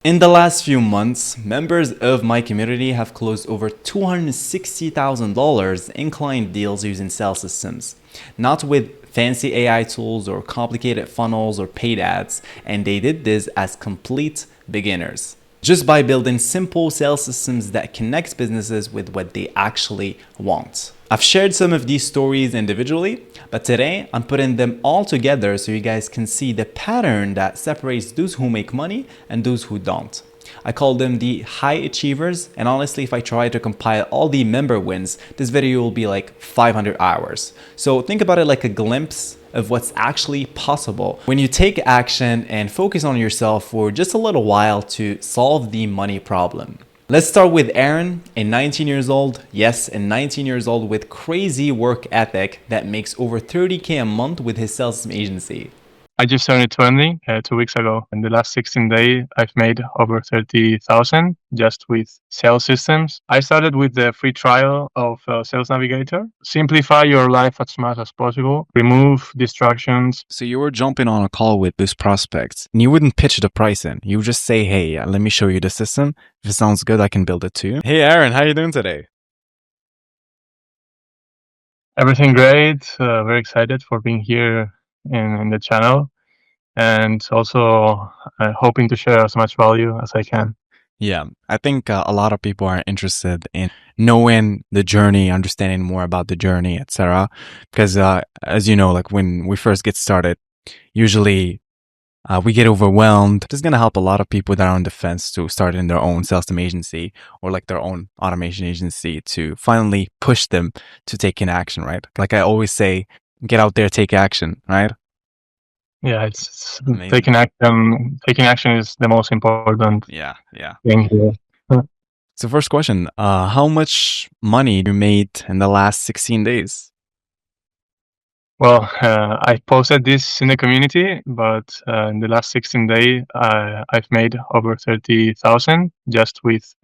In the last few months, members of my community have closed over $260,000 in client deals using sales systems, not with fancy AI tools or complicated funnels or paid ads, and they did this as complete beginners. Just by building simple sales systems that connect businesses with what they actually want. I've shared some of these stories individually, but today I'm putting them all together so you guys can see the pattern that separates those who make money and those who don't. I call them the high achievers, and honestly, if I try to compile all the member wins, this video will be like 500 hours. So think about it like a glimpse of what's actually possible when you take action and focus on yourself for just a little while to solve the money problem. Let's start with Arun, a 19 years old, yes, a 19 years old with crazy work ethic that makes over 30K a month with his sales agency. I just turned 20 2 weeks ago. In the last 16 days, I've made over 30,000 just with sales systems. I started with the free trial of Sales Navigator. Simplify your life as much as possible. Remove distractions. So you were jumping on a call with those prospects and you wouldn't pitch the price in. You would just say, hey, let me show you the system. If it sounds good, I can build it too. Hey, Arun, how you doing today? Everything great. Very excited for being here in the channel, and also hoping to share as much value as I can. Yeah, I think a lot of people are interested in knowing the journey, understanding more about the journey, etc. Because as you know, like when we first get started, usually we get overwhelmed. This is going to help a lot of people that are on the fence to start in their own sales team agency or like their own automation agency to finally push them to take in action, right? Like I always say, get out there, take action, right? Yeah, it's Amazing. taking action. Taking action is the most important Yeah. thing here. So first question, how much money you made in the last 16 days? Well, I posted this in the community, but in the last 16 days, I've made over 30,000 just with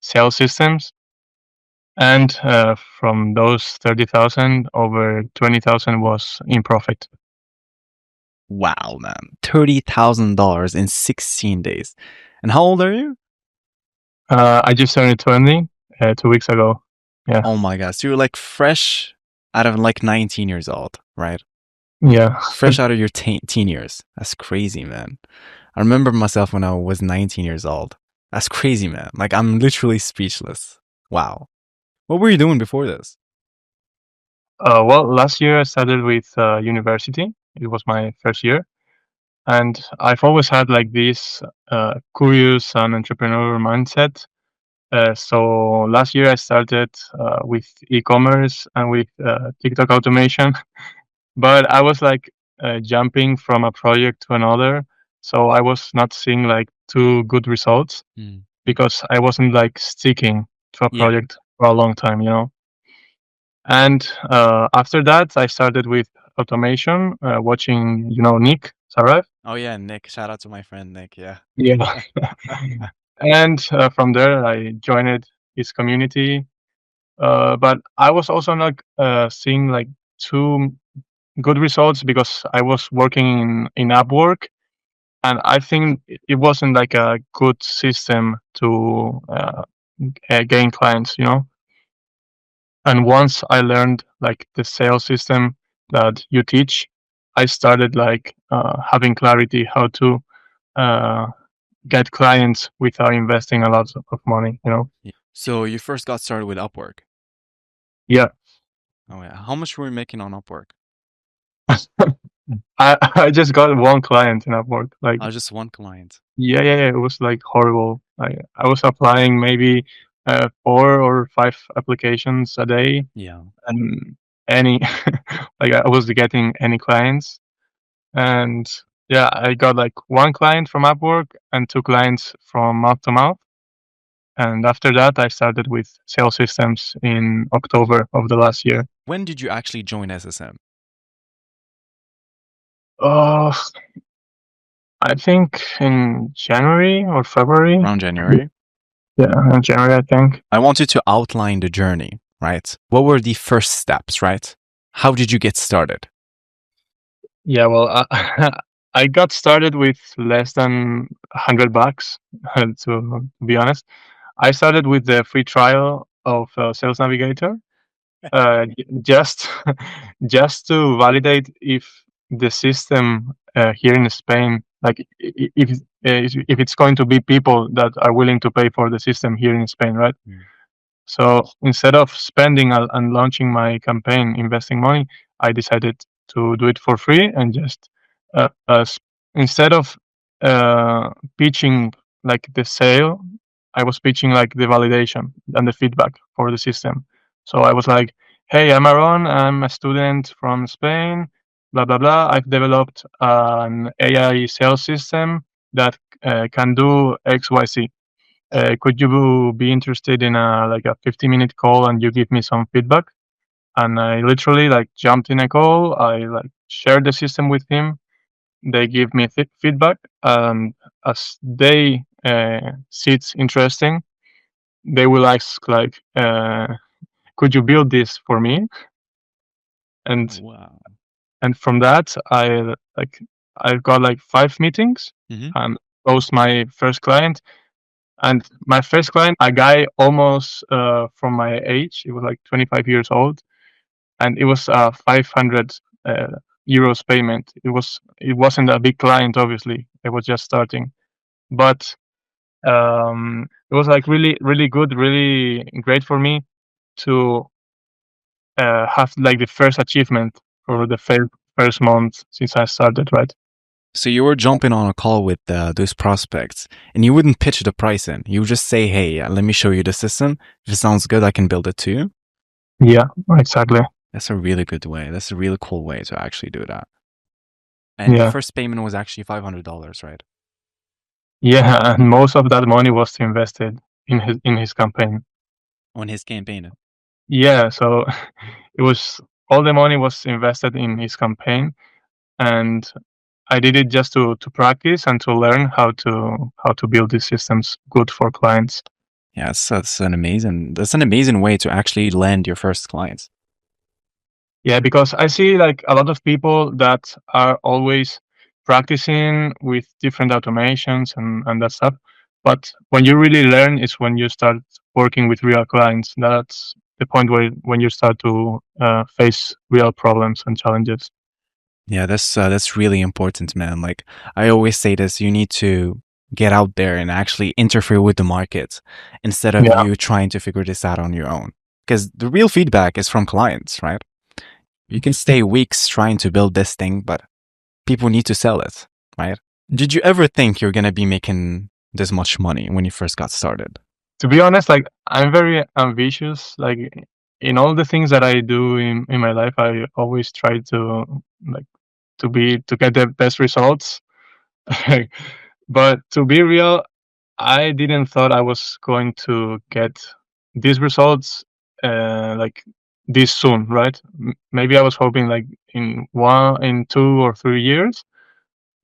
sales systems. And from those 30,000, over 20,000 was in profit. Wow, man. $30,000 in 16 days. And how old are you? I just turned 20 2 weeks ago. Yeah. Oh my God. So you're like fresh out of like 19 years old, right? Yeah. Fresh out of your teen years. That's crazy, man. I remember myself when I was 19 years old. That's crazy, man. Like I'm literally speechless. Wow. What were you doing before this? Well, last year I started with university. It was my first year. And I've always had like this curious and entrepreneurial mindset. So last year I started with e-commerce and with TikTok automation, but I was like jumping from a project to another. So I was not seeing like too good results because I wasn't like sticking to a Yeah. project for a long time, you know. And after that, I started with automation, watching, you know, Nick Saraf. Oh yeah, Nick. Shout out to my friend Nick. Yeah. Yeah. And from there, I joined his community. But I was also not seeing like too good results because I was working in Upwork, and I think it wasn't like a good system to gain clients, you know. And once I learned like the sales system that you teach, I started like having clarity how to uh, get clients without investing a lot of money, you know. Yeah. So you first got started with Upwork. Yeah. Oh yeah. How much were you making on Upwork? I just got one client in Upwork. Like, Just one client. yeah. It was like horrible. I was applying maybe 4 or 5 applications a day, Yeah. and any like I was getting any clients. And yeah, I got like one client from Upwork and 2 clients from mouth to mouth. And after that, I started with sales systems in October of the last year. When did you actually join SSM? Oh, I think in January or February. Around January. Yeah, in January, I think. I want you to outline the journey, right? What were the first steps, right? How did you get started? Yeah, well, I got started with less than $100 to be honest. I started with the free trial of Sales Navigator, just just to validate if the system here in Spain, like if it's going to be people that are willing to pay for the system here in Spain, right? Mm. So instead of spending and launching my campaign, investing money, I decided to do it for free and just uh, uh, s- instead of uh, pitching like the sale, I was pitching like the validation and the feedback for the system. So I was like, "Hey, I'm Arun. I'm a student from Spain. Blah blah blah. I've developed an AI sales system that can do X, Y, Z. Could you be interested in a like a 50-minute call and you give me some feedback?" And I literally like jumped in a call. I like shared the system with him. They give me feedback, and as they see it's interesting, they will ask like, "Could you build this for me?" And Wow. from that, I've got like 5 meetings Hmm. and closed my first client. And my first client, a guy almost from my age, he was like 25 years old, and it was 500 euros payment. It wasn't a big client, obviously. It was just starting, but it was like really really good, really great for me to have like the first achievement for the first month since I started. Right? So you were jumping on a call with those prospects, and you wouldn't pitch the price in. You would just say, "Hey, let me show you the system. If it sounds good, I can build it too." Yeah, exactly. That's a really good way. That's a really cool way to actually do that. And the Yeah, first payment was actually $500, right? yeah, and most of that money was invested in his campaign. On his campaign. Yeah, so it was all the money was invested in his campaign, and I did it just to practice and to learn how to build these systems good for clients. Yeah, that's an amazing way to actually land your first clients. Yeah, because I see like a lot of people that are always practicing with different automations and that stuff. But when you really learn is when you start working with real clients. That's the point where when you start to face real problems and challenges. Yeah, that's really important, man. Like I always say this, you need to get out there and actually interfere with the market instead of Yeah. you trying to figure this out on your own. Because the real feedback is from clients, right? You can stay weeks trying to build this thing, but people need to sell it, right? Did you ever think you're gonna be making this much money when you first got started? To be honest, like I'm very ambitious. Like in all the things that I do in my life, I always try to like to get the best results. But to be real, I didn't thought I was going to get these results like this soon, right? Maybe I was hoping like in 2 or 3 years,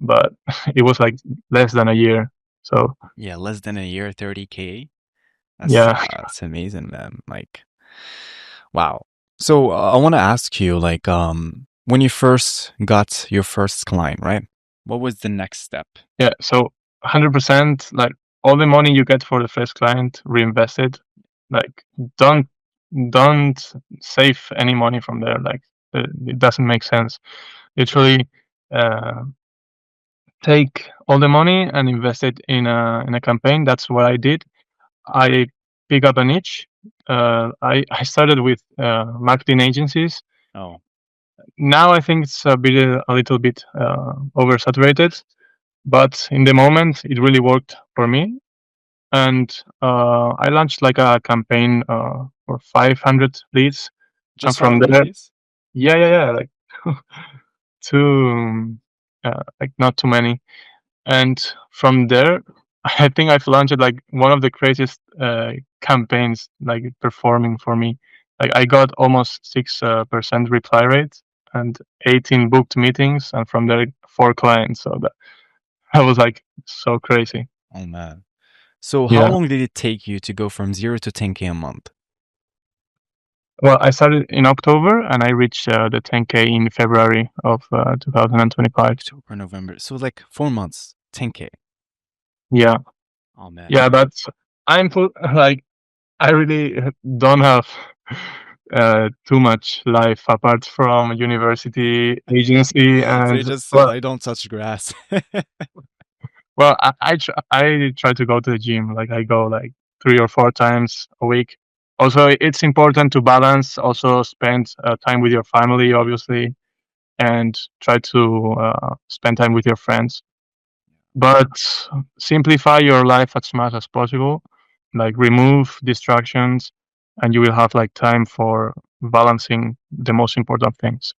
but it was like less than a year. So Yeah, less than a year, 30K. yeah. That's amazing, man. Like, wow. So I want to ask you, like, when you first got your first client, right? What was the next step? Yeah, so 100%, like all the money you get for the first client, reinvest it. Like don't don't save any money from there. Like it doesn't make sense. Literally, uh, take all the money and invest it in a campaign. That's what I did. I pick up a niche. I started with marketing agencies. Oh, Now I think it's a little bit oversaturated, but in the moment it really worked for me. And I launched like a campaign for 500 leads, and just from 500 there, leads? yeah, like too, like not too many. And from there, I think I've launched like one of the craziest campaigns, like performing for me. Like I got almost 6% reply rate and 18 booked meetings, and from there 4 clients. So that was like so crazy. Oh, man. So how Yeah. long did it take you to go from 0 to 10K a month? Well, I started in October and I reached the 10K in February of 2025. October, November. So like 4 months, 10K. Yeah, Oh man. yeah, that's I'm like I really don't have too much life apart from university, agency, So you and just said I don't touch grass. I try to go to the gym. Like I go like 3 or 4 times a week. Also, it's important to balance. Also, spend time with your family, obviously, and try to spend time with your friends. But simplify your life as much as possible. Like remove distractions, and you will have like time for balancing the most important things.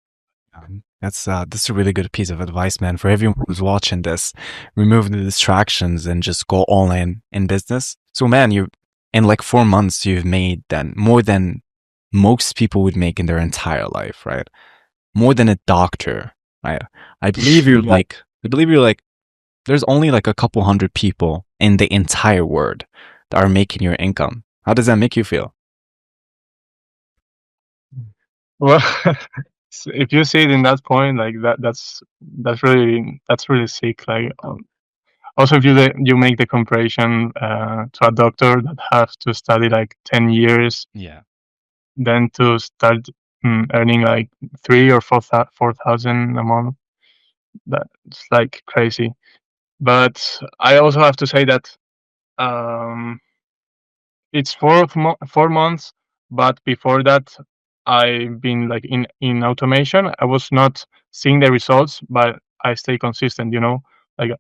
That's a really good piece of advice, man. For everyone who's watching this, remove the distractions and just go all in business. So, man, you in like 4 months, you've made then more than most people would make in their entire life, right? More than a doctor, right? I believe you're Yeah. like, I believe you're like, there's only like a couple hundred people in the entire world that are making your income. How does that make you feel? Well, if you see it in that point, like that's really sick. Like also, if you make the comparison to a doctor that has to study like 10 years, Yeah. then to start earning like 3 or 4 thousand a month, that's like crazy. But I also have to say that um, it's 4 months, but before that, I've been like in automation. I was not seeing the results, but I stay consistent. Like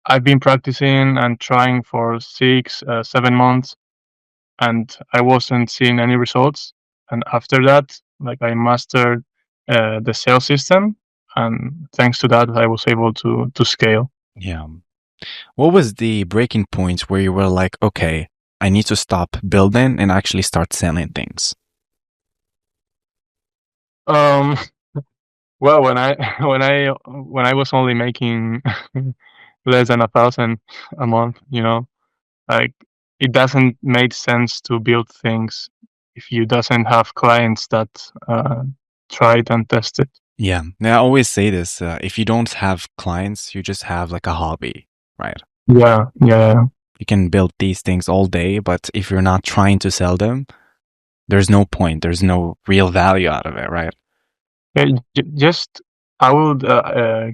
I've been practicing and trying for 6, 7 months, and I wasn't seeing any results. And after that, like I mastered the sales system, and thanks to that, I was able to scale. Yeah. What was the breaking point where you were like, okay, I need to stop building and actually start selling things? Um, well, when I was only making less than 1,000 a month, like it doesn't make sense to build things if you doesn't have clients that try it and test it. Yeah. Now, I always say this, if you don't have clients, you just have like a hobby, right? Yeah, yeah. You can build these things all day, but if you're not trying to sell them, there's no point. There's no real value out of it, right? Yeah, just I would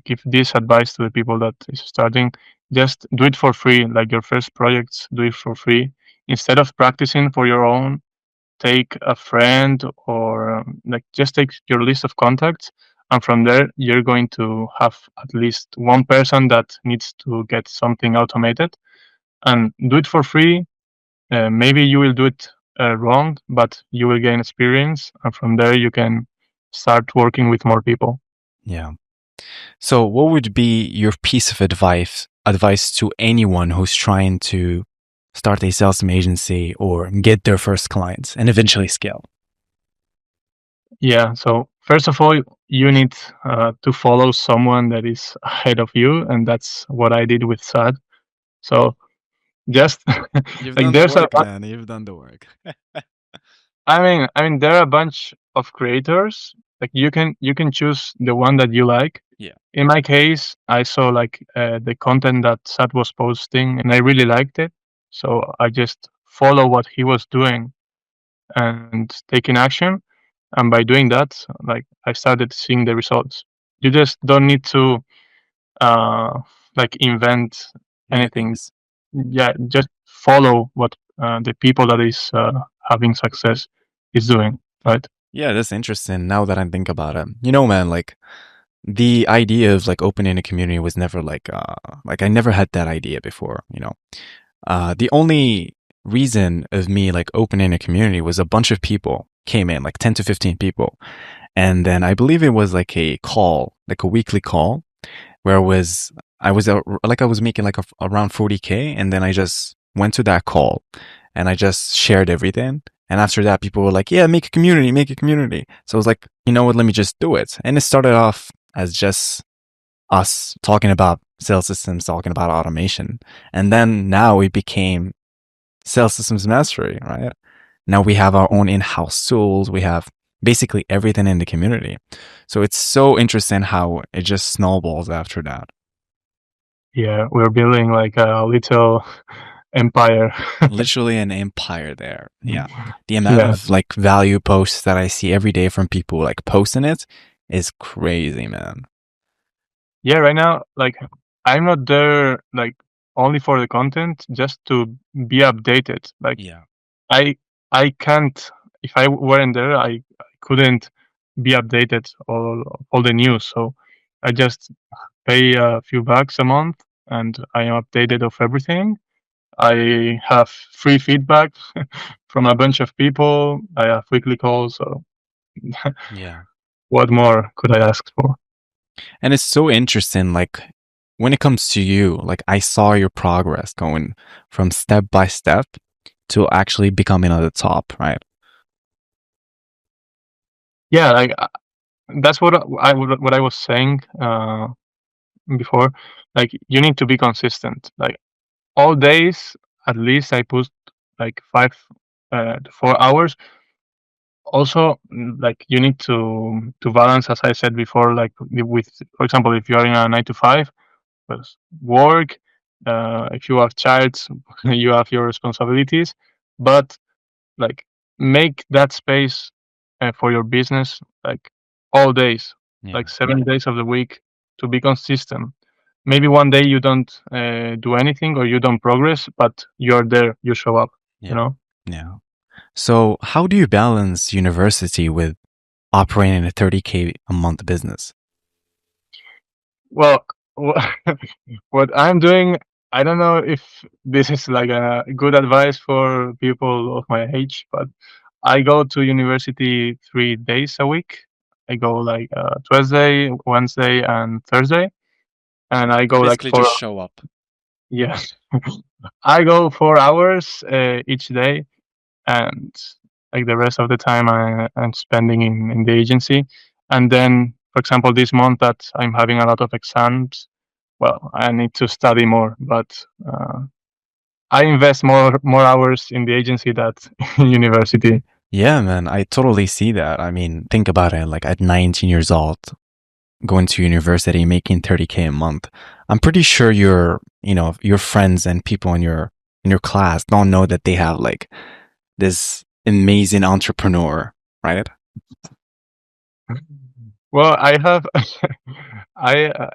give this advice to the people that is starting. Just do it for free. Like your first projects, do it for free. Instead of practicing for your own, take a friend or like just take your list of contacts, and from there you're going to have at least one person that needs to get something automated, and do it for free. Maybe you will do it wrong, but you will gain experience, and from there you can start working with more people. Yeah. So what would be your piece of advice to anyone who's trying to start a sales agency or get their first clients and eventually scale? Yeah. So first of all, you need to follow someone that is ahead of you, and that's what I did with SAD. So just You've like done the work, man. You've done the work. I mean, there are a bunch of creators. Like you can choose the one that you like. Yeah. In my case, I saw like the content that Sat was posting, and I really liked it. So I just follow what he was doing and taking action. And by doing that, like I started seeing the results. You just don't need to uh, like invent New anything. things. Yeah, just follow what the people that is having success is doing, right? Yeah, that's interesting now that I think about it. You know, man, like the idea of like opening a community was never like I never had that idea before, you know. The only reason of me like opening a community was a bunch of people came in, like 10 to 15 people. And then I believe it was like a call, like a weekly call where I was like I was making like around 40K, and then I just went to that call and I just shared everything. And after that, people were like, "Yeah, make a community, make a community." So I was like, "You know what? Let me just do it." And it started off as just us talking about sales systems, talking about automation, and then now it became sales systems mastery, right? Now we have our own in-house tools. We have basically everything in the community. So it's so interesting how it just snowballs after that. Yeah, we're building like a little empire. Literally an empire there. Yeah. The amount Yeah. of like value posts that I see every day from people like posting it is crazy, man. Yeah, right now, like I'm not there like only for the content, just to be updated. Like Yeah. I I can't, if I weren't there, I couldn't be updated all the news. So I just pay a few bucks a month and I am updated of everything. I have free feedback from a bunch of people. I have weekly calls. So Yeah. what more could I ask for? And it's so interesting, like when it comes to you, like I saw your progress going from step by step to actually becoming at the top, right? Yeah, like that's what I was saying before. Like you need to be consistent. Like all days, at least I put like 5 to 4 hours. Also, like you need to balance, as I said before, like with, for example, if you are in a 9 to 5, plus work. If you have child, you have your responsibilities, but like make that space for your business, like all days, Yeah. like 7 days of the week, to be consistent. Maybe one day you don't do anything or you don't progress, but you're there, you show up, you Yeah. know. Yeah. So how do you balance university with operating a 30K a month business? Well, what I'm doing, I don't know if this is like a good advice for people of my age, but I go to university 3 days a week. I go like Tuesday, Wednesday, and Thursday, and I You go like basically for, just show up. yeah, I go 4 hours each day, and like the rest of the time I'm spending in the agency. And then, for example, this month that I'm having a lot of exams, well, I need to study more, but I invest more hours in the agency than in university. Yeah, man, I totally see that. I mean, think about it, like at 19 years old, going to university, making 30K a month. I'm pretty sure your friends and people in your class don't know that they have like this amazing entrepreneur, right? Well, I have I uh,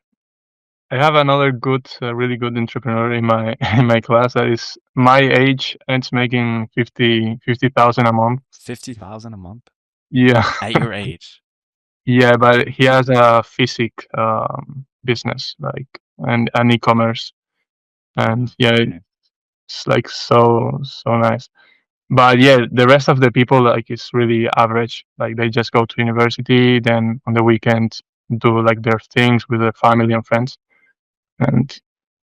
I have another good, really good entrepreneur in my in my class that is my age and it's making 50,000 a month. 50,000 a month Yeah. at your age. Yeah, but he has a physic business, like, and an e-commerce, and yeah, Okay. it's like so nice. But yeah, the rest of the people like is really average. Like they just go to university, then on the weekend do like their things with their family and friends, and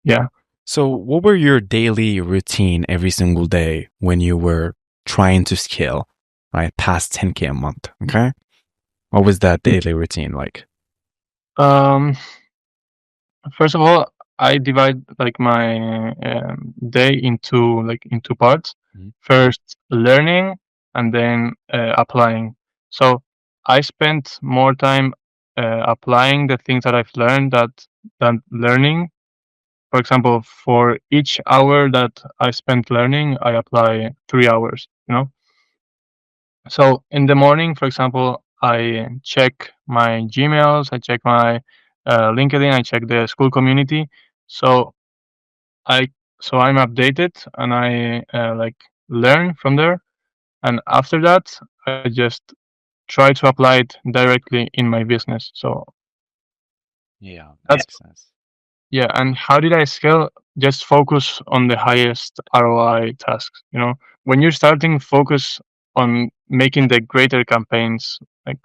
yeah. So, what were your daily routine every single day when you were trying to scale, right, past 10K a month? Okay. What was that daily routine like? Um, First of all, I divide like my day into parts. Mhm. First, learning, and then applying. So I spent more time applying the things that I've learned than learning. For example, for each hour that I spent learning, I apply 3 hours. You know. So in the morning, for example, I check my Gmails, I check my LinkedIn, I check the school community. So I I'm updated and I like learn from there. And after that, I just try to apply it directly in my business. So Yeah, that's, makes sense. yeah. And how did I scale? Just focus on the highest ROI tasks. You know, when you're starting, focus on making the greater campaigns. Like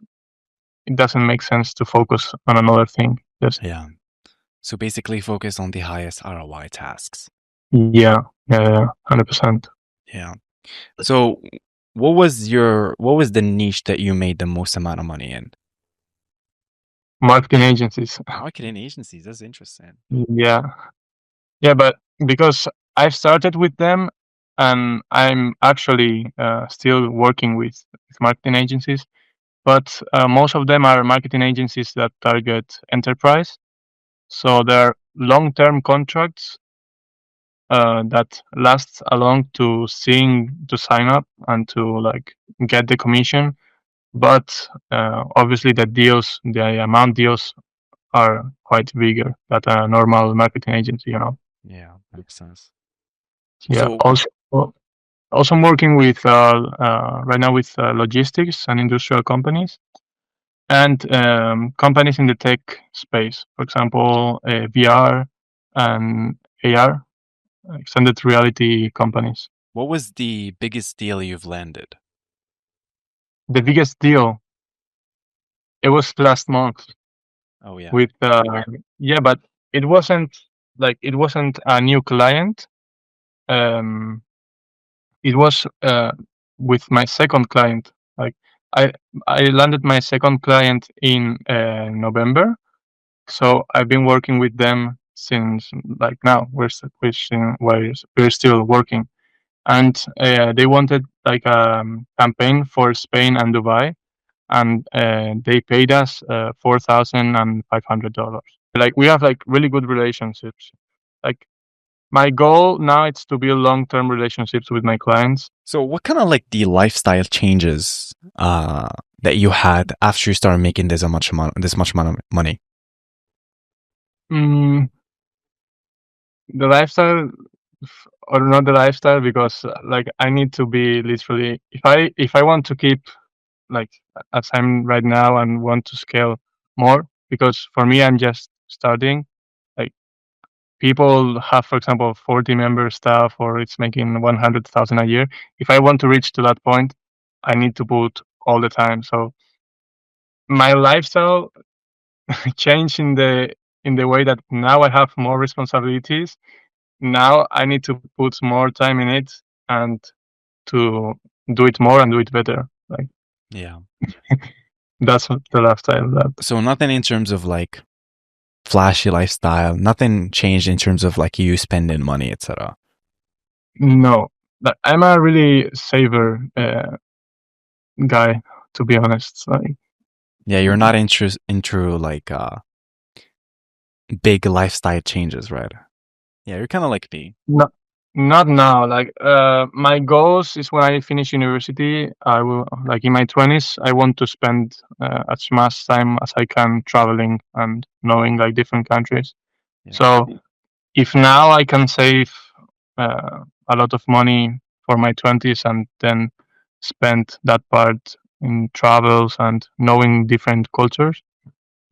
it doesn't make sense to focus on another thing. Just Yeah. So basically focus on the highest ROI tasks. yeah, yeah, 100%. Yeah. So what was the niche that you made the most amount of money in? Marketing agencies. Marketing agencies. That's interesting. Yeah, yeah, but because I've started with them, and I'm actually still working with marketing agencies, but most of them are marketing agencies that target enterprise. So they're long-term contracts that lasts along to sign up and to like get the commission. But obviously the amount deals are quite bigger than a normal marketing agency, you know. Yeah, makes sense. Yeah. So Also I'm working with right now with logistics and industrial companies and companies in the tech space. For example, VR and AR, extended reality companies. what was the biggest deal you've landed? The biggest deal, it was last month Oh yeah. with yeah, but it wasn't a new client. Um, it was with my second client. Like I I landed my second client in November, so I've been working with them since like now. We're still working, and they wanted like a campaign for Spain and Dubai, and they paid us $4,500. Like we have like really good relationships. Like my goal now is to build long-term relationships with my clients. So what kind of like the lifestyle changes that you had after you started making this much money? Mm, the lifestyle, or not the lifestyle, because like I need to be literally, if I want to keep like as I'm right now and want to scale more, because for me I'm just starting. Like people have, for example, 40 member staff, or it's making 100,000 a year. If I want to reach to that point, I need to put all the time. So my lifestyle changed in the way that now I have more responsibilities. Now I need to put more time in it and to do it more and do it better. Like Yeah. that's the lifestyle that. So nothing in terms of like flashy lifestyle, nothing changed in terms of like you spending money, etc. No, but I'm a really saver guy, to be honest. Like Yeah, you're not into like big lifestyle changes, right? Yeah, you're kind of like me. not now. Like my goals is when I finish university, I will like in my 20s. I want to spend as much time as I can traveling and knowing like different countries. Yeah. So if now I can save a lot of money for my 20s and then spend that part in travels and knowing different cultures,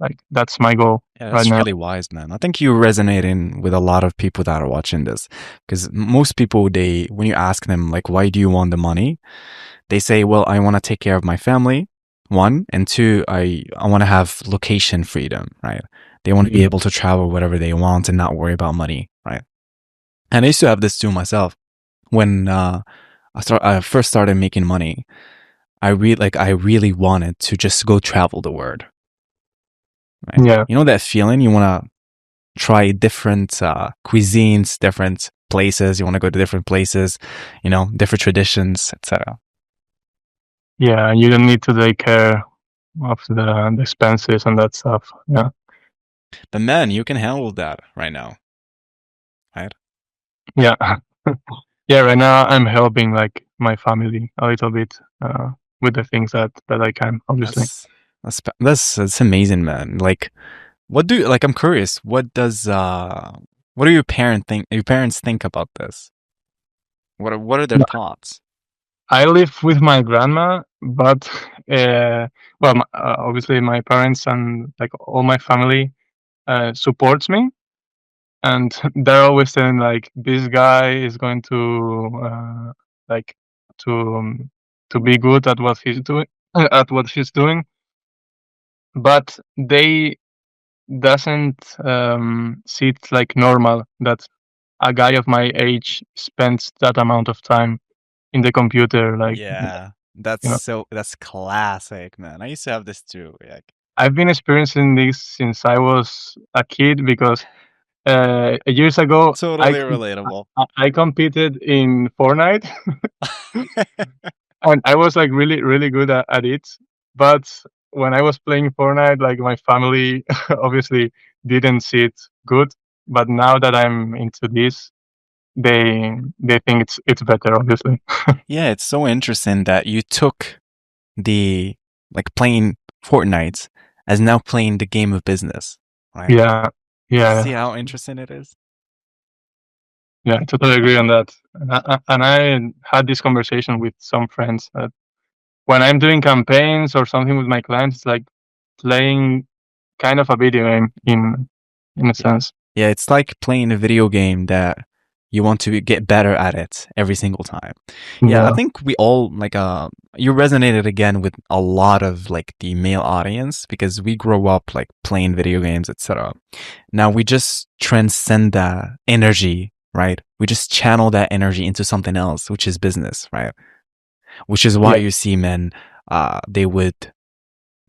like that's my goal Yeah, right that's now. really wise, man. I think you're resonating with a lot of people that are watching this because most people, when you ask them like, why do you want the money? They say, well, I want to take care of my family, one, and two, I want to have location freedom, right? They want to be able to travel whatever they want and not worry about money, right? And I used to have this too myself. When I first started making money, I really wanted to just go travel the world. Right? Yeah. You know that feeling? You want to try different cuisines, different places. You want to go to different places, different traditions, etc. Yeah, you don't need to take care of the expenses and that stuff. Yeah. But man, you can handle that right now, right? Yeah. Yeah, right now I'm helping like my family a little bit with the things that I can, obviously. That's amazing, man. Like, I'm curious. What do your parents think about this? What are their No, thoughts? I live with my grandma, but well, obviously my parents and like all my family supports me, and they're always saying like this guy is going like to to be good at what he's doing, but they doesn't see it like normal that a guy of my age spends that amount of time in the computer. Like, Yeah, you know, that's classic, man. I used to have this too. Like, I've been experiencing this since I was a kid because years ago, Totally relatable. I competed in Fortnite, and I was like really, really good at it. But when I was playing Fortnite, like my family obviously didn't see it good. But now that I'm into this, they think it's better, obviously. Yeah, it's so interesting that you took the like playing Fortnite as now playing the game of business, right? Yeah, yeah, See how interesting it is? yeah. I totally agree on that. And I had this conversation with some friends that when I'm doing campaigns or something with my clients, it's like playing kind of a video game in a sense. Yeah, it's like playing a video game that you want to get better at it every single time. Yeah, I think we all like you resonated again with a lot of like the male audience because we grow up like playing video games, etc. Now we just transcend that energy, right? We just channel that energy into something else, which is business, right? Which is why Yeah. you see men they would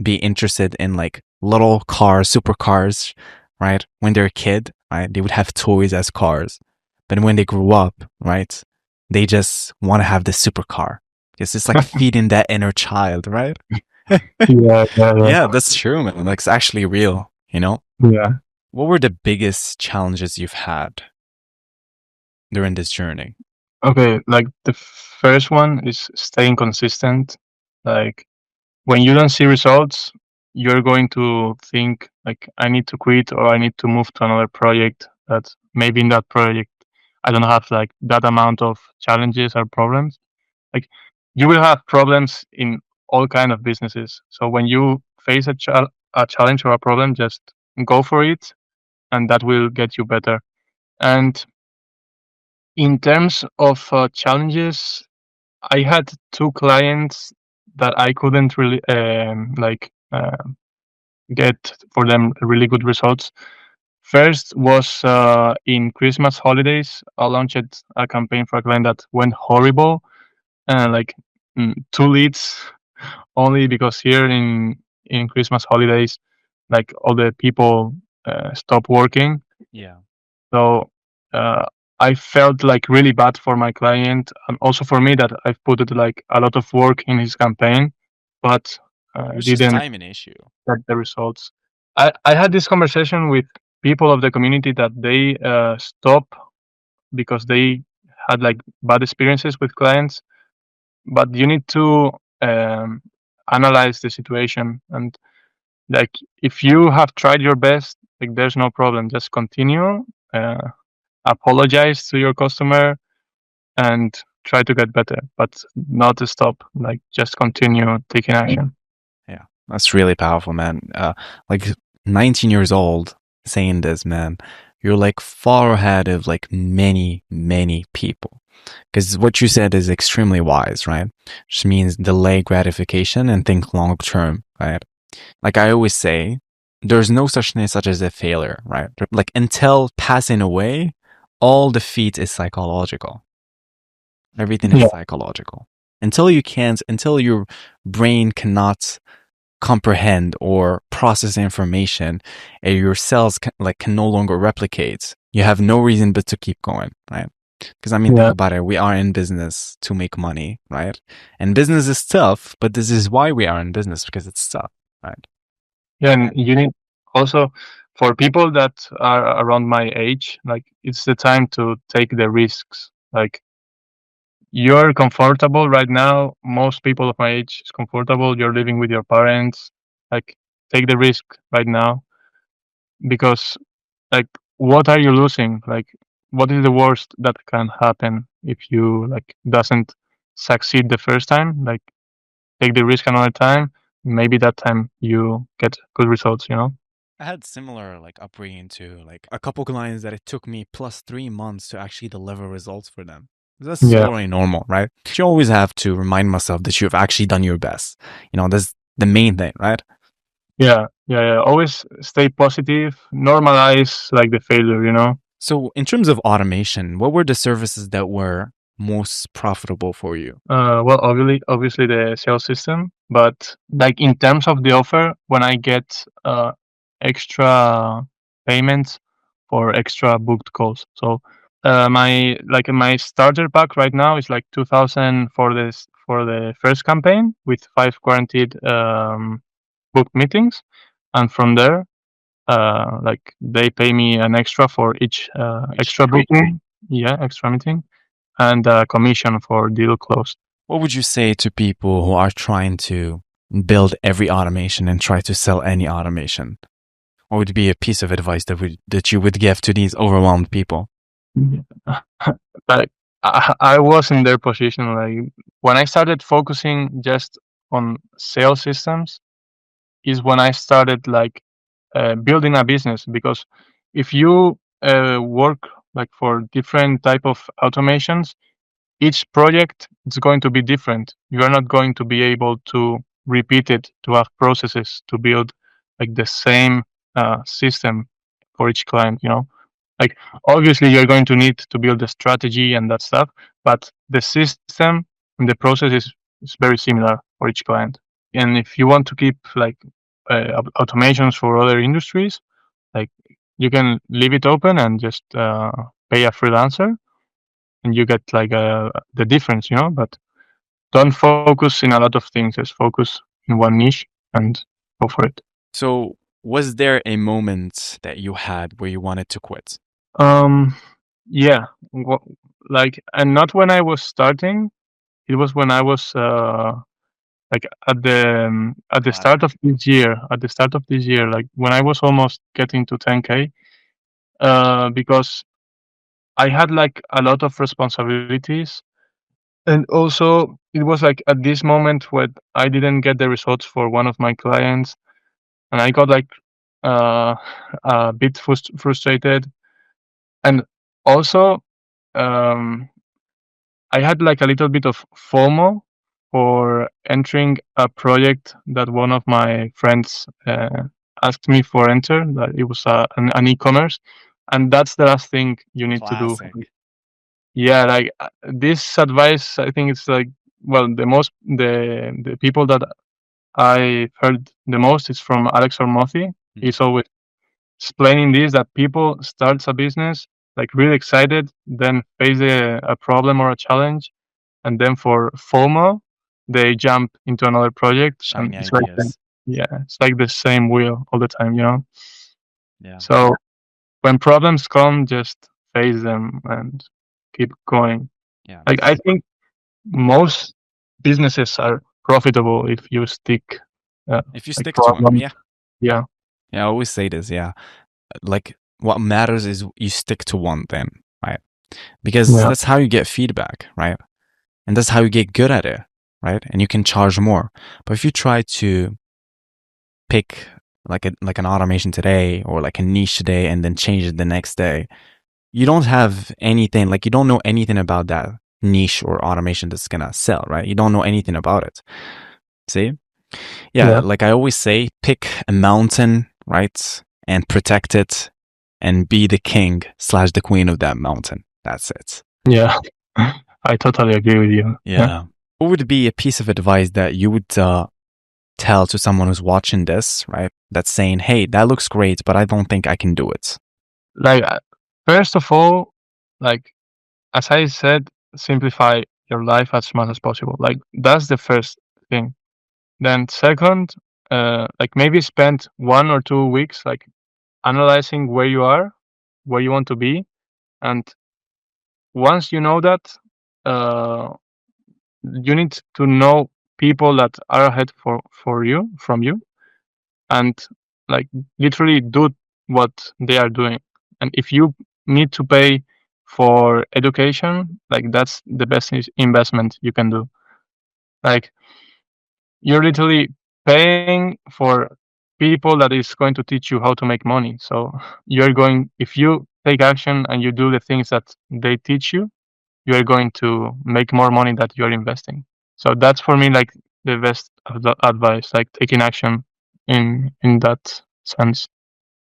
be interested in like little cars, supercars, right? When they're a kid, right? They would have toys as cars. But when they grew up, right? They just want to have the supercar. Because it's like feeding that inner child, right? Yeah, Yeah, that's true, man. Like it's actually real, you know? yeah. What were the biggest challenges you've had during this journey? Okay, like the first one is staying consistent. Like when you don't see results, you're going to think like I need to quit or I need to move to another project that maybe in that project I don't have like that amount of challenges or problems. Like you will have problems in all kind of businesses. So when you face a challenge or a problem, just go for it, and that will get you better. And in terms of challenges, I had two clients that I couldn't really get for them really good results. First was in Christmas holidays. I launched a campaign for a client that went horrible, like two leads only because here in Christmas holidays, like all the people stop working. Yeah. So I felt like really bad for my client and also for me that I've put it like a lot of work in his campaign, but It was just didn't timing issue. get the results. I had this conversation with people of the community that they stop because they had like bad experiences with clients, but you need to analyze the situation and like if you have tried your best, like there's no problem, just continue. Uh, Apologize to your customer and try to get better, but not to stop. Like just continue taking action. Yeah, that's really powerful, man. Like 19 years old saying this, man, you're like far ahead of like many, many people. Because what you said is extremely wise, right? Which means delay gratification and think long term, right? Like I always say, there's no such thing such as a failure, right? Like until passing away, all defeat is psychological. Everything is Yeah. psychological. Until your brain cannot comprehend or process information and your cells can no longer replicate, you have no reason but to keep going, right? Because I mean, think about it. We are in business to make money, right? And business is tough, but this is why we are in business, because it's tough, right? Yeah, and you need also for people that are around my age, like it's the time to take the risks. Like you're comfortable right now. Most people of my age is comfortable. You're living with your parents. Like take the risk right now because like what are you losing? Like what is the worst that can happen if you like doesn't succeed the first time? Like take the risk another time. Maybe that time you get good results, you know? I had similar like upbringing to like a couple clients that it took me plus 3 months to actually deliver results for them. That's Yeah. totally normal, right? You always have to remind myself that you've actually done your best. You know, that's the main thing, right? Yeah. Always stay positive. Normalize like the failure, you know? So in terms of automation, what were the services that were most profitable for you? Well, obviously the sales system, but like in terms of the offer, when I get extra payments for extra booked calls. So my starter pack right now is like 2,000 for the first campaign with 5 guaranteed booked meetings, and from there, like they pay me an extra for each extra booking, extra meeting, and commission for deal closed. What would you say to people who are trying to build every automation and try to sell any automation? What would be a piece of advice that you would give to these overwhelmed people? Like I was in their position. Like when I started focusing just on sales systems, is when I started like building a business. Because if you work like for different type of automations, each project is going to be different. You are not going to be able to repeat it, to have processes to build like the same system for each client. Like obviously you're going to need to build a strategy and that stuff, but the system and the process is very similar for each client. And if you want to keep like automations for other industries, like you can leave it open and just pay a freelancer, and you get like the difference, but don't focus in a lot of things. Just focus in one niche and go for it. So was there a moment that you had where you wanted to quit? Yeah, and not when I was starting. It was when I was like at the start of this year. At the start of this year, like when I was almost getting to 10K, because I had like a lot of responsibilities, and also it was like at this moment when I didn't get the results for one of my clients, and I got like a bit frustrated, and also I had like a little bit of FOMO for entering a project that one of my friends asked me for enter. That it was an e-commerce, and that's the last thing you need to do. Yeah, like this advice, I think it's like, well, the people that I heard the most is from Alex Ormothi. He's always explaining this, that people starts a business like really excited, then face a problem or a challenge, and then for FOMO, they jump into another project. Shiny and it's ideas. it's like the same wheel all the time, Yeah. So when problems come, just face them and keep going. Yeah. Like I think most businesses are profitable if you stick. If you stick to them, yeah. Yeah. Yeah, I always say this, yeah. Like what matters is you stick to one thing, right? Because that's how you get feedback, right? And that's how you get good at it, right? And you can charge more. But if you try to pick like an automation today or like a niche today and then change it the next day, you don't have anything, like you don't know anything about that niche or automation that's gonna sell, right? You don't know anything about it. See? Yeah, like I always say, pick a mountain, right? And protect it and be the king / the queen of that mountain. That's it. Yeah. I totally agree with you. Yeah. What would be a piece of advice that you would tell to someone who's watching this, right? That's saying, hey, that looks great, but I don't think I can do it. Like, first of all, like, as I said, simplify your life as much as possible. Like, that's the first thing. Then second, like maybe spend 1 or 2 weeks, like analyzing where you are, where you want to be. And once you know that, you need to know people that are ahead from you, and like literally do what they are doing. And if you need to pay for education, like that's the best investment you can do. Like you're literally paying for people that is going to teach you how to make money. So if you take action and you do the things that they teach you, you are going to make more money that you're investing. So that's for me like the best advice, like taking action in that sense.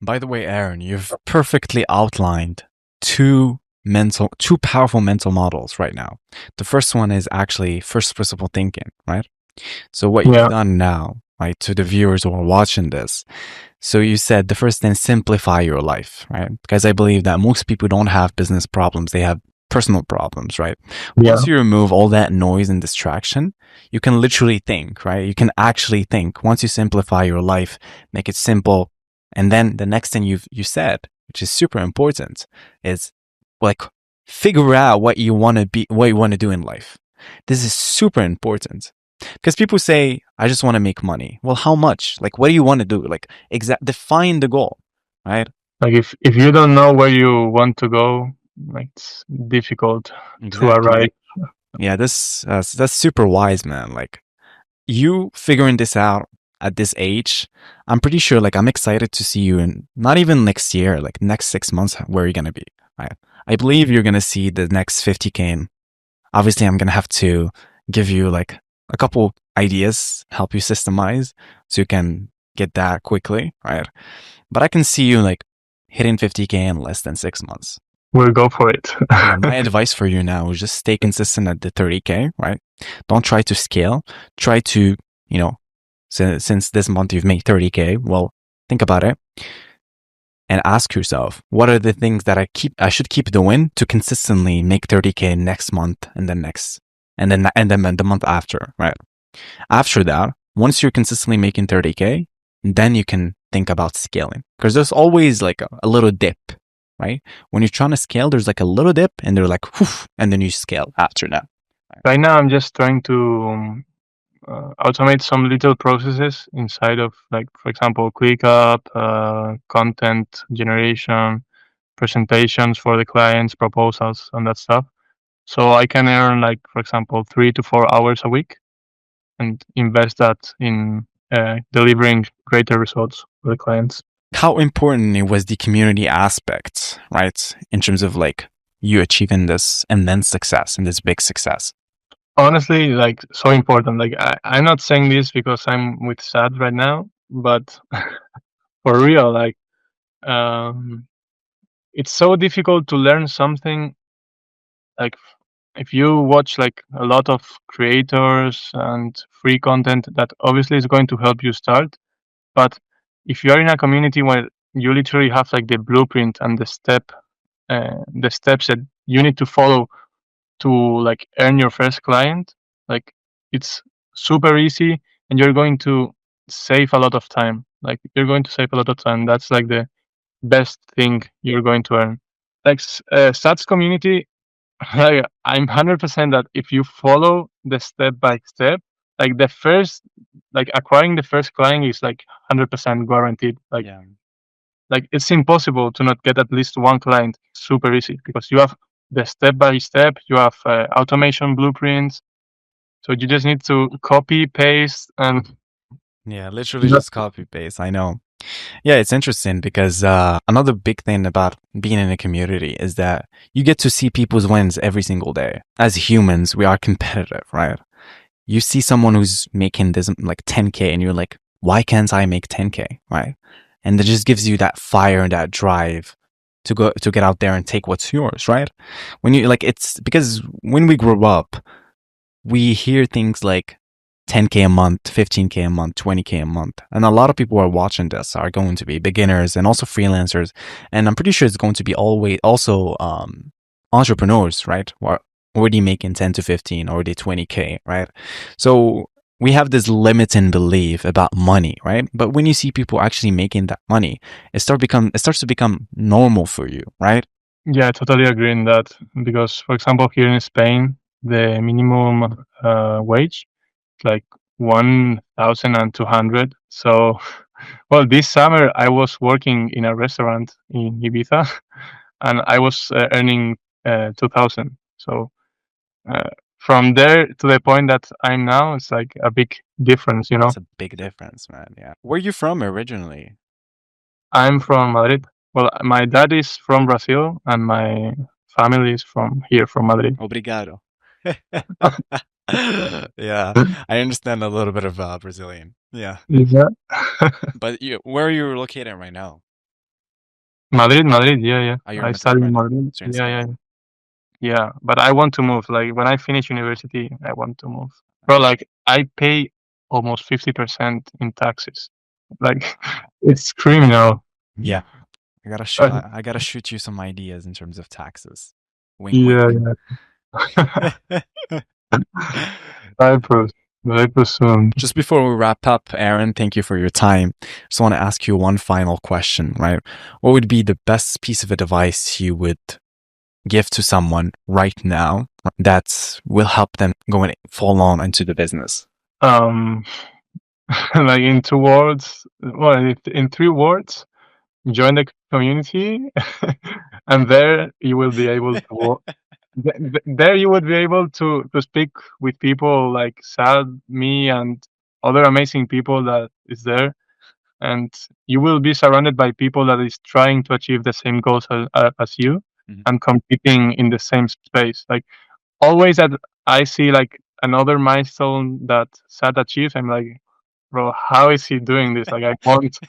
By the way, Aaron, you've perfectly outlined two powerful mental models right now. The first one is actually first principle thinking, right? So what you've done now, right? To the viewers who are watching this. So you said the first thing, simplify your life, right? Because I believe that most people don't have business problems. They have personal problems, right? Yeah. Once you remove all that noise and distraction, you can literally think, right? You can actually think. Once you simplify your life, make it simple. And then the next thing you said, which is super important, is like figure out what you want to be, what you want to do in life. This is super important. Because people say, I just want to make money. Well, how much? Like, what do you want to do? Like, define the goal, right? Like if you don't know where you want to go, like it's difficult to arrive. Yeah, that's super wise, man. Like, you figuring this out at this age, I'm pretty sure. Like, I'm excited to see you in not even next year, like next 6 months, where you're gonna be. Right? I believe you're gonna see the next 50K. And obviously, I'm gonna have to give you like a couple ideas, help you systemize so you can get that quickly, right? But I can see you like hitting 50K in less than 6 months. We'll go for it. Yeah, my advice for you now is just stay consistent at the 30K, right? Don't try to scale. Try to, since this month you've made 30K, well, think about it and ask yourself, what are the things that I should keep doing to consistently make 30K next month and then the month after, right? After that, once you're consistently making 30K, then you can think about scaling, because there's always like a little dip, right? When you're trying to scale, there's like a little dip and they're like, whoosh, and then you scale after that. Right now, I'm just trying to automate some little processes inside of, like, for example, ClickUp, content generation, presentations for the clients, proposals, and that stuff. So I can earn, like, for example, 3 to 4 hours a week and invest that in delivering greater results for the clients. How important it was the community aspect, right? In terms of like you achieving this immense success and this big success. Honestly, like, so important. Like, I'm not saying this because I'm with SAD right now, but for real, like, it's so difficult to learn something. Like, if you watch like a lot of creators and free content, that obviously is going to help you start. But if you are in a community where you literally have like the blueprint and the steps that you need to follow to like earn your first client, like, it's super easy and you're going to save a lot of time. Like, you're going to save a lot of time. That's like the best thing you're going to earn. Like, SATS community, like, I'm 100% that if you follow the step by step, like the first, like acquiring the first client is like 100% guaranteed. Like, Yeah. like it's impossible to not get at least one client. Super easy because you have the step by step, you have automation blueprints. So you just need to copy, paste, and Yeah, literally just copy paste. I know. Yeah, it's interesting because another big thing about being in a community is that you get to see people's wins every single day. As humans, we are competitive, right? You see someone who's making this like 10K and you're like, why can't I make 10K, right? And it just gives you that fire and that drive to get out there and take what's yours, right? When you like, it's because when we grow up, we hear things like 10K a month, 15K a month, 20K a month. And a lot of people who are watching this are going to be beginners and also freelancers. And I'm pretty sure it's going to be also entrepreneurs, right? Who are already making 10 to 15, already 20K, right? So we have this limiting belief about money, right? But when you see people actually making that money, it starts to become normal for you, right? yeah, I totally agree in that. Because, for example, here in Spain, the minimum wage is like 1,200. So, well, this summer I was working in a restaurant in Ibiza, and I was earning 2,000. So from there to the point that I'm now, it's like a big difference, you know. It's a big difference, man. Yeah. Where are you from originally? I'm from Madrid. Well, my dad is from Brazil, and my family is from here, from Madrid. Obrigado. Yeah, I understand a little bit of Brazilian. Yeah. Yeah. But where are you located right now? Madrid, yeah. Oh, you're in I Madrid study right in now. Madrid. So you're in Yeah. Spain. Yeah, but I want to move. Like, when I finish university, I want to move. Bro, like, I pay almost 50% in taxes. Like it's criminal. Yeah. I gotta shoot you some ideas in terms of taxes. Wink, Yeah, wink. yeah. Cyprus, Cyprus soon. Just before we wrap up, Aaron, thank you for your time. Just want to ask you one final question, right? What would be the best piece of advice you would give to someone right now that will help them go and fall on into the business? Like in 2 words, well, in 3 words, join the community, and there you will be able to work. There you would be able to speak with people like Sad, me, and other amazing people that is there, and you will be surrounded by people that is trying to achieve the same goals as you, Mhm. and competing in the same space. Like always that I see like another milestone that Sad achieves, I'm like, bro, how is he doing this? Like I want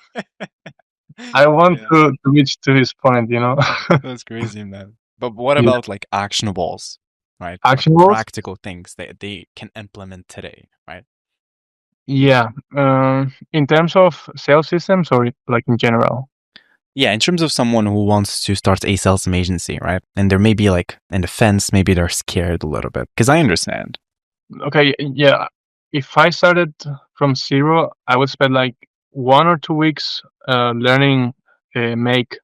Yeah, to reach to his point, you know. that's crazy, man. But what Yeah. about like actionables, right? Like Actionables? practical things that they can implement today, right? Yeah. In terms of sales systems or like in general? Yeah, in terms of someone who wants to start a sales agency, right? And they're maybe like in the fence, maybe they're scared a little bit. Because I understand. Okay, yeah. If I started from zero, I would spend like 1 or 2 weeks learning make.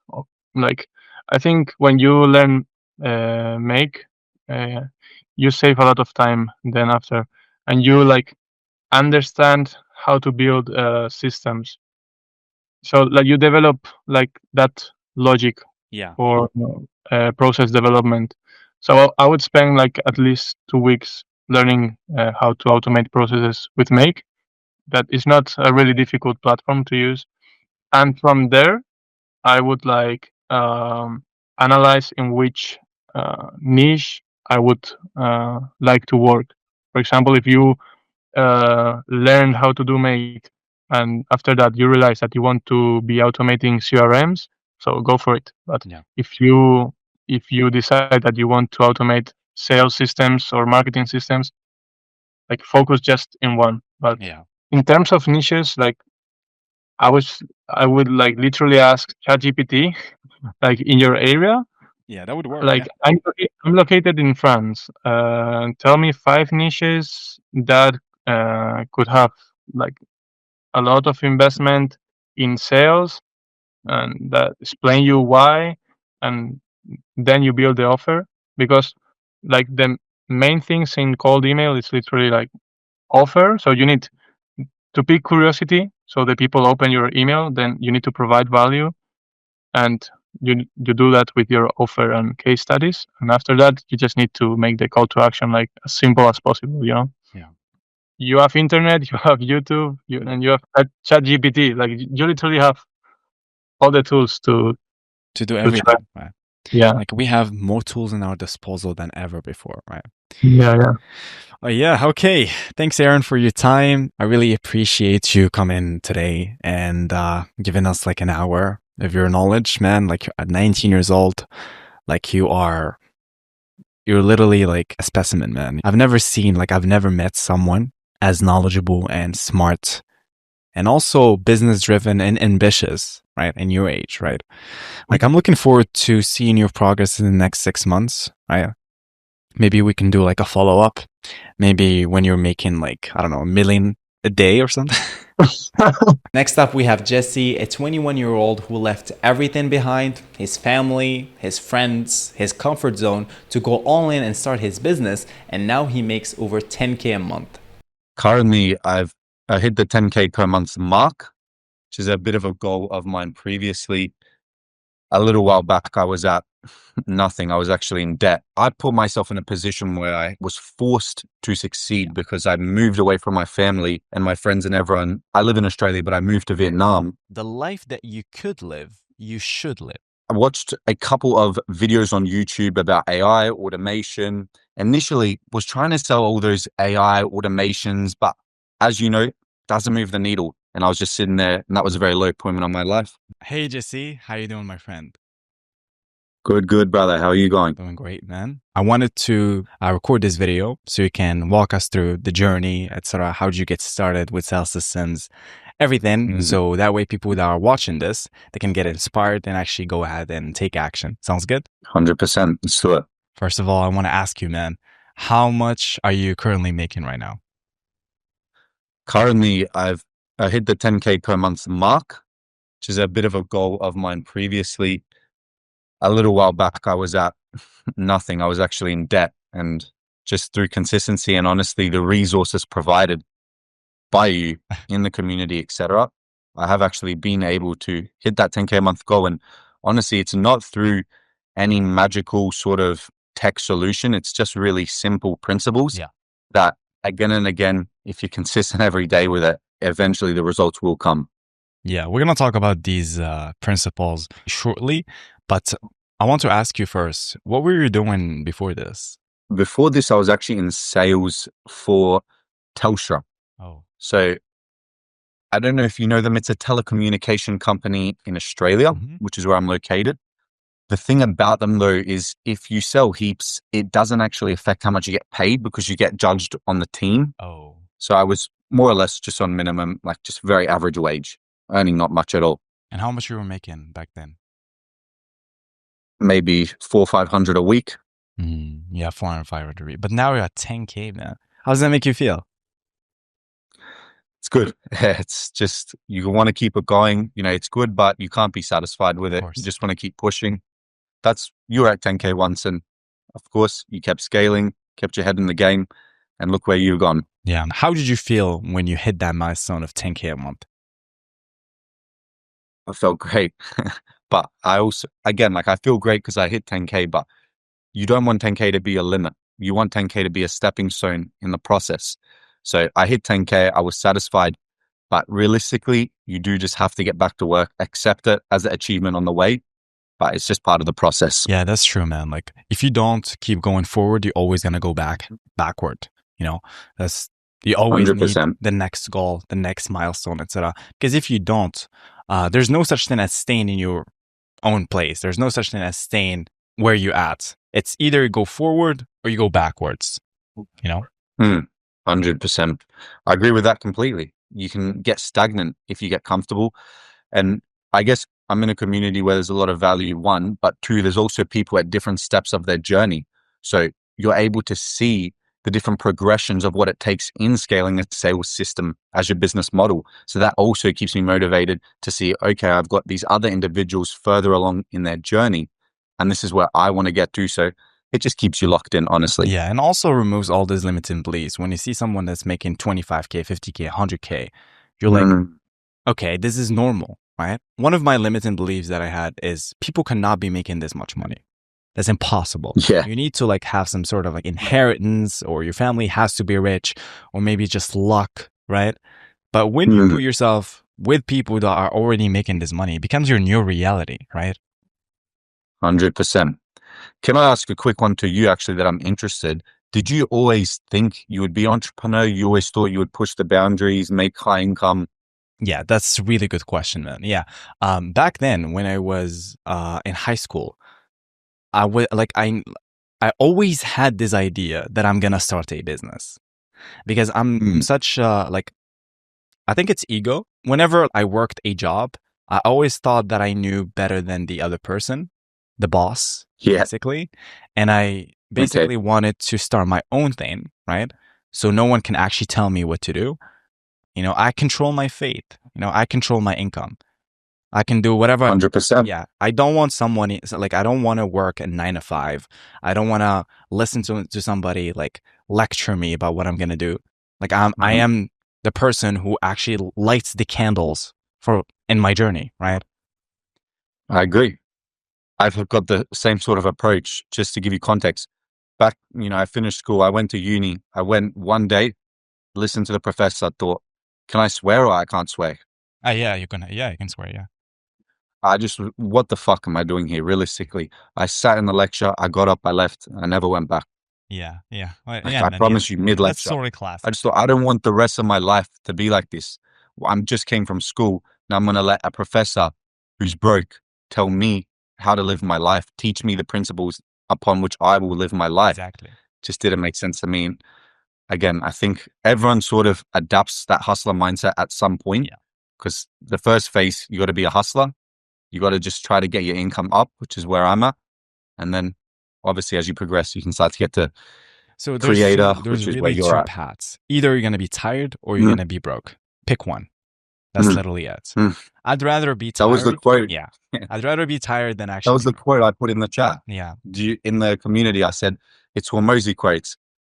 Like I think when you learn make, uh, you save a lot of time then after, and you like understand how to build systems. So like you develop like that logic Yeah. for process development. So I would spend like at least 2 weeks learning how to automate processes with Make. That is not a really difficult platform to use. And from there, I would like analyze in which niche I would like to work. For example, if you learn how to do Make, and after that you realize that you want to be automating CRMs, so go for it. But Yeah. if you decide that you want to automate sales systems or marketing systems, like focus just in one. But Yeah. in terms of niches, like I would like literally ask ChatGPT, like in your area, Yeah, that would work. like Yeah. I'm located in France. Tell me 5 niches that could have like a lot of investment in sales, and that explain you why, and then you build the offer. Because like the main things in cold email is literally like offer. So you need to pick curiosity, so the people open your email. Then you need to provide value, and you do that with your offer and case studies. And after that, you just need to make the call to action like as simple as possible. You know. Yeah. You have internet, you have YouTube, and you have ChatGPT. Like you literally have all the tools to To do try. everything, right? Yeah, Like we have more tools in our disposal than ever before, right? yeah. Yeah, okay. Thanks, Aaron, for your time. I really appreciate you coming today and giving us like an hour of your knowledge, man. Like at 19 years old, like you're literally like a specimen, man. I've never met someone as knowledgeable and smart and also business driven and ambitious, right? In your age, right? Like I'm looking forward to seeing your progress in the next 6 months, right? Maybe we can do like a follow up. Maybe when you're making like, I don't know, 1 million a day or something. Next up, we have Jesse, a 21-year-old who left everything behind, his family, his friends, his comfort zone, to go all in and start his business, and now he makes over 10K a month. Currently, I've hit the 10K per month mark, which is a bit of a goal of mine previously. A little while back, I was at nothing. I was actually in debt. I put myself in a position where I was forced to succeed because I moved away from my family and my friends and everyone. I live in Australia, but I moved to Vietnam. The life that you could live, you should live. I watched a couple of videos on YouTube about AI automation. Initially, was trying to sell all those AI automations, but as you know, doesn't move the needle. And I was just sitting there, and that was a very low point in my life. Hey, Jesse, how you doing, my friend? Good, brother. How are you going? Doing great, man. I wanted to record this video so you can walk us through the journey, etc. How did you get started with Cell Systems, everything. So that way people that are watching this, they can get inspired and actually go ahead and take action. Sounds good? 100%. Let's do it. First of all, I want to ask you, man, how much are you currently making right now? Currently, I hit the 10K per month mark, which is a bit of a goal of mine previously. A little while back, I was at nothing. I was actually in debt, and just through consistency and honestly, the resources provided by you in the community, etc., I have actually been able to hit that 10K a month goal. And honestly, it's not through any magical sort of tech solution. It's just really simple principles that again and again, if you're consistent every day with it, eventually the results will come. Yeah, we're going to talk about these principles shortly, but I want to ask you first, what were you doing before this? Before this, I was actually in sales for Telstra. Oh. So I don't know if you know them. It's a telecommunication company in Australia, which is where I'm located. The thing about them though is if you sell heaps, it doesn't actually affect how much you get paid because you get judged on the team. Oh. So I was more or less just on minimum, like just very average wage, earning not much at all. And how much you were making back then? Maybe 400 or 500 a week. Yeah, 400, 500 a week. But now you're at 10K, man. How does that make you feel? It's good. It's just, you want to keep it going. You know, it's good, but you can't be satisfied with it. You just want to keep pushing. You were at 10K once, and of course you kept scaling, kept your head in the game, and look where you've gone. Yeah. How did you feel when you hit that milestone of 10K a month? I felt great. But I also, again, like I feel great because I hit 10K, but you don't want 10K to be a limit. You want 10K to be a stepping stone in the process. So I hit 10K, I was satisfied, but realistically, you do just have to get back to work, accept it as an achievement on the way, but it's just part of the process. Yeah, that's true, man. Like if you don't keep going forward, you're always going to go backward. You know, you always 100%. Need the next goal, the next milestone, etc. Because if you don't, there's no such thing as staying in your own place. There's no such thing as staying where you're at. It's either you go forward or you go backwards, you know? 100%. I agree with that completely. You can get stagnant if you get comfortable. And I guess I'm in a community where there's a lot of value, one, but two, there's also people at different steps of their journey. So you're able to see the different progressions of what it takes in scaling a sales system as your business model. So that also keeps me motivated to see, okay, I've got these other individuals further along in their journey, and this is where I want to get to. So it just keeps you locked in, honestly. Yeah, and also removes all these limiting beliefs. When you see someone that's making 25K, 50K, 100K, you're like, okay, this is normal, right? One of my limiting beliefs that I had is people cannot be making this much money. That's impossible. Yeah. You need to like have some sort of like inheritance, or your family has to be rich, or maybe just luck, right? But when you put yourself with people that are already making this money, it becomes your new reality, right? 100%. Can I ask a quick one to you actually that I'm interested? Did you always think you would be an entrepreneur? You always thought you would push the boundaries, make high income? Yeah, that's a really good question, man. Yeah. Back then when I was in high school, I always had this idea that I'm going to start a business because I'm such I think it's ego. Whenever I worked a job, I always thought that I knew better than the other person, the boss, basically. And I basically wanted to start my own thing, right? So no one can actually tell me what to do. You know, I control my fate. You know, I control my income. I can do whatever. 100%. Yeah. I don't want someone, like, I don't want to work at 9 to 5. I don't want to listen to somebody like lecture me about what I'm going to do. Like I am the person who actually lights the candles in my journey, right? I agree. I've got the same sort of approach. Just to give you context, back, I finished school. I went to uni. I went one day, listened to the professor, thought, can I swear or I can't swear? Yeah, you can swear, yeah. What the fuck am I doing here? Realistically, I sat in the lecture, I got up, I left, I never went back. Yeah. Well, I promise you, mid-lecture. That's sort of classic. I just thought, I don't want the rest of my life to be like this. I just came from school. Now I'm going to let a professor who's broke tell me how to live my life, teach me the principles upon which I will live my life. Exactly. Just didn't make sense to me. And again, I think everyone sort of adapts that hustler mindset at some point, because the first phase, you got to be a hustler. You got to just try to get your income up, which is where I'm at. And then obviously as you progress, you can start to get to So there's creator, there's which is where really you're two at. paths. Either you're gonna be tired or you're Mm. gonna be broke. Pick one. That's Mm. literally it. Mm. I'd rather be That tired. was the quote. Yeah. I'd rather be tired than That actually was the quote I put in the chat. Yeah. In the community, I said, it's Hormozy quotes.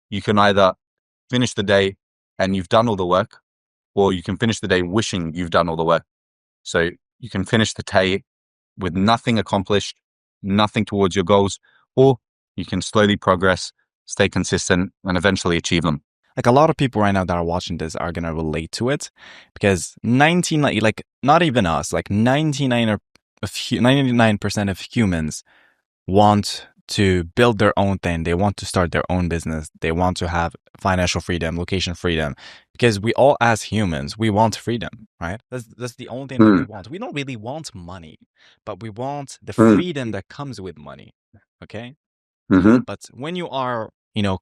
You can either finish the day and you've done all the work, or you can finish the day wishing you've done all the work. So you can finish the day with nothing accomplished, nothing towards your goals, or you can slowly progress, stay consistent, and eventually achieve them. Like a lot of people right now that are watching this are gonna relate to it, because 99, like not even us, like 99% of humans want to build their own thing. They want to start their own business. They want to have financial freedom, location freedom, because we all, as humans, we want freedom, right? That's the only thing that we want. We don't really want money, but we want the freedom that comes with money. Okay. But when you are,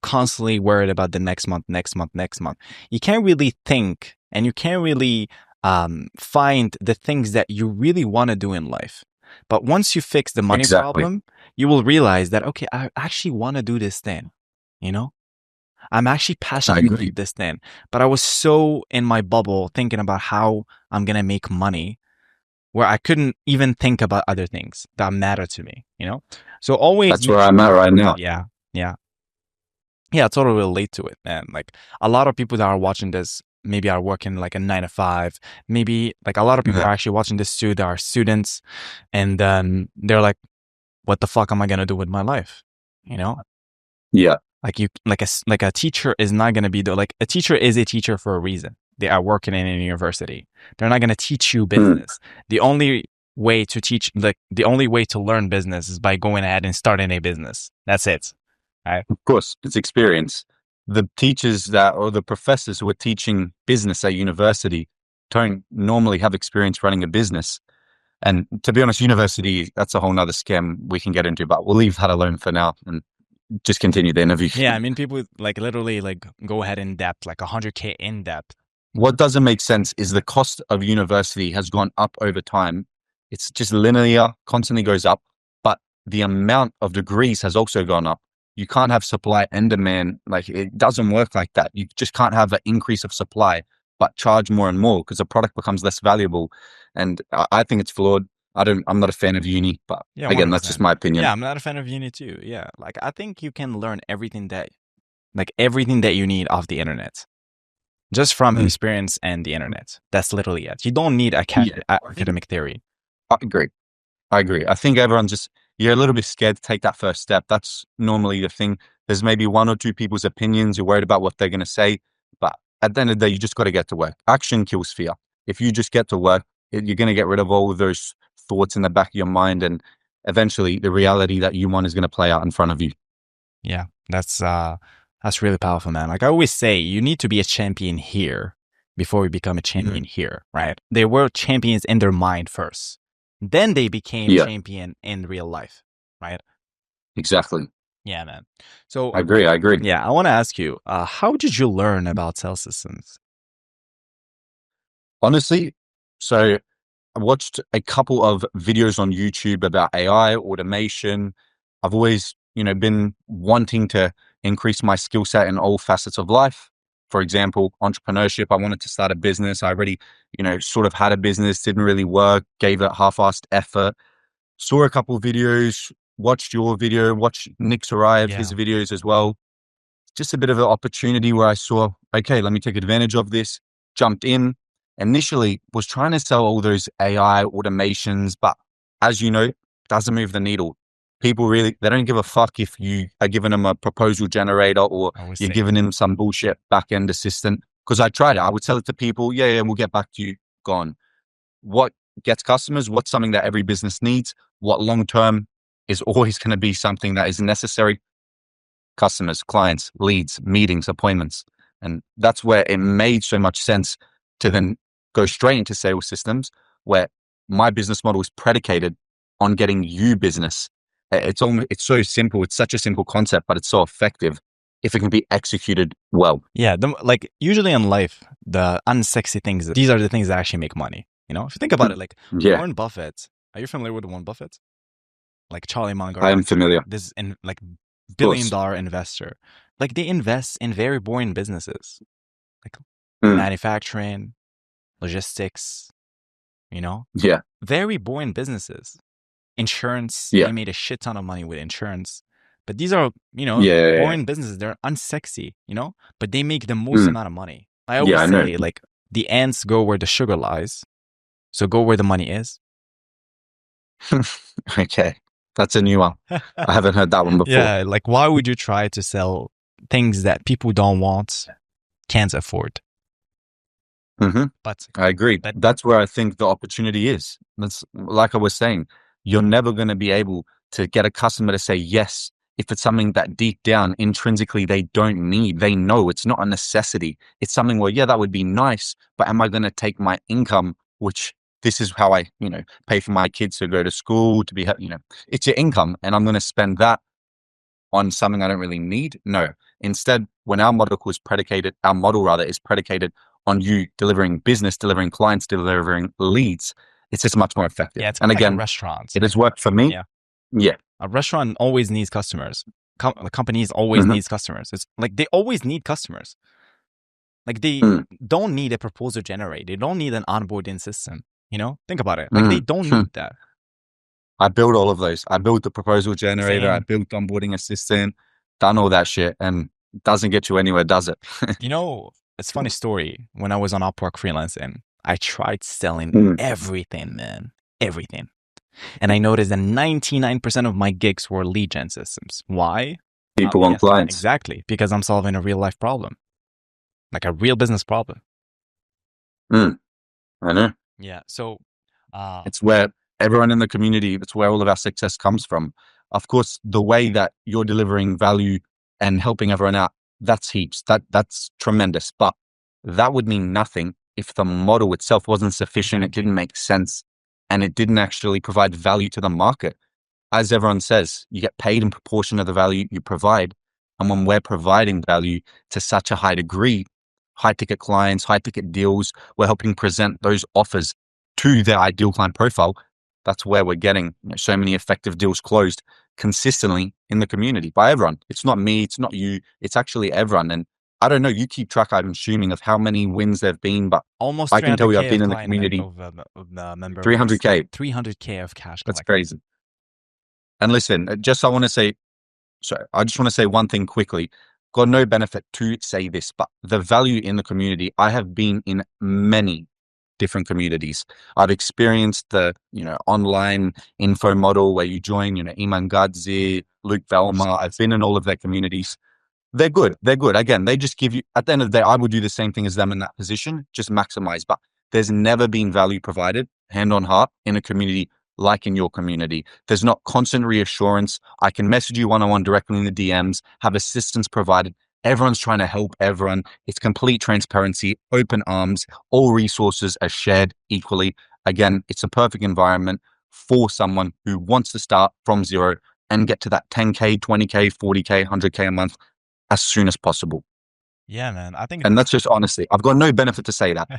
constantly worried about the next month, you can't really think, and you can't really find the things that you really want to do in life. But once you fix the money problem, you will realize that, okay, I actually want to do this thing, I'm actually passionate about this thing. But I was so in my bubble thinking about how I'm going to make money, where I couldn't even think about other things that matter to me, So always. That's where I'm at right now. Yeah. I totally relate to it, man. Like a lot of people that are watching this maybe are working like a 9 to 5. Maybe like a lot of people are actually watching this too. They are students, and then they're like, "What the fuck am I gonna do with my life?" Yeah. Like a teacher is not gonna be a teacher is a teacher for a reason. They are working in a university. They're not gonna teach you business. The only way to teach, the only way to learn business is by going ahead and starting a business. That's it. Right? Of course, it's experience. The teachers or the professors who are teaching business at university don't normally have experience running a business. And to be honest, university, that's a whole nother scam we can get into, but we'll leave that alone for now and just continue the interview. Yeah, I mean, people literally go ahead in depth, like 100K in depth. What doesn't make sense is the cost of university has gone up over time. It's just linear, constantly goes up, but the amount of degrees has also gone up. You can't have supply and demand. Like it doesn't work like that. You just can't have an increase of supply, but charge more and more because the product becomes less valuable. And I think it's flawed. I'm not a fan of uni, but again, 100%. that's just my opinion. Yeah, I'm not a fan of uni too. Yeah. Like I think you can learn everything that you need off the internet. Just from experience and the internet. That's literally it. You don't need academic theory. I agree. I think you're a little bit scared to take that first step. That's normally the thing. There's maybe one or two people's opinions. You're worried about what they're going to say. But at the end of the day, you just got to get to work. Action kills fear. If you just get to work, you're going to get rid of all of those thoughts in the back of your mind. And eventually the reality that you want is going to play out in front of you. Yeah, that's really powerful, man. Like I always say, you need to be a champion here before you become a champion here, right? They were champions in their mind first. Then they became champion in real life, right? Exactly. Yeah, man. So I agree. Yeah, I want to ask you, how did you learn about sales systems? Honestly, so I watched a couple of videos on YouTube about AI, automation. I've always, been wanting to increase my skill set in all facets of life. For example, entrepreneurship. I wanted to start a business. I already, sort of had a business, didn't really work, gave it half-assed effort. Saw a couple of videos, watched your video, watched Nick Sarayev, his videos as well. Just a bit of an opportunity where I saw, okay, let me take advantage of this. Jumped in. Initially was trying to sell all those AI automations, but as you know, doesn't move the needle. People really, they don't give a fuck if you are giving them a proposal generator or you're giving them some bullshit back-end assistant. Because I tried it. I would sell it to people. Yeah, we'll get back to you. Gone. What gets customers? What's something that every business needs? What long-term is always going to be something that is necessary? Customers, clients, leads, meetings, appointments. And that's where it made so much sense to then go straight into sales systems, where my business model is predicated on getting you business. It's so simple. It's such a simple concept, but it's so effective if it can be executed well. Yeah, like usually in life, the unsexy things, these are the things that actually make money. You know, if you think about it, like Yeah, Warren Buffett. Are you familiar with Warren Buffett? Like Charlie Munger, I am familiar. this like Of $1 course. billion investor. Like they invest in very boring businesses, like Mm. manufacturing, logistics. You know, Yeah, very boring businesses. Insurance. yeah, They made a shit ton of money with insurance. But these are, you know, yeah. boring businesses. They're unsexy, you know, but they make the most Mm. amount of money. I Yeah, always I know. say, like, the ants go where the sugar lies. So go where the money is. Okay, that's a new one. I haven't heard that one before. Yeah, like, why would you try to sell things that people don't want, can't afford? hmm But I agree. That's where I think the opportunity is. That's like I was saying, you're never going to be able to get a customer to say yes if it's something that deep down intrinsically they don't need. They know it's not a necessity. It's something where, yeah, that would be nice, but am I going to take my income, which this is how I, pay for my kids to go to school, to be, it's your income, and I'm going to spend that on something I don't really need? No. Instead, when our model is predicated on you delivering business, delivering clients, delivering leads, it's just much more effective. yeah, it's And kind of like again, a restaurant. it has worked for me. Yeah. Yeah. A restaurant always needs customers. The companies always needs customers. It's like they always need customers. Like they don't need a proposal generator. They don't need an onboarding system. You know, think about it. Like they don't need that. I built all of those. I built the proposal generator. Same. I built onboarding assistant, done all that shit, and it doesn't get you anywhere, does it? You know, it's a funny story. When I was on Upwork freelancing, I tried selling everything, man. Everything. And I noticed that 99% of my gigs were lead gen systems. Why? People want clients. Exactly. Because I'm solving a real life problem. Like a real business problem. I know. Yeah. So it's where everyone in the community, it's where all of our success comes from. Of course, the way that you're delivering value and helping everyone out, that's heaps. That's tremendous. But that would mean nothing if the model itself wasn't sufficient, it didn't make sense, and it didn't actually provide value to the market. As everyone says, you get paid in proportion of the value you provide. And when we're providing value to such a high degree, high ticket clients, high ticket deals, we're helping present those offers to their ideal client profile. That's where we're getting so many effective deals closed consistently in the community by everyone. It's not me, it's not you, it's actually everyone. And I don't know, you keep track, I'm assuming, of how many wins there've been, but almost I can tell you, I've 300K been of in the community. of member 300K. 300K of cash. That's crazy. And listen, I just want to say one thing quickly. Got no benefit to say this, but the value in the community, I have been in many different communities. I've experienced the, online info model where you join, Iman Gadzi, Luke Velma. I've been in all of their communities. They're good. Again, they just give you, at the end of the day, I would do the same thing as them in that position, just maximize. But there's never been value provided, hand on heart, in a community like in your community. There's not constant reassurance. I can message you one-on-one directly in the DMs, have assistance provided. Everyone's trying to help everyone. It's complete transparency, open arms, all resources are shared equally. Again, it's a perfect environment for someone who wants to start from zero and get to that 10K, 20K, 40K, 100K a month as soon as possible. Yeah, man. I think, and that's just honestly, I've got no benefit to say that.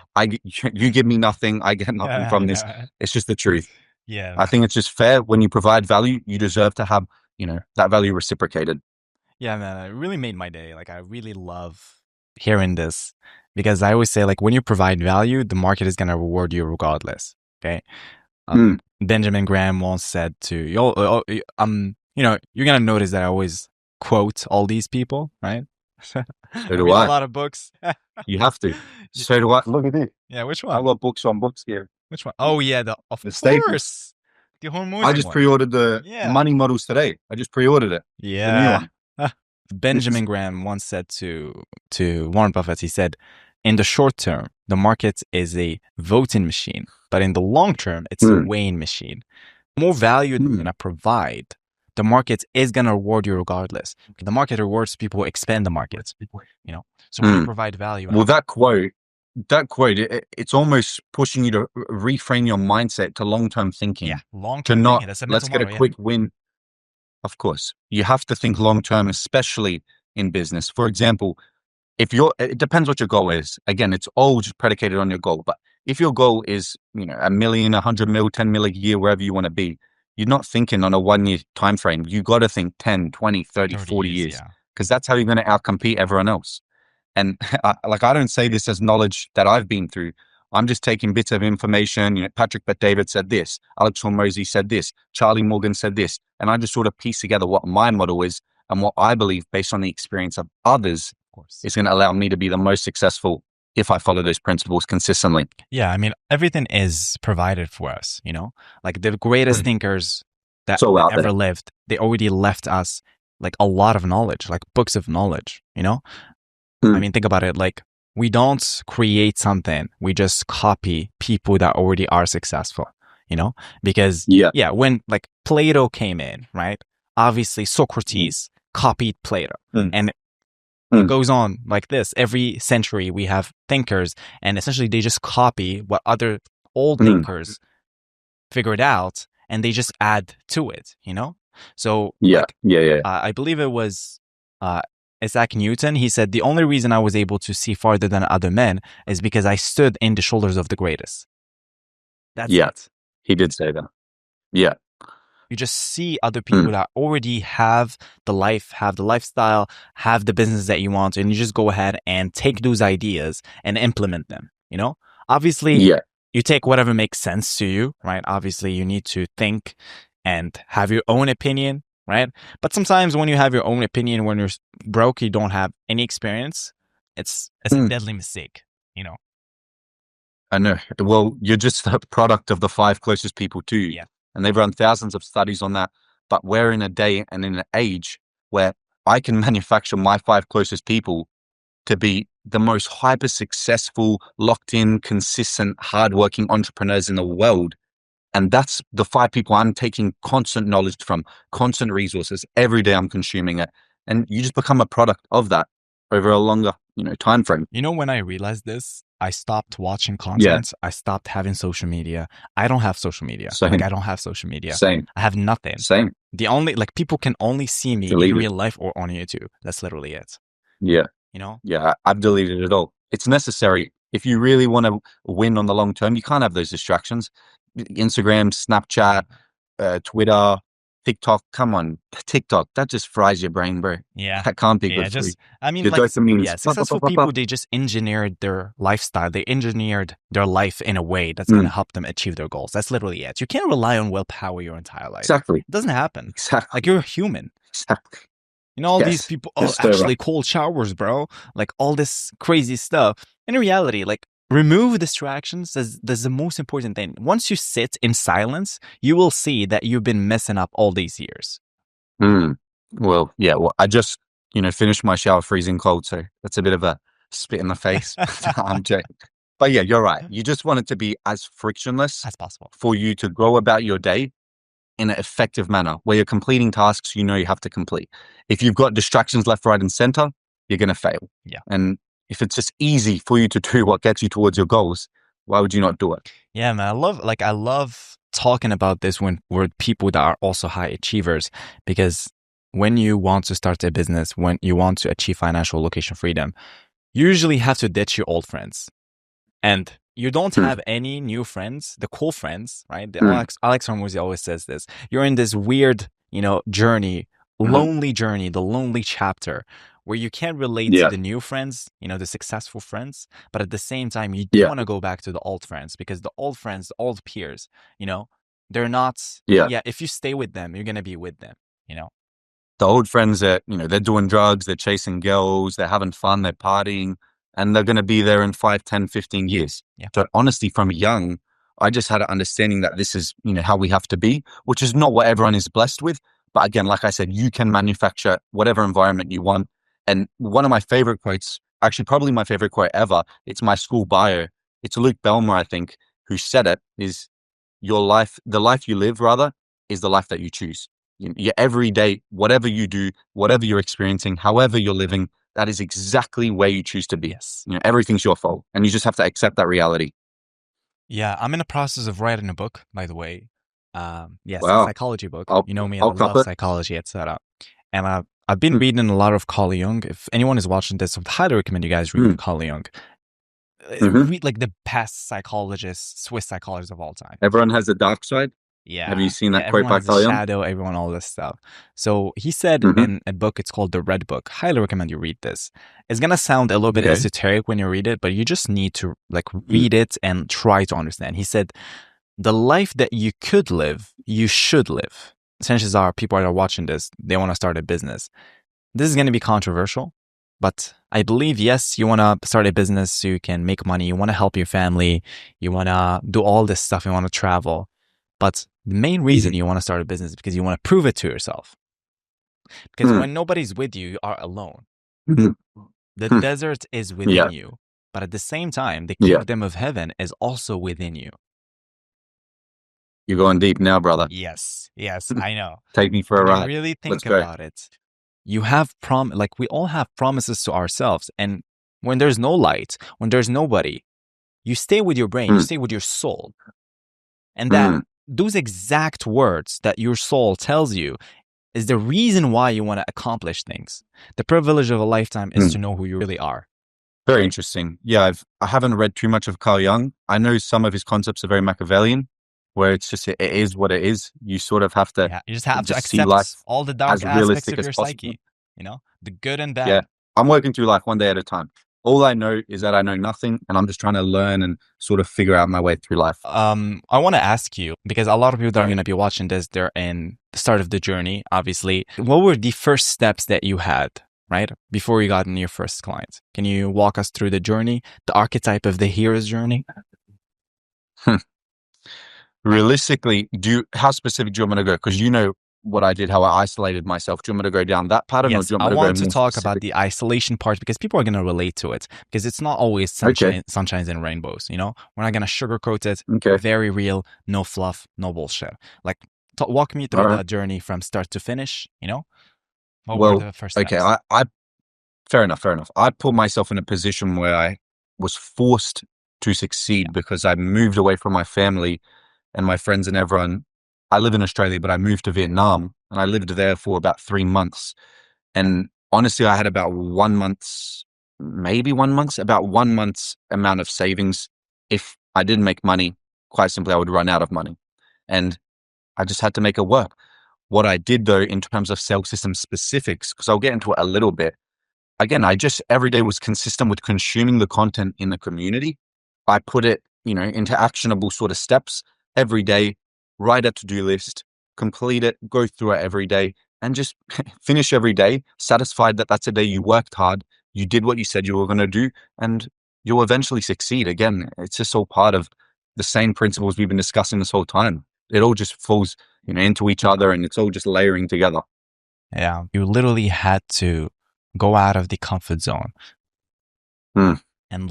You give me nothing, I get nothing from this. It's just the truth. Yeah. I think it's just fair. When you provide value, you deserve to have, that value reciprocated. Yeah, man, it really made my day. Like, I really love hearing this because I always say, like, when you provide value, the market is going to reward you regardless. Okay. Benjamin Graham once said to you're going to notice that I always quote all these people, right? So do I. I. A lot of books. You have to. So do I. Look at it. Yeah, which one? I've got books on books here. Which one? Oh, yeah, of course. Staples. The hormone. I just pre-ordered the money models today. I just pre-ordered it. Yeah. The new one. Benjamin Graham once said to Warren Buffett, he said, in the short term, the market is a voting machine, but in the long term, it's a weighing machine. More value than you're going to provide, the market is going to reward you regardless. The market rewards people who expand the market, So when you provide value. Well, that quote that quote, it's almost pushing you to reframe your mindset to long-term thinking. Yeah, To long-term not, thinking. That's a let's mental get a model. Yeah. quick win. Of course, you have to think long-term, especially in business. For example, it depends what your goal is. Again, it's all just predicated on your goal. But if your goal is, $1 million, 100 mil, 10 mil a year, wherever you want to be, you're not thinking on a 1 year time frame. You got to think 10, 20, 30, 30 40 years, years, yeah. because that's how you're going to outcompete everyone else. And I don't say this as knowledge that I've been through. I'm just taking bits of information. Patrick Bet-David said this, Alex Hormozy said this, Charlie Morgan said this, and I just sort of piece together what my model is and what I believe based on the experience of others Of course. is going to allow me to be the most successful if I follow those principles consistently. Yeah, I mean, everything is provided for us, like the greatest thinkers that So out ever there. lived, they already left us like a lot of knowledge, like books of knowledge, I mean, think about it. Like, we don't create something. We just copy people that already are successful, because when like Plato came in, right? Obviously Socrates copied Plato, and it goes on like this. Every century we have thinkers, and essentially they just copy what other old thinkers figured out, and they just add to it, So I believe it was Isaac Newton. He said, the only reason I was able to see farther than other men is because I stood in the shoulders of the greatest. That's it. He did say that. Yeah. You just see other people that already have the life, have the lifestyle, have the business that you want, and you just go ahead and take those ideas and implement them, Obviously, you take whatever makes sense to you, right? Obviously, you need to think and have your own opinion, right? But sometimes when you have your own opinion, when you're broke, you don't have any experience, it's a deadly mistake, I know. Well, you're just the product of the 5 closest people to you. Yeah. And they've run thousands of studies on that. But we're in a day and in an age where I can manufacture my 5 closest people to be the most hyper successful, locked in, consistent, hardworking entrepreneurs in the world. And that's the 5 people I'm taking constant knowledge from, constant resources. Every day I'm consuming it. And you just become a product of that over a longer, time frame. When I realized this, I stopped watching content. I stopped having social media. I don't have social media. Same. Like, I don't have social media. Same. I have nothing. Same. The only, like, people can only see me in real life or on YouTube. That's literally it. Yeah. Yeah, I've deleted it all. It's necessary. If you really want to win on the long term, you can't have those distractions. Instagram, Snapchat, Twitter, TikTok. Come on, TikTok. That just fries your brain, bro. Yeah. That can't be good for you. I mean, Your like, dopamine is successful people, they just engineered their lifestyle. They engineered their life in a way that's going to help them achieve their goals. That's literally it. You can't rely on willpower your entire life. Exactly. It doesn't happen. Exactly. Like, you're a human. Exactly. All these people, actually cold showers, bro. Like, all this crazy stuff. In reality, like, remove distractions. That's the most important thing. Once you sit in silence, you will see that you've been messing up all these years. Well, yeah. Well, I just, finished my shower freezing cold, so that's a bit of a spit in the face. I'm joking. But yeah, you're right. You just want it to be as frictionless as possible for you to go about your day in an effective manner where you're completing tasks you have to complete. If you've got distractions left, right, and center, you're going to fail. Yeah. And if it's just easy for you to do what gets you towards your goals, why would you not do it? Yeah, man. I love talking about this with people that are also high achievers, because when you want to start a business, when you want to achieve financial location freedom, you usually have to ditch your old friends. And you don't have any new friends, the cool friends, right? Alex Hormozy always says this. You're in this weird, journey, lonely journey, the lonely chapter where you can't relate to the new friends, the successful friends, but at the same time, you do want to go back to the old friends, because the old friends, the old peers, they're not, if you stay with them, you're going to be with them, The old friends that, they're doing drugs, they're chasing girls, they're having fun, they're partying, and they're going to be there in 5, 10, 15 years. Yeah. So honestly, from young, I just had an understanding that this is, how we have to be, which is not what everyone is blessed with. But again, like I said, you can manufacture whatever environment you want. And one of my favorite quotes, actually probably my favorite quote ever, it's my school bio. It's Luke Belmer, I think, who said it, is your life, the life you live rather, is the life that you choose. Your every day, whatever you do, whatever you're experiencing, however you're living, that is exactly where you choose to be. Yes. You know, everything's your fault, and you just have to accept that reality. Yeah, I'm in the process of writing a book, by the way. Yes, a Wow. psychology book. I'll You know me, I I'll cop love it. psychology, etc. And I've been reading a lot of Carl Jung. If anyone is watching this, I would highly recommend you guys read Carl Jung. Read like the best psychologist, Swiss psychologist of all time. Everyone has a dark side. Yeah. Have you seen that quote everyone by has a Carl Jung? shadow, everyone, all this stuff. So he said in a book, it's called The Red Book. Highly recommend you read this. It's gonna sound a little bit Okay. esoteric when you read it, but you just need to like read it and try to understand. He said, the life that you could live, you should live. Chances are people that are watching this, they want to start a business. This is going to be controversial, but I believe, yes, you want to start a business so you can make money. You want to help your family. You want to do all this stuff. You want to travel. But the main reason you want to start a business is because you want to prove it to yourself. Because when nobody's with you, you are alone. The desert is within you. But at the same time, the kingdom of heaven is also within you. You're going deep now, brother. Yes, I know. Take me for a When you ride. really think Let's go. about it, you have like we all have promises to ourselves. And when there's no light, when there's nobody, you stay with your brain, you stay with your soul. And that those exact words that your soul tells you is the reason why you want to accomplish things. The privilege of a lifetime is to know who you really are. Very interesting. Yeah, I haven't read too much of Carl Jung. I know some of his concepts are very Machiavellian, where it's just it is what it is. You sort of have to you just have to see accept life all the dark as aspects realistic of as your possible. psyche, you know, the good and bad. Yeah, I'm working through life one day at a time. All I know is that I know nothing, and I'm just trying to learn and sort of figure out my way through life. I want to ask you, because a lot of people that are going to be watching this, they're in the start of the journey, obviously. What were the first steps that you had, right, before you got in your first client? Can you walk us through the journey, the archetype of the hero's journey? Realistically, how specific do you want me to go? Because you know what I did, how I isolated myself. Do you want me to go down that pattern, or do you want me to go more specific? I want to talk about the isolation part, because people are going to relate to it, because it's not always sunshines and rainbows, you know? We're not going to sugarcoat it. Okay. Very real, no fluff, no bullshit. Like, walk me through that journey from start to finish, you know? What were the first steps? Okay, fair enough. I put myself in a position where I was forced to succeed because I moved away from my family and my friends and everyone. I live in Australia, but I moved to Vietnam and I lived there for about 3 months. And honestly, I had about 1 month's, about 1 month's amount of savings. If I didn't make money, quite simply, I would run out of money. And I just had to make it work. What I did though, in terms of sales system specifics, because I'll get into it a little bit. Again, I just every day was consistent with consuming the content in the community. I put it, into actionable sort of steps every day, write a to-do list, complete it, go through it every day, and just finish every day satisfied that that's a day you worked hard, you did what you said you were going to do, and you'll eventually succeed. Again, it's just all part of the same principles we've been discussing this whole time. It all just falls, into each other, and it's all just layering together. Yeah, you literally had to go out of the comfort zone and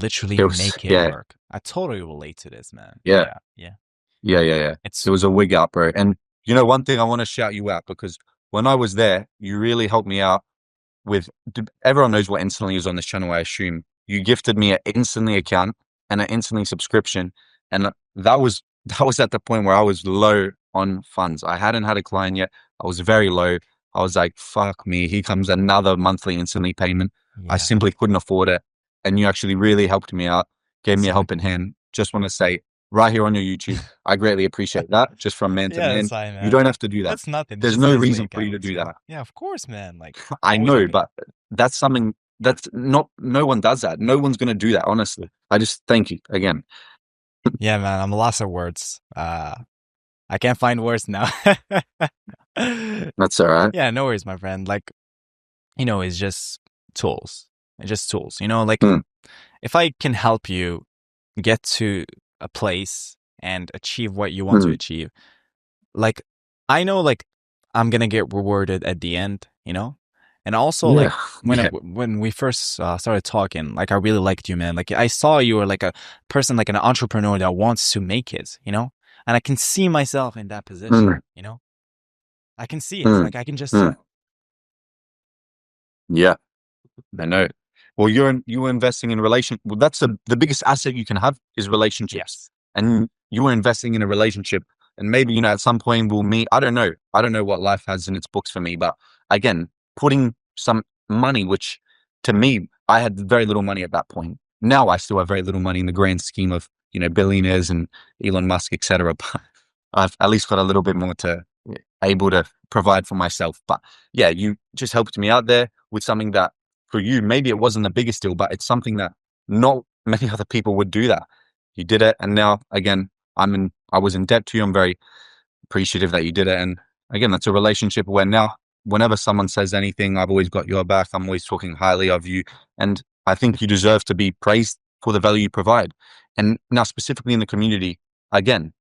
literally make it work. I totally relate to this, man. Yeah. It was a wig out, bro. And one thing I want to shout you out, because when I was there, you really helped me out with, everyone knows what Instantly is on this channel, I assume. You gifted me an Instantly account and an Instantly subscription. And that was at the point where I was low on funds. I hadn't had a client yet. I was very low. I was like, fuck me, here comes another monthly Instantly payment. I simply couldn't afford it. And you actually really helped me out, gave me a helping hand. Just want to say, right here on your YouTube, I greatly appreciate that. Just from man to man. Man. You don't have to do that. That's nothing. There's no reason for you to do that. Yeah, of course, man. Like, I know, but that's something that's no one does that. No one's going to do that, honestly. I just thank you again. Yeah, man, I'm lost of words. I can't find words now. That's all right. Yeah, no worries, my friend. Like, it's just tools. It's just tools. Like, if I can help you get to a place and achieve what you want to achieve, like, I know, like, I'm gonna get rewarded at the end, and also like when we first started talking, like, I really liked you, man. Like, I saw you were like a person, like an entrepreneur that wants to make it, and I can see myself in that position, I can see it. Like, I can just yeah, I know. Well, you're investing in well, that's the biggest asset you can have is relationships. Yes. And you were investing in a relationship, and maybe, you know, at some point we'll meet. I don't know what life has in its books for me, but again, putting some money, which to me, I had very little money at that point. Now I still have very little money in the grand scheme of, you know, billionaires and Elon Musk, etc. But I've at least got a little bit more to able to provide for myself. But yeah, you just helped me out there with something that for you, maybe it wasn't the biggest deal, but it's something that not many other people would do that. You did it. And now again, I was in debt to you. I'm very appreciative that you did it. And again, that's a relationship where now whenever someone says anything, I've always got your back. I'm always talking highly of you. And I think you deserve to be praised for the value you provide. And now specifically in the community, again,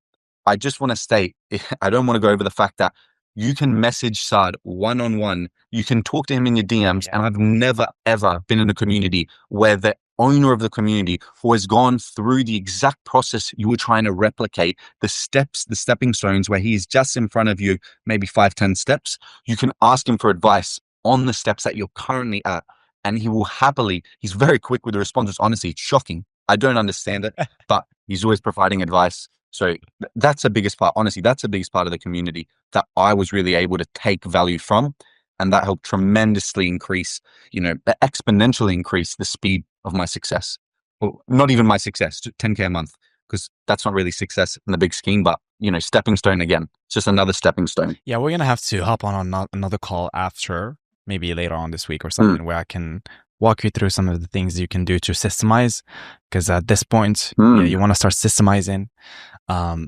I just want to state, I don't want to go over the fact that you can message Saad one-on-one. You can talk to him in your DMs. Yeah. And I've never, ever been in a community where the owner of the community who has gone through the exact process you were trying to replicate, the steps, the stepping stones where he is just in front of you, maybe 5-10 steps. You can ask him for advice on the steps that you're currently at. And he will happily, he's very quick with the responses. Honestly, it's shocking. I don't understand it, but he's always providing advice. So that's the biggest part. Honestly, that's the biggest part of the community that I was really able to take value from. And that helped tremendously increase, you know, exponentially increase the speed of my success. Well, not even my success, 10K a month, because that's not really success in the big scheme, but, you know, stepping stone again. It's just another stepping stone. Yeah, we're going to have to hop on another call after, maybe later on this week or something, where I can walk you through some of the things you can do to systemize. Because at this point, yeah, you want to start systemizing,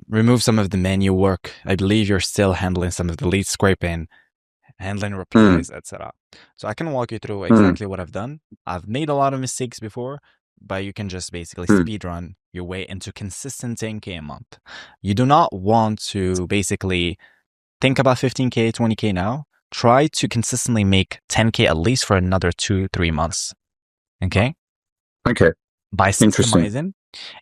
remove some of the manual work. I believe you're still handling some of the lead scraping, handling replies, etc. So I can walk you through exactly what I've done. I've made a lot of mistakes before, but you can just basically speed run your way into consistent 10K a month. You do not want to basically think about 15K, 20K now. Try to consistently make 10K at least for another 2-3 months. Okay? Okay. By systemizing.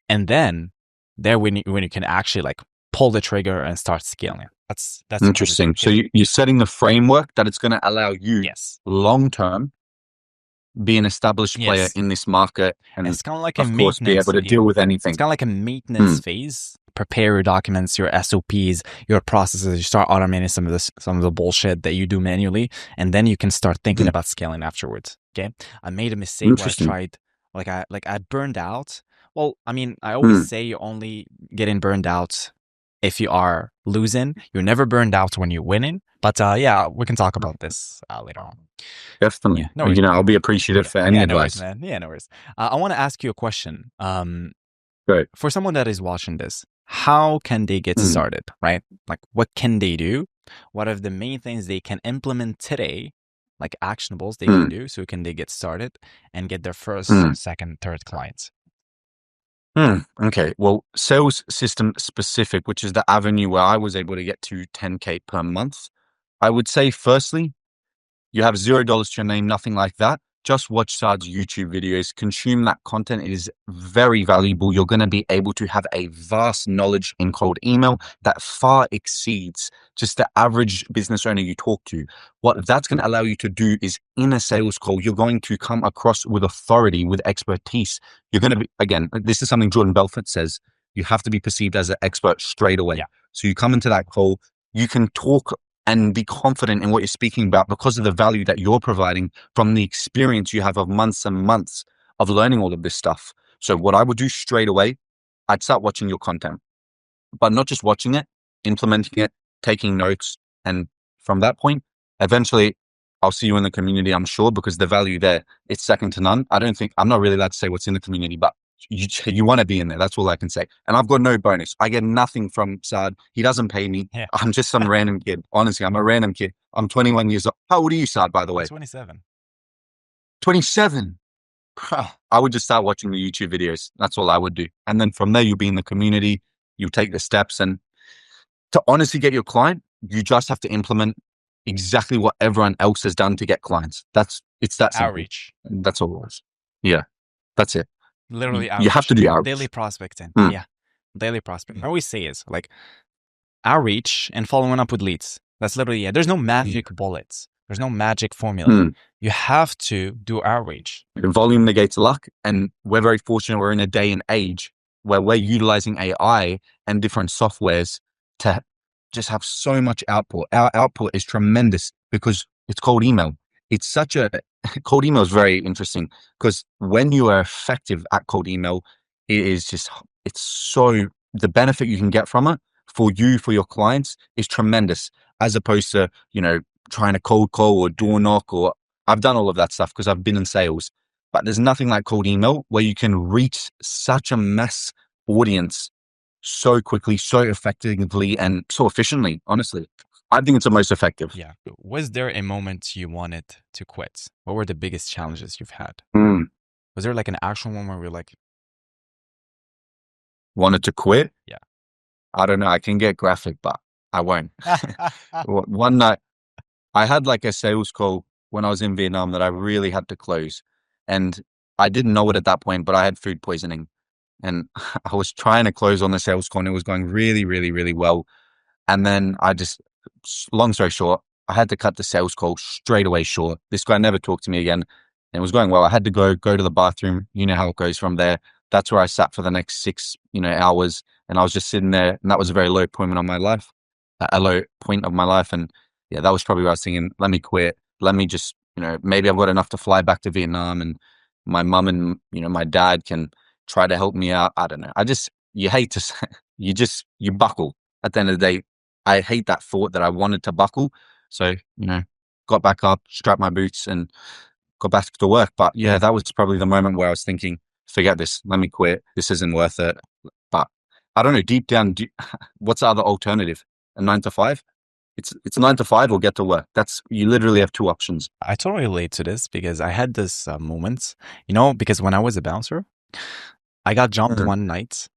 And then when you can actually like pull the trigger and start scaling. That's interesting. So you're setting the framework that it's going to allow you long term be an established player in this market, and it's kind of like of course be able to deal with anything. It's kind of like a maintenance phase. Prepare your documents, your SOPs, your processes. You start automating some of the bullshit that you do manually, and then you can start thinking about scaling afterwards. Okay, I made a mistake where I tried, I burned out. Well, I mean, I always say you're only getting burned out if you are losing. You're never burned out when you're winning. But yeah, we can talk about this later on. Definitely. Yeah, no worries, I'll be appreciative for any advice. No worries, man. Yeah, no worries. I want to ask you a question. Great. For someone that is watching this, how can they get started, right? Like, what can they do? What are the main things they can implement today, like actionables they can do, so can they get started and get their first, second, third clients? Okay. Well, sales system specific, which is the avenue where I was able to get to 10K per month. I would say, firstly, you have $0 to your name, nothing like that. Just watch Saad's YouTube videos, consume that content. It is very valuable. You're going to be able to have a vast knowledge in cold email that far exceeds just the average business owner you talk to. What that's going to allow you to do is in a sales call, you're going to come across with authority, with expertise. You're going to be, again, this is something Jordan Belfort says, you have to be perceived as an expert straight away. Yeah. So you come into that call, you can talk and be confident in what you're speaking about because of the value that you're providing from the experience you have of months and months of learning all of this stuff. So what I would do straight away, I'd start watching your content, but not just watching it, implementing it, taking notes. And from that point, eventually I'll see you in the community, I'm sure, because the value there, it's second to none. I'm not really allowed to say what's in the community, but you want to be in there. That's all I can say. And I've got no bonus. I get nothing from Saad. He doesn't pay me. Yeah. I'm just some random kid. Honestly, I'm a random kid. I'm 21 years old. How old are you, Saad, by the way? 27. 27. I would just start watching the YouTube videos. That's all I would do. And then from there, you'll be in the community. You take the steps. And to honestly get your client, you just have to implement exactly what everyone else has done to get clients. It's that simple. Outreach. That's all it was. Yeah, that's it. Literally outreach. You have to do outreach. Daily prospecting. Yeah. Daily prospecting. I always say is like outreach and following up with leads. That's literally, there's no magic bullets. There's no magic formula. You have to do outreach. Volume negates luck, and we're very fortunate. We're in a day and age where we're utilizing AI and different softwares to just have so much output. Our output is tremendous because it's cold email. It's such a cold email is very interesting because when you are effective at cold email, it is just, it's so, the benefit you can get from it for you, for your clients is tremendous, as opposed to, you know, trying to cold call or door knock, or I've done all of that stuff because I've been in sales, but there's nothing like cold email where you can reach such a mass audience so quickly, so effectively, and so efficiently. Honestly, I think it's the most effective. Yeah. Was there a moment you wanted to quit? What were the biggest challenges you've had? Was there like an actual one where you're like, wanted to quit? Yeah. I don't know. I can get graphic, but I won't. One night, I had like a sales call when I was in Vietnam that I really had to close. And I didn't know it at that point, but I had food poisoning. And I was trying to close on the sales call and it was going really, really, really well. And then I just, long story short, I had to cut the sales call straight away short. This guy never talked to me again. And it was going well. I had to go to the bathroom. You know how it goes from there. That's where I sat for the next 6, hours. And I was just sitting there. And that was a very low point of my life, a low point of my life. And yeah, that was probably where I was thinking, let me quit. Let me just, maybe I've got enough to fly back to Vietnam and my mum and, my dad can try to help me out. I don't know. You hate to, you buckle at the end of the day. I hate that thought that I wanted to buckle. So, got back up, strapped my boots and got back to work. But yeah, that was probably the moment where I was thinking, forget this, let me quit. This isn't worth it. But I don't know, deep down, what's the other alternative? A 9 to 5? It's 9 to 5 or get to work. You literally have 2 options. I totally relate to this because I had this moment, because when I was a bouncer, I got jumped one night.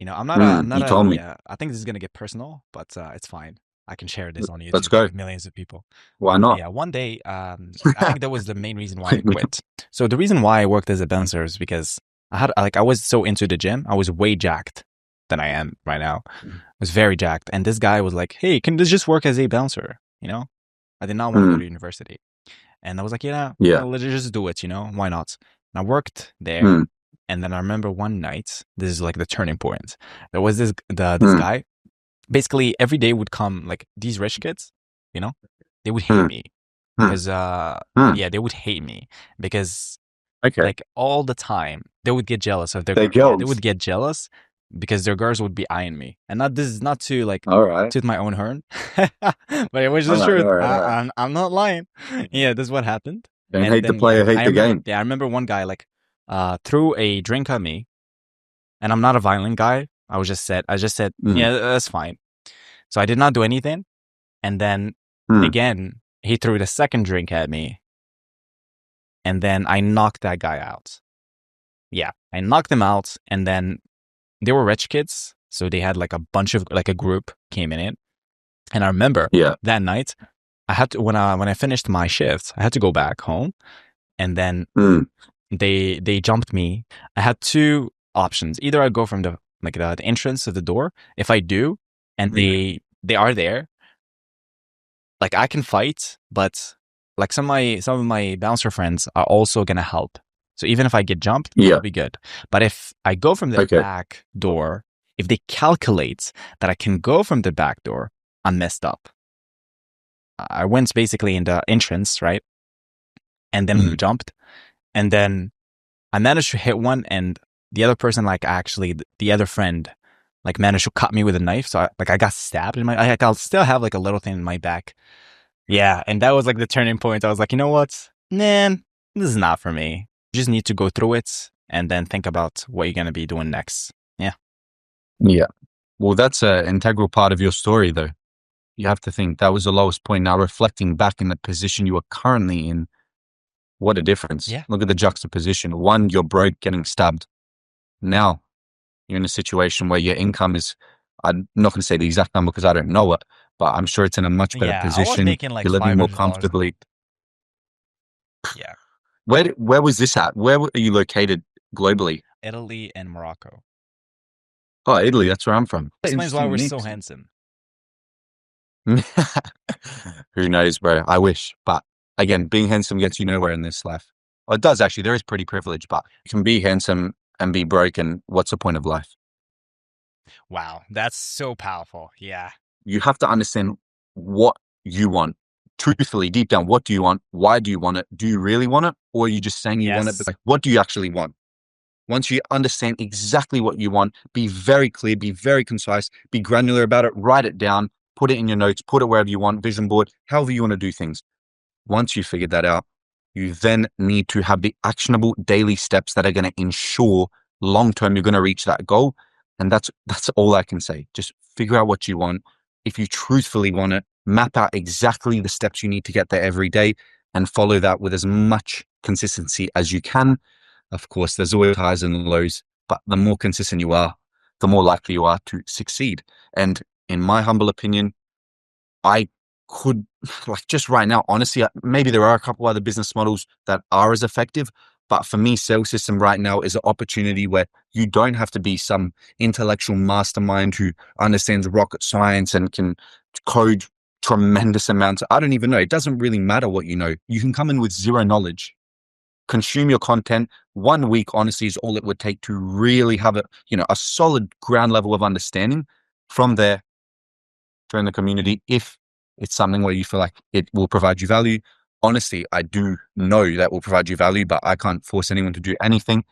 I'm not you told me. Yeah, I think this is going to get personal, but it's fine. I can share this on YouTube Let's go. with millions of people. Why not? Yeah, one day, I think that was the main reason why I quit. So the reason why I worked as a bouncer is because I was so into the gym. I was way jacked than I am right now. I was very jacked. And this guy was like, hey, can this just work as a bouncer? I did not want to go to university. And I was like, let's just do it, why not? And I worked there. And then I remember one night, this is like the turning point. There was this guy, basically every day would come, like these rich kids, they would hate me because, they would hate me because like all the time they would get jealous of their girls. They would get jealous because their girls would be eyeing me. And this is not to like toot my own horn, but it was the truth. I'm not lying. Yeah, this is what happened. Don't hate the player, hate the game. Yeah, I remember one guy like threw a drink at me, and I'm not a violent guy. I just said, yeah, that's fine. So I did not do anything. And then again, he threw the second drink at me. And then I knocked that guy out. Yeah, I knocked him out. And then they were rich kids. So they had like a bunch of, like a group came in it. And I remember that night, I had to, when I finished my shift, I had to go back home. And then they jumped me. I had 2 options. Either I go from the entrance of the door. If I do, and they are there, like I can fight, but like some of my bouncer friends are also gonna help. So even if I get jumped, it'll be good. But if I go from the back door, if they calculate that I can go from the back door, I'm messed up. I went basically in the entrance, right? And then jumped. And then I managed to hit one, and the other person, like actually the other friend, like managed to cut me with a knife. So I got stabbed in my, I'll still have like a little thing in my back. Yeah. And that was like the turning point. I was like, you know what, man, this is not for me. You just need to go through it and then think about what you're going to be doing next. Yeah. Yeah. Well, that's an integral part of your story though. You have to think that was the lowest point. Now reflecting back in the position you are currently in, what a difference. Yeah. Look at the juxtaposition. One, you're broke, getting stabbed. Now you're in a situation where your income is, I'm not going to say the exact number because I don't know it, but I'm sure it's in a much better position. I was making like you're living more comfortably. Yeah. Where was this at? Where are you located globally? Italy and Morocco. Oh, Italy. That's where I'm from. Explains why we're so handsome. Who knows, bro? I wish. But again, being handsome gets you nowhere in this life. Well, it does actually. There is pretty privilege, but you can be handsome and be broke. And what's the point of life? Wow, that's so powerful. Yeah. You have to understand what you want. Truthfully, deep down, what do you want? Why do you want it? Do you really want it? Or are you just saying you want it? Yes. But like, what do you actually want? Once you understand exactly what you want, be very clear, be very concise, be granular about it, write it down, put it in your notes, put it wherever you want, vision board, however you want to do things. Once you figured that out, you then need to have the actionable daily steps that are going to ensure long term you're going to reach that goal. And that's all I can say. Just figure out what you want. If you truthfully want it, map out exactly the steps you need to get there every day and follow that with as much consistency as you can. Of course, there's always highs and lows, but the more consistent you are, the more likely you are to succeed. And in my humble opinion, I could, like, just right now, honestly, maybe there are a couple other business models that are as effective, but for me, Sales System right now is an opportunity where you don't have to be some intellectual mastermind who understands rocket science and can code tremendous amounts. I don't even know. It doesn't really matter what you know. You can come in with zero knowledge, consume your content. 1 week, honestly, is all it would take to really have a solid ground level of understanding. From there, join the community if it's something where you feel like it will provide you value. Honestly, I do know that will provide you value, but I can't force anyone to do anything.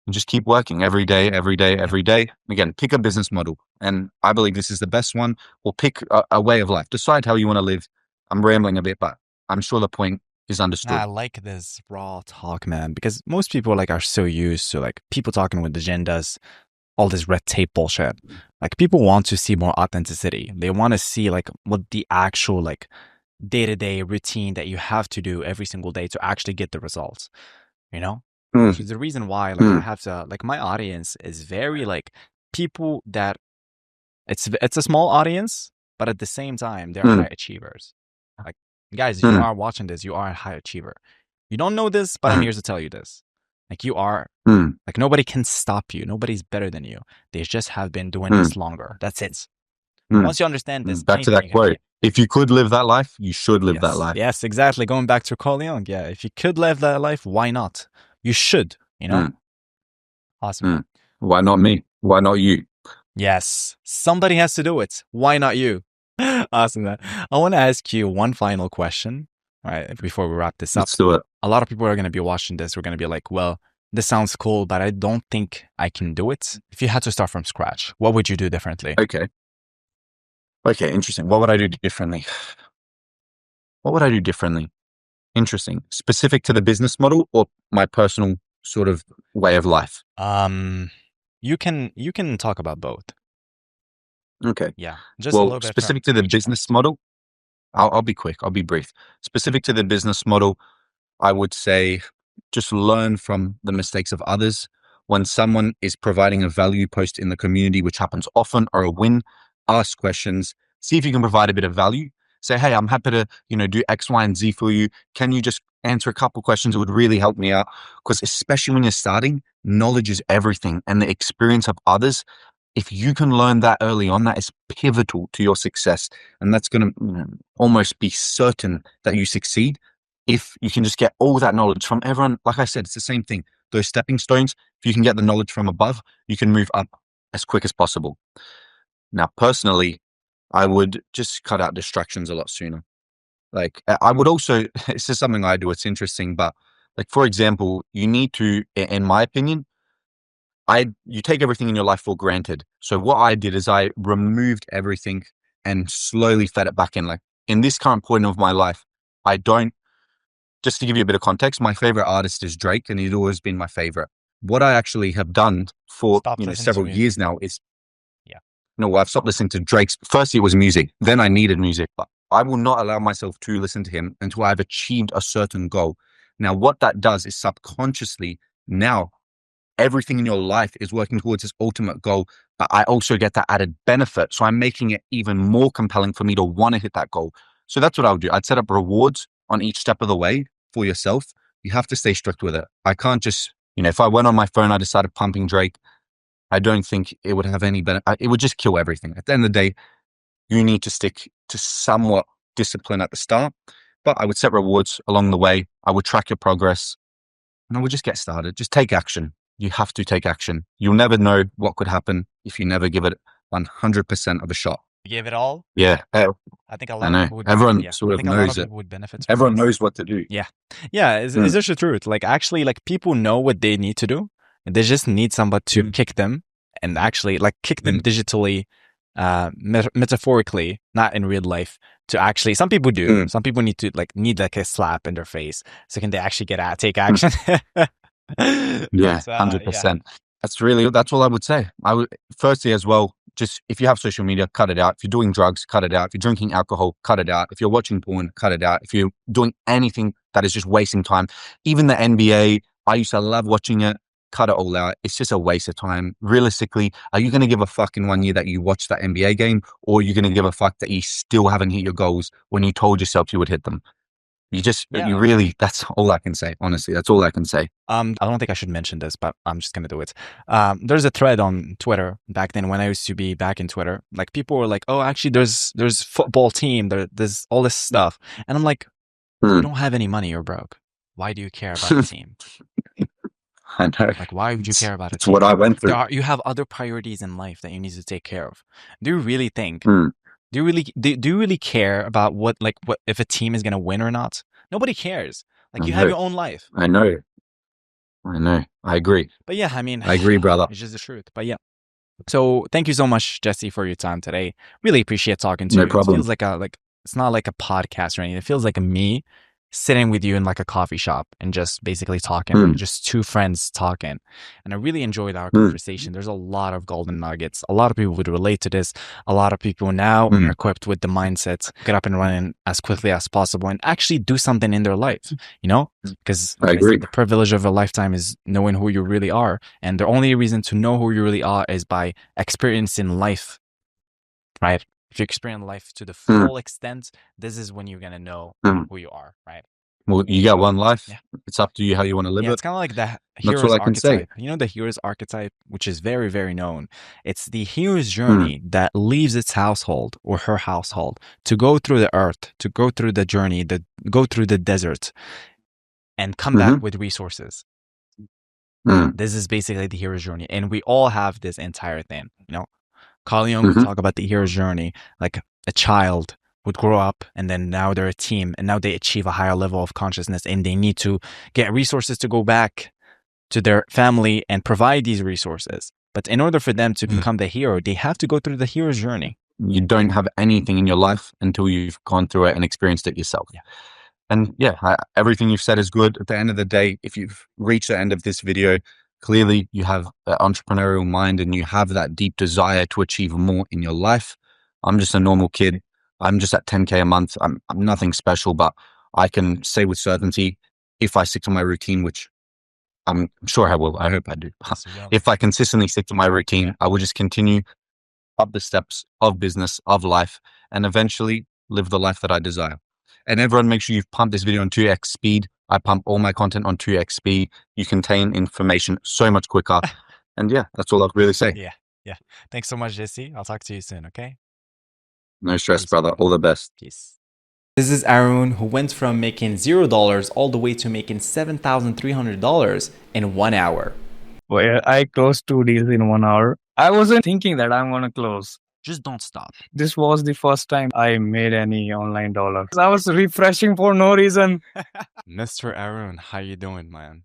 And just keep working every day, every day, every day. Again, pick a business model. And I believe this is the best one. Or pick a way of life. Decide how you want to live. I'm rambling a bit, but I'm sure the point is understood. I like this raw talk, man, because most people like are so used to like people talking with agendas, all this red tape bullshit. Like people want to see more authenticity. They want to see like what the actual like day-to-day routine that you have to do every single day to actually get the results, you know? Mm. So the reason why like I have to like my audience is very like people that it's a small audience, but at the same time they're high achievers. Like guys, you are watching this, you are a high achiever. You don't know this, but I'm here to tell you this. Like you are like nobody can stop you. Nobody's better than you. They just have been doing this longer. That's it. Once you understand this, back to that quote. If you could live that life, you should live that life. Yes, exactly. Going back to Carl Jung. Yeah, if you could live that life, why not? You should, you know? Awesome. Why not me? Why not you? Yes, somebody has to do it. Why not you? Awesome, man. I want to ask you one final question, right, before we wrap this up. Let's do it. A lot of people are going to be watching this. We're going to be like, well, this sounds cool, but I don't think I can do it. If you had to start from scratch, what would you do differently? Okay, interesting. What would I do differently? What would I do differently? Interesting. Specific to the business model or my personal sort of way of life? You can talk about both. Okay. Yeah. Just a little bit specific to the business model, I'll be quick. I'll be brief. Specific to the business model, I would say just learn from the mistakes of others. When someone is providing a value post in the community, which happens often, or a win, ask questions, see if you can provide a bit of value. Say, hey, I'm happy to, do X, Y, and Z for you. Can you just answer a couple questions? It would really help me out. Because especially when you're starting, knowledge is everything. And the experience of others, if you can learn that early on, that is pivotal to your success. And that's going to almost be certain that you succeed if you can just get all that knowledge from everyone. Like I said, it's the same thing. Those stepping stones, if you can get the knowledge from above, you can move up as quick as possible. Now, personally, I would just cut out distractions a lot sooner. Like I would also, this is something I do, it's interesting, but like, for example, you need to, in my opinion, you take everything in your life for granted. So what I did is I removed everything and slowly fed it back in. Like in this current point of my life, just to give you a bit of context, my favorite artist is Drake, and he's always been my favorite. What I actually have done for several years now is, I've stopped listening to Drake's. Firstly, it was music. Then I needed music, but I will not allow myself to listen to him until I've achieved a certain goal. Now, what that does is subconsciously, now everything in your life is working towards this ultimate goal, but I also get that added benefit. So I'm making it even more compelling for me to want to hit that goal. So that's what I would do. I'd set up rewards on each step of the way for yourself. You have to stay strict with it. I can't just, if I went on my phone, I decided pumping Drake, I don't think it would have any benefit. It would just kill everything. At the end of the day, you need to stick to somewhat discipline at the start. But I would set rewards along the way. I would track your progress, and I would just get started. Just take action. You have to take action. You'll never know what could happen if you never give it 100% of a shot. Give it all. Yeah, I think a I lot of know. people would Everyone benefit, yeah. sort I of think a lot knows of it. people would benefit from Everyone this. knows what to do. Yeah, It's just the truth. Like actually, like people know what they need to do. They just need somebody to kick them and actually like kick them digitally, metaphorically, not in real life. To actually, some people do. Some people need like a slap in their face so can they actually take action. Yeah, 100%. That's all I would say. I would firstly as well, just if you have social media, cut it out. If you're doing drugs, cut it out. If you're drinking alcohol, cut it out. If you're watching porn, cut it out. If you're doing anything that is just wasting time, even the NBA, I used to love watching it. Cut it all out. It's just a waste of time. Realistically, are you going to give a fuck in 1 year that you watched that NBA game, or are you going to give a fuck that you still haven't hit your goals when you told yourself you would hit them? You really, that's all I can say. Honestly, that's all I can say. I don't think I should mention this, but I'm just gonna do it. There's a thread on Twitter back then when I used to be back in Twitter. Like people were like, "Oh, actually, there's football team. There's all this stuff," and I'm like, "You don't have any money. You're broke. Why do you care about the team? I know. Like, why would you care about it? It's what I went through. You have other priorities in life that you need to take care of. Do you really think? Do you really care about what if a team is gonna win or not? Nobody cares. Like you have your own life. I know. I agree. But yeah, I mean, I agree, brother. It's just the truth. But yeah. So thank you so much, Jesse, for your time today. Really appreciate talking to you. No problem. It feels it's not like a podcast or anything. It feels like me sitting with you in like a coffee shop and just basically talking, just two friends talking. And I really enjoyed our conversation. There's a lot of golden nuggets. A lot of people would relate to this. A lot of people now are equipped with the mindset, get up and running as quickly as possible and actually do something in their life, you know? Because I agree. the privilege of a lifetime is knowing who you really are. And the only reason to know who you really are is by experiencing life, right? If you experience life to the full extent, this is when you're going to know who you are, right? Well, you got one life. Yeah. It's up to you how you want to live it. It's kind of like the hero's archetype. You know the hero's archetype, which is very, very known. It's the hero's journey that leaves its household or her household to go through the earth, to go through the journey, go through the desert and come back with resources. This is basically the hero's journey. And we all have this entire thing, you know? Carl Jung would talk about the hero's journey, like a child would grow up and then now they're a team and now they achieve a higher level of consciousness and they need to get resources to go back to their family and provide these resources. But in order for them to become the hero, they have to go through the hero's journey. You don't have anything in your life until you've gone through it and experienced it yourself. Yeah. And yeah, everything you've said is good. At the end of the day, if you've reached the end of this video, clearly you have an entrepreneurial mind and you have that deep desire to achieve more in your life. I'm just a normal kid. I'm just at 10K a month. I'm nothing special, but I can say with certainty, if I stick to my routine, which I'm sure I will, I hope I do. If I consistently stick to my routine, I will just continue up the steps of business, of life, and eventually live the life that I desire. And everyone, make sure you've pumped this video on 2x speed. I pump all my content on 2x speed. You contain information so much quicker. And yeah, that's all I'll really say. Yeah. Thanks so much, Jesse. I'll talk to you soon, okay? No stress, brother. All the best. Peace. This is Arun, who went from making $0 all the way to making $7,300 in 1 hour. Well, I closed 2 deals in 1 hour. I wasn't thinking that I'm going to close. Just don't stop. This was the first time I made any online dollar. I was refreshing for no reason. Mr. Arun, how you doing, man?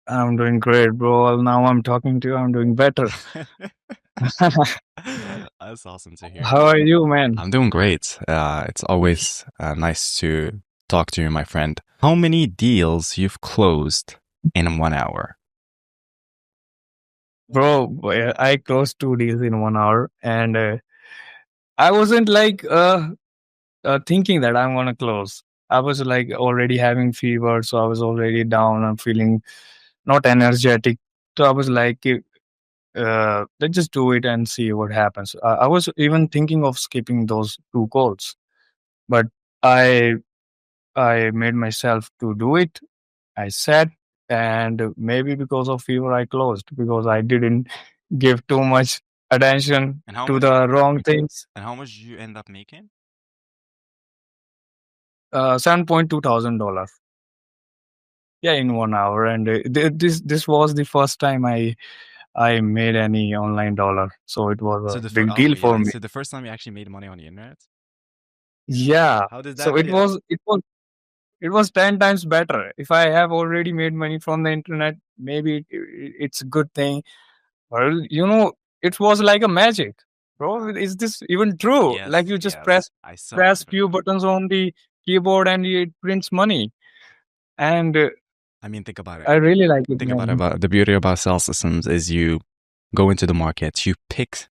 I'm doing great, bro. Now I'm talking to you. I'm doing better. That's awesome to hear. How are you, man? I'm doing great. It's always nice to talk to you, my friend. How many deals you've closed in 1 hour? Bro, I closed 2 deals in 1 hour and I wasn't like thinking that I'm going to close. I was like already having fever, so I was already down. I'm feeling not energetic. So I was like, let's just do it and see what happens. I was even thinking of skipping those 2 calls, but I made myself to do it. I sat, and maybe because of fever, I closed because I didn't give too much attention And how to much? the wrong things. And how much did you end up making? $7,200. Yeah, in 1 hour, and this was the first time I made any online dollar, so it was So a the big deal for me. So the first time you actually made money on the internet. Yeah, How did so that feel? it was 10 times better. If I have already made money from the internet, maybe it's a good thing. Well, it was like a magic, bro. Is this even true? Like Yes, you just yes. I saw press it. few buttons on the keyboard and it prints money. And I mean, think about it. I really like it, Think about it. man. About the beauty about sales systems is you go into the market, you pick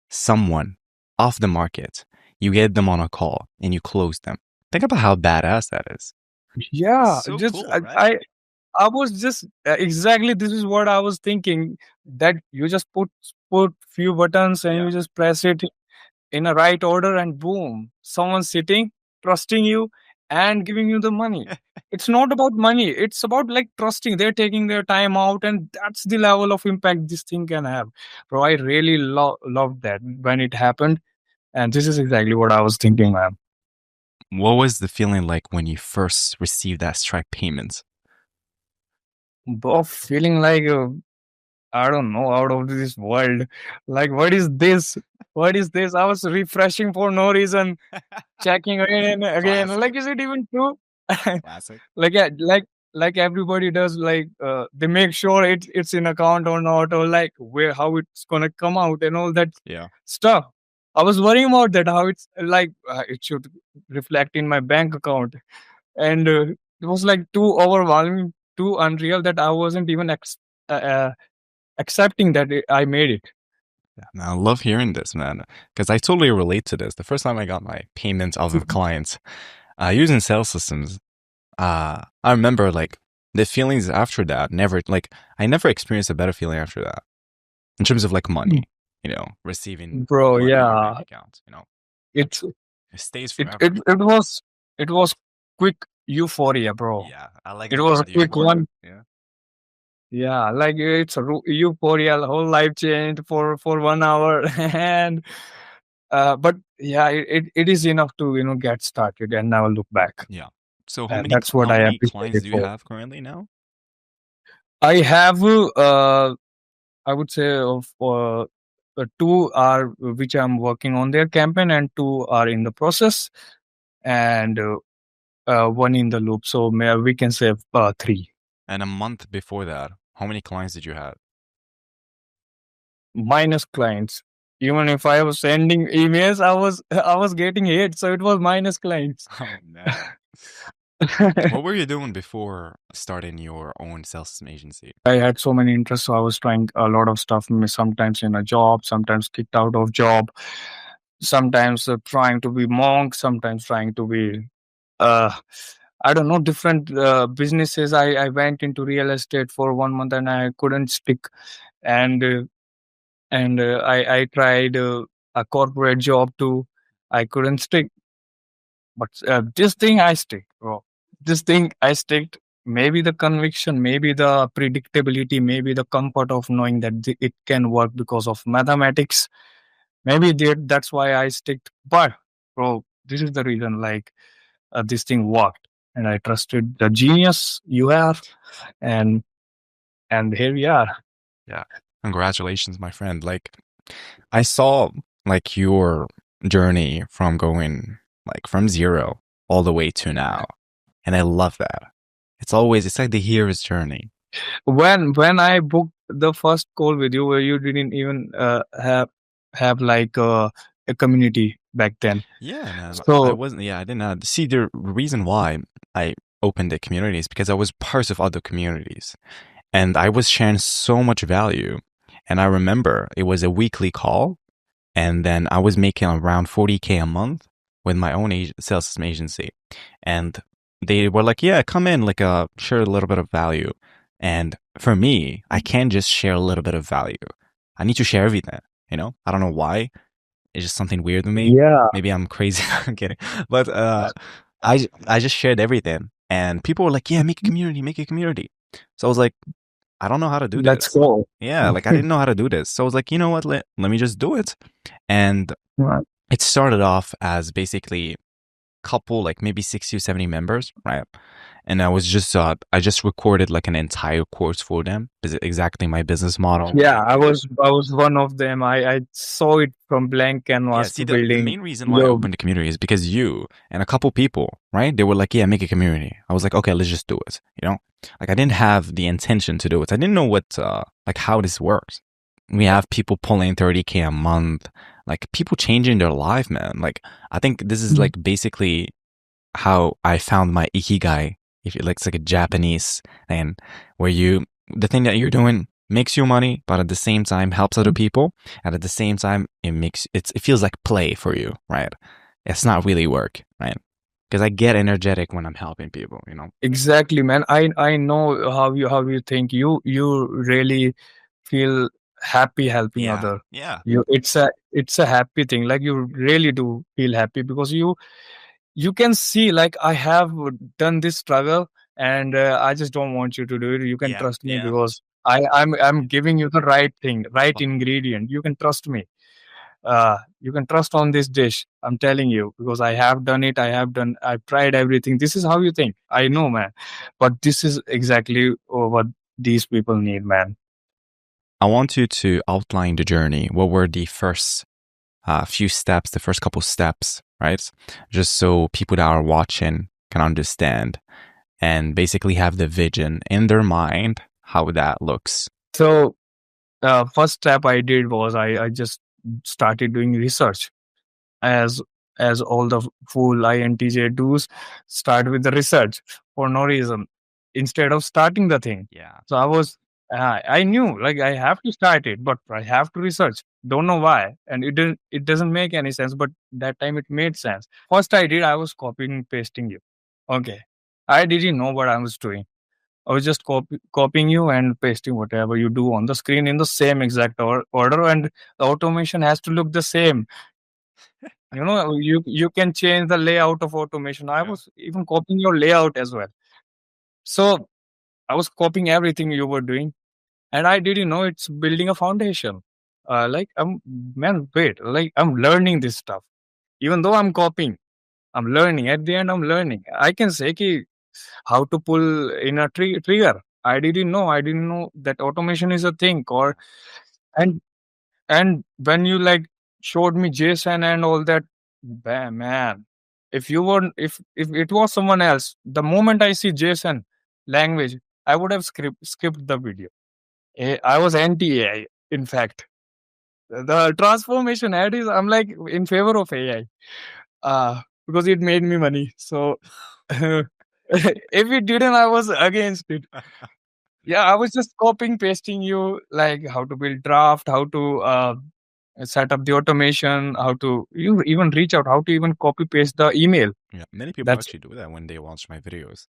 someone off the market, you get them on a call, and you close them. Think about how badass that is. Yeah, So just cool, right? I was just exactly this is what I was thinking, that you just put few buttons and Yeah. you just press it in a right order and boom, someone's sitting, trusting you and giving you the money. It's not about money, it's about like trusting. They're taking their time out, and that's the level of impact this thing can have. Bro, I really loved that when it happened, and this is exactly what I was thinking, man. What was the feeling like when you first received that Stripe payment? Bro, feeling like I don't know, out of this world. Like, what is this? What is this? I was refreshing for no reason, checking again and again. Classic. Like, is it even true? Classic. Like, yeah, like everybody does. Like, they make sure it's in account or not, or like where how it's gonna come out and all that Yeah. stuff. I was worrying about that, how it's like it should reflect in my bank account, and it was like too overwhelming, too unreal that I wasn't even uh, uh, accepting that I made it. I love hearing this, man, because I totally relate to this. The first time I got my payments off of clients using sales systems, I remember like the feelings after that. I never experienced a better feeling after that in terms of like money, receiving Bro, money in your yeah, bank account. it's It stays it forever. it it was quick euphoria, bro. Yeah, I like It the was a word quick euphoria. one. Yeah. Yeah, like it's a euphoria. The whole life changed for 1 hour, and but yeah, it is enough to get started and never look back. Yeah. So And that's what how I many appreciate clients it do you for. have currently now? I have I would say of two are which I'm working on their campaign, and two are in the process, and one in the loop. So we can say three. And a month before that, how many clients did you have? Minus clients. Even if I was sending emails, I was getting hit, so it was minus clients. Oh man. What were you doing before starting your own sales system agency? I had so many interests, so I was trying a lot of stuff. Sometimes in a job, sometimes kicked out of job, sometimes trying to be monk, sometimes trying to be uh I don't know, different businesses. I went into real estate for 1 month and I couldn't stick, and I tried a corporate job too. I couldn't stick, but this thing I stick, bro. This thing I sticked. Maybe the conviction, maybe the predictability, maybe the comfort of knowing that it can work because of mathematics. Maybe that's why I sticked. But bro, this is the reason. Like this thing worked, and I trusted the genius you have, and here we are. Yeah. Congratulations, my friend. Like I saw like your journey from going like from zero all the way to now. And I love that. It's like the hero's journey. When I booked the first call with you, where you didn't even have like a community back then. Yeah, man. I So wasn't, I didn't know. See, the reason why I opened the community is because I was part of other communities and I was sharing so much value. And I remember it was a weekly call, and then I was making around 40K a month with my own sales system agency. And they were like, yeah, come in, like share a little bit of value. And for me, I can't just share a little bit of value. I need to share everything, I don't know why. It's just something weird with me. yeah, Maybe I'm crazy. I'm kidding. But I just shared everything. And people were like, yeah, make a community. So I was like, I don't know how to do Let's this. go. Yeah, like I didn't know how to do this. So I was like, you know what? Let me just do it. And Right. it started off as basically couple, like maybe 60 or 70 members, right? And I was just I just recorded like an entire course for them. Is exactly my business model. Yeah, I was one of them. I saw it from blank canvas Yeah, to see, the building. main reason why I Yo, opened a community is because you and a couple people, right? They were like, yeah, make a community. I was like, okay, let's just do it. You know, like I didn't have the intention to do it. I didn't know what, like how this works. We have people pulling 30K a month, like people changing their life, man. Like I think this is like basically how I found my ikigai. If you like, it's like a Japanese thing where the thing that you're doing makes you money, but at the same time helps other people, and at the same time it feels like play for you, right? It's not really work, right? Because I get energetic when I'm helping people, you know. exactly, man. I know how you think. You really feel happy helping Yeah, other. yeah, It's a happy thing. Like you really do feel happy because you can see like I have done this struggle and I just don't want you to do it. You can yeah, trust me yeah. because I'm giving you the right thing, right But ingredient. You can trust me. You can trust on this dish. I'm telling you because I have done it. I've tried everything. This is how you think. I know, man. But this is exactly what these people need, man. I want you to outline the journey. What were the first few steps, the first couple steps, right? Just so people that are watching can understand and basically have the vision in their mind how that looks. So first step I did was I just started doing research as all the fool INTJ does, start with the research for no reason instead of starting the thing. Yeah. So I knew like I have to start it, but I have to research. Don't know why, and it doesn't make any sense. But that time it made sense. First I was copying and pasting you. Okay, I didn't know what I was doing. I was just copying you and pasting whatever you do on the screen in the same exact order, and the automation has to look the same. You can change the layout of automation. I Yeah. was even copying your layout as well. So I was copying everything you were doing, and I didn't know it's building a foundation. Like wait, like I'm learning this stuff. Even though I'm copying, I'm learning. At the end, I'm learning. I can say how to pull in a trigger. I didn't know. I didn't know that automation is a thing. And and when you like showed me JSON and all that, bam, man. If it was someone else, the moment I see JSON language, I would have skipped the video. I was anti AI. In fact, the transformation ad is I'm like in favor of AI, because it made me money. So if it didn't, I was against it. Yeah, I was just copying, pasting you like how to build draft, how to set up the automation, how to you even reach out, how to even copy paste the email. Yeah. Many people That's actually do that when they watch my videos.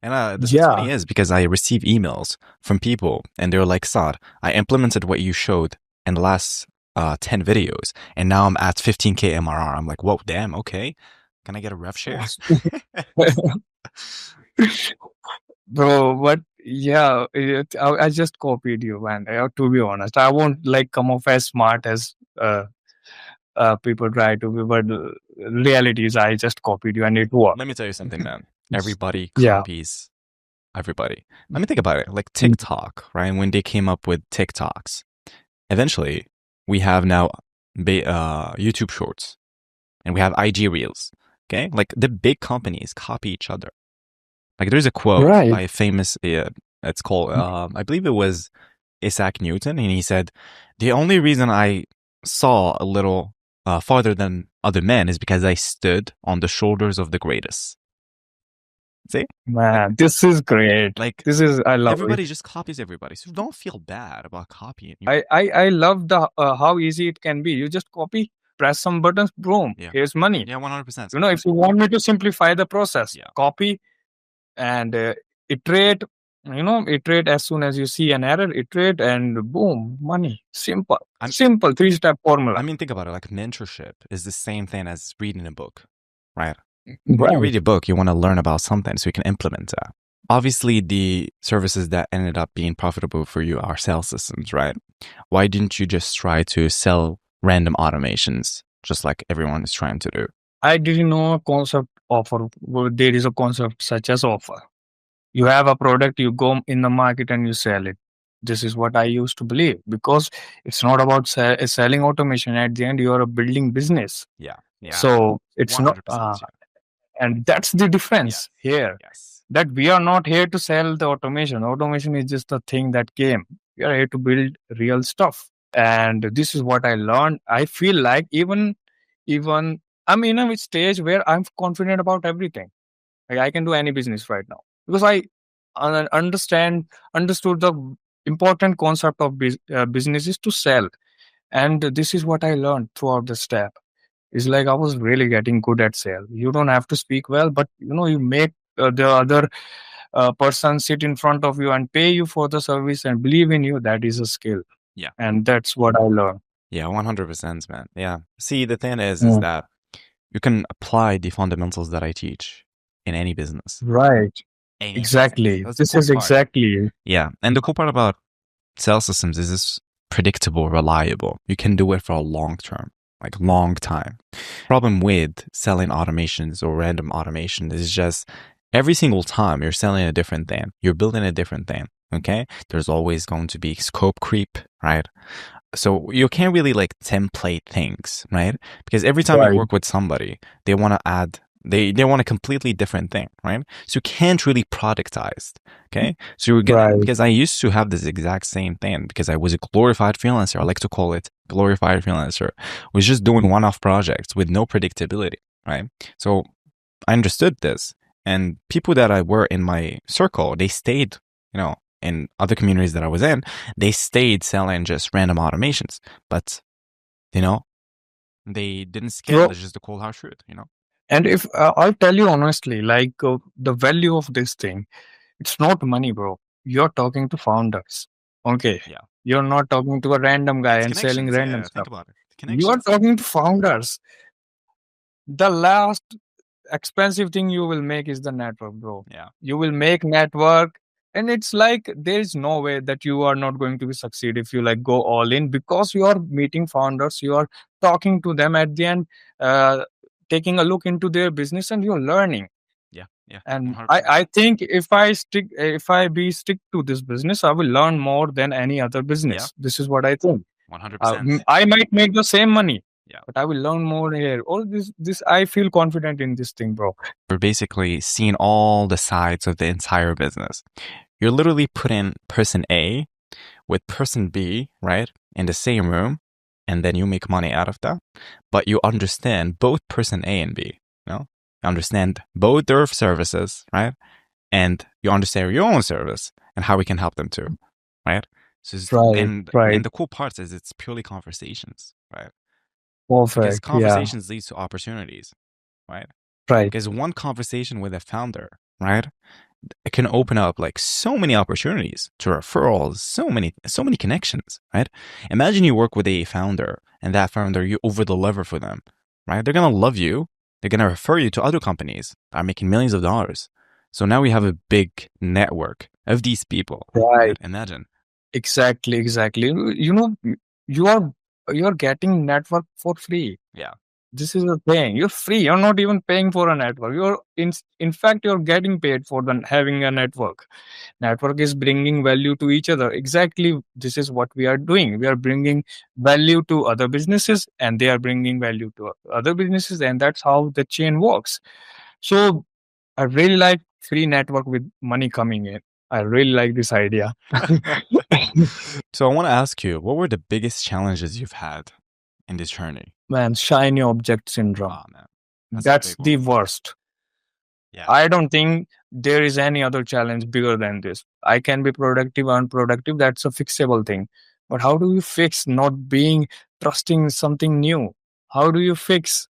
And it's yeah, funny is because I receive emails from people and they're like, Saad, I implemented what you showed in the last 10 videos and now I'm at 15K MRR. I'm like, whoa, damn, okay. Can I get a rev share? bro. But yeah, I just copied you, man. To be honest, I won't like come off as smart as people try to be, but reality is I just copied you and it worked. Let me tell you something, man. Everybody Yeah. copies everybody. Let me think about it. Like TikTok, right? When they came up with TikToks, eventually we have now YouTube Shorts and we have IG Reels. Okay, like the big companies copy each other. Like there's a quote Right. by a famous, it's called, I believe it was Isaac Newton, and he said, the only reason I saw a little farther than other men is because I stood on the shoulders of the greatest. See? Man, this is great. Like I love everybody it. just copies everybody, so don't feel bad about copying. I love the how easy it can be. You just copy, press some buttons, boom, Yeah. here's money. Yeah, 100%. If you want me to simplify the process, Yeah. copy and iterate. Iterate as soon as you see an error, iterate and boom, money. Simple, simple 3-step formula. I mean, think about it. Like mentorship is the same thing as reading a book, right? When you read a book, you want to learn about something so you can implement that. Obviously, the services that ended up being profitable for you are sales systems, right? Why didn't you just try to sell random automations, just like everyone is trying to do? I didn't know a concept offer. Well, there is a concept such as offer. You have a product, you go in the market and you sell it. This is what I used to believe, because it's not about selling automation. At the end, you are a building business. Yeah. So it's not, 100%. and that's the difference here. Yes. That we are not here to sell the automation. Automation is just a thing that came. We are here to build real stuff. And this is what I learned. I feel like even I'm in a stage where I'm confident about everything. Like I can do any business right now because I understood the important concept of business is to sell. And this is what I learned throughout the step. It's like I was really getting good at sale. You don't have to speak well, but you make the other person sit in front of you and pay you for the service and believe in you. That is a skill. Yeah. And that's what I learned. Yeah, 100%, man. Yeah. See, the thing is Mm. that you can apply the fundamentals that I teach in any business. Right. Any Exactly. business. That's the This cool is part. exactly. Yeah. And the cool part about sales systems is it's predictable, reliable. You can do it for a long term, like long time. Problem with selling automations or random automation is just every single time you're selling a different thing, you're building a different thing. Okay. There's always going to be scope creep, right? So you can't really like template things, right? Because every time Right. you work with somebody, they want to add they want a completely different thing, right? So you can't really productize. Okay. So you're gonna Right. because I used to have this exact same thing because I was a glorified freelancer. I like to call it glorified freelancer. Was just doing one-off projects with no predictability, right? So I understood this. And people that I were in my circle, they stayed, in other communities that I was in, they stayed selling just random automations. But, they didn't scale. Bro, It's just the cold hard truth, and if I'll tell you honestly, like the value of this thing, it's not money, bro. You're talking to founders. Okay. Yeah. You're not talking to a random guy It's and selling connections. random Yeah, stuff. think about it. You are Connections. talking to founders. The last expensive thing you will make is the network, bro. Yeah. You will make network, and it's like there is no way that you are not going to be succeed if you like go all in, because you are meeting founders, you are talking to them at the end, taking a look into their business, and you're learning. Yeah. And 100%. I think if I stick to this business, I will learn more than any other business. Yeah. This is what I think. 100%. I might make the same money, Yeah. but I will learn more here. All this I feel confident in this thing, bro. We're basically seeing all the sides of the entire business. You're literally putting person A with person B, right, in the same room, and then you make money out of that. But you understand both person A and B, You understand both their services, right? And you understand your own service and how we can help them too, right? So and the cool part is it's purely conversations, right? Because Perfect. Yeah. conversations leads to opportunities, right? Right. Because one conversation with a founder, right, it can open up like so many opportunities to referrals, so many connections, right? Imagine you work with a founder and that founder, you over deliver for them, right? They're going to love you. They're going to refer you to other companies that are making millions of dollars. So now we have a big network of these people. Right. Imagine. Exactly. You are getting network for free. Yeah. This is the thing. You're free. You're not even paying for a network. You're in fact you're getting paid for having a network. Network is bringing value to each other. Exactly. This is what we are doing. We are bringing value to other businesses, and they are bringing value to other businesses, and that's how the chain works. So I really like free network with money coming in. I really like this idea. So I want to ask you, what were the biggest challenges you've had in this journey? Man, shiny object syndrome. Oh, man. That's the worst. Yeah. I don't think there is any other challenge bigger than this. I can be productive, unproductive. That's a fixable thing. But how do you fix not being trusting something new? How do you fix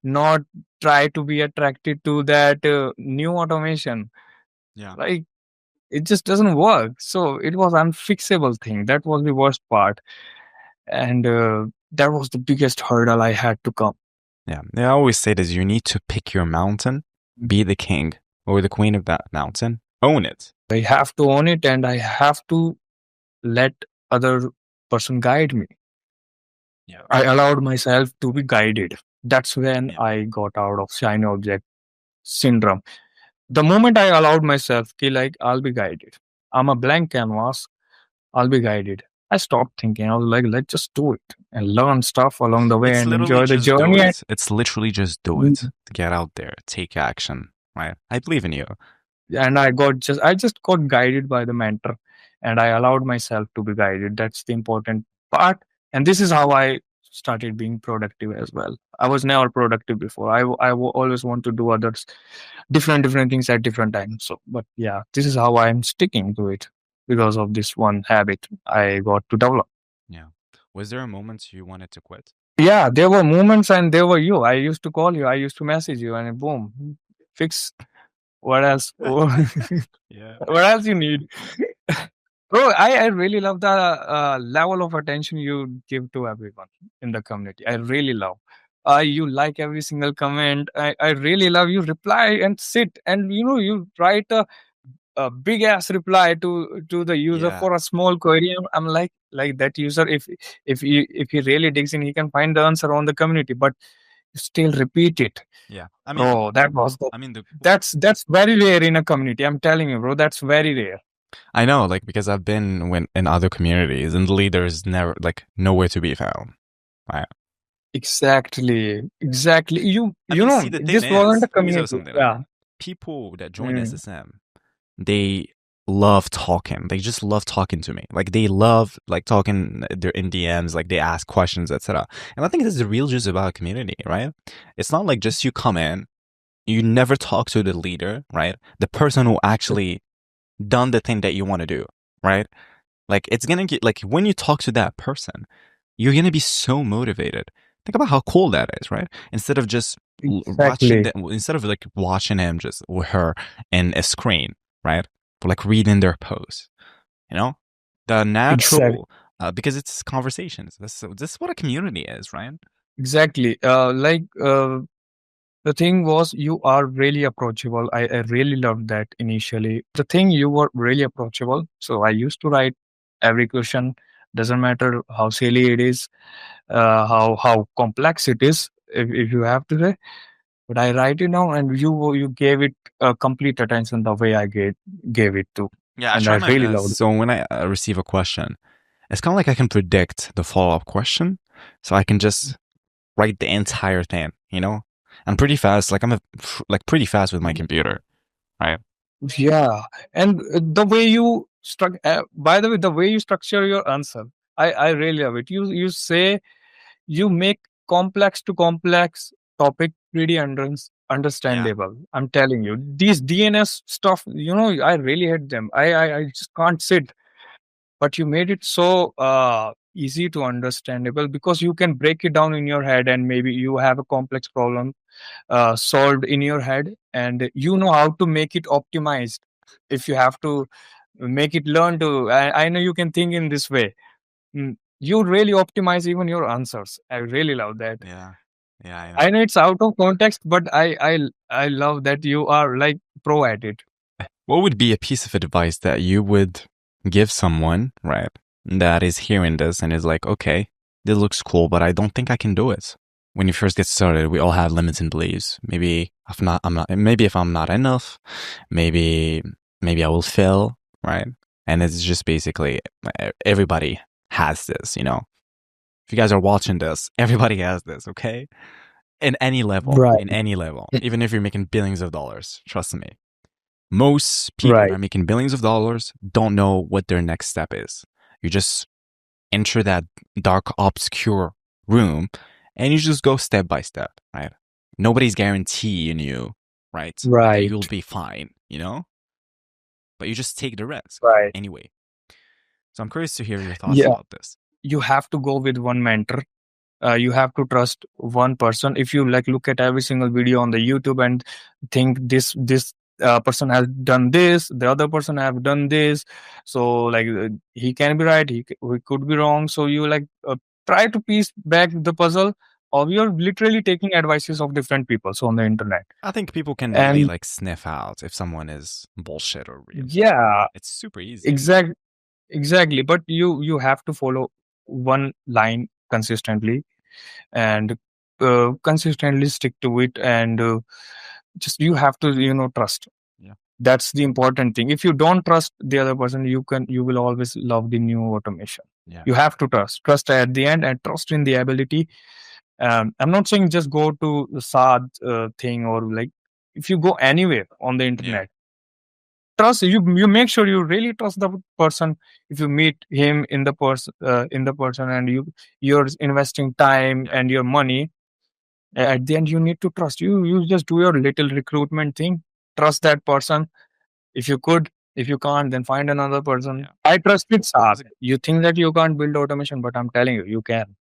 not try to be attracted to that new automation? Yeah. Like it just doesn't work. So it was unfixable thing. That was the worst part. And that was the biggest hurdle I had to come. Yeah. I always say this, you need to pick your mountain, be the king or the queen of that mountain, Own it. I have to own it, and I have to let other person guide me. Yeah. I allowed myself to be guided. That's when Yeah. I got out of shiny object syndrome. The moment I allowed myself, like, I'll be guided. I'm a blank canvas. I'll be guided. I stopped thinking. I was like, let's just do it and learn stuff along the way It's and literally enjoy the just do journey. it. It's literally just do it. Get out there, take action. Right? I believe in you. And I just got guided by the mentor, and I allowed myself to be guided. That's the important part. And this is how I started being productive as well. I was never productive before. Always want to do others different things at different times. So, but yeah, this is how I'm sticking to it because of this one habit I got to develop. Yeah. Was there a moment you wanted to quit? Yeah, there were moments, and there were you. I used to call you, I used to message you, and boom, fix. What else? Yeah. What else you need? Bro, I really love the level of attention you give to everyone in the community. I really love. You like every single comment. I really love you reply and sit, and you write a big ass reply to the user Yeah. for a small query. I'm like that user, if he really digs in, he can find the answer on the community, but you still repeat it. Yeah. I mean, Bro, that was the I mean, the that's very rare in a community. I'm telling you, bro, that's very rare. I know, like, because I've been in other communities and the leader is never, like, nowhere to be found. Right. Exactly. You I you mean, know see, the thing this wasn't is, a let me tell you community. something. Yeah. People that join Mm. SSM, they love talking. They just love talking to me. Like, they love, like, talking. They're in DMs, like, they ask questions, etc. And I think this is the real juice about a community, right? It's not like just you come in, you never talk to the leader, right? The person who actually done the thing that you want to do, right? Like, it's gonna get, like, when you talk to that person, you're gonna be so motivated. Think about how cool that is, right? Instead of just watching Exactly. them, instead of like watching him just or her in a screen, right? But like reading their posts, you know, the natural, because it's conversations. This is what a community is, right? Exactly. The thing was, you are really approachable. I really loved that initially. The thing, you were really approachable. So I used to write every question. Doesn't matter how silly it is, how complex it is, if you have to say. But I write it down, and you gave it complete attention the way I gave it to. Yeah, I And try I my really best. loved it. So when I receive a question, it's kind of like I can predict the follow-up question, so I can just write the entire thing. You know, I'm pretty fast. Like, I'm pretty fast with my computer, right? Yeah, and the way you by the way, the way you structure your answer, I really love it. You say, you make complex to complex topic pretty understandable. I'm telling you, these DNS stuff, I really hate them. I just can't sit. But you made it so easy to understandable, because you can break it down in your head, and maybe you have a complex problem solved in your head, and you know how to make it optimized. If you have to make it learn to, I know you can think in this way. You really optimize even your answers. I really love that. Yeah, yeah, I know. I know it's out of context, but I love that you are like pro at it. What would be a piece of advice that you would give someone, right, that is hearing this and is like, okay, this looks cool, but I don't think I can do it? When you first get started, we all have limiting beliefs. Maybe if I'm not enough, maybe I will fail, right? And it's just basically everybody has this, you know. If you guys are watching this, everybody has this, okay? In any level, even if you're making billions of dollars, trust me. Most people that are making billions of dollars don't know what their next step is. You just enter that dark, obscure room and you just go step by step, right? Nobody's guaranteeing you, right, that you'll be fine, you know? But you just take the risk anyway. So I'm curious to hear your thoughts about this. You have to go with one mentor. You have to trust one person. If you look at every single video on the YouTube and think this person has done this, the other person have done this, so he can be right, he could be wrong. So you try to piece back the puzzle, or you're literally taking advices of different people on the internet. I think people can really And like sniff out if someone is bullshit or real. yeah, It's super easy. exactly. But you have to follow one line consistently, and consistently stick to it, and just you have to trust. Yeah. That's the important thing. If you don't trust the other person, you will always love the new automation. Yeah. You have to trust at the end, and trust in the ability. I'm not saying just go to the sad thing, or like if you go anywhere on the internet, trust. You make sure you really trust the person. If you meet him in the person, and you're investing time and your money, at the end you need to trust. You just do your little recruitment thing, trust that person. If you could, if you can't, then find another person. I trusted Saad. You think that you can't build automation, but I'm telling you, you can.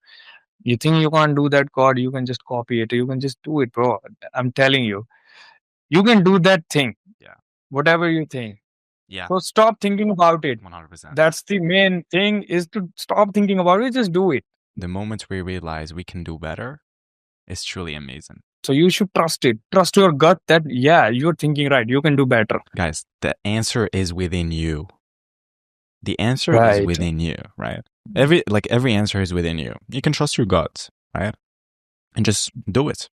You think you can't do that code, you can just copy it, you can just do it, bro. I'm telling you, you can do that thing. Whatever you think. So stop thinking about it. 100%. That's the main thing, is to stop thinking about it, just do it. The moment we realize we can do better, it's truly amazing. So you should trust it. Trust your gut that, yeah, you're thinking right. You can do better. Guys, the answer is within you. The answer is within you, right? Every answer is within you. You can trust your gut, right? And just do it.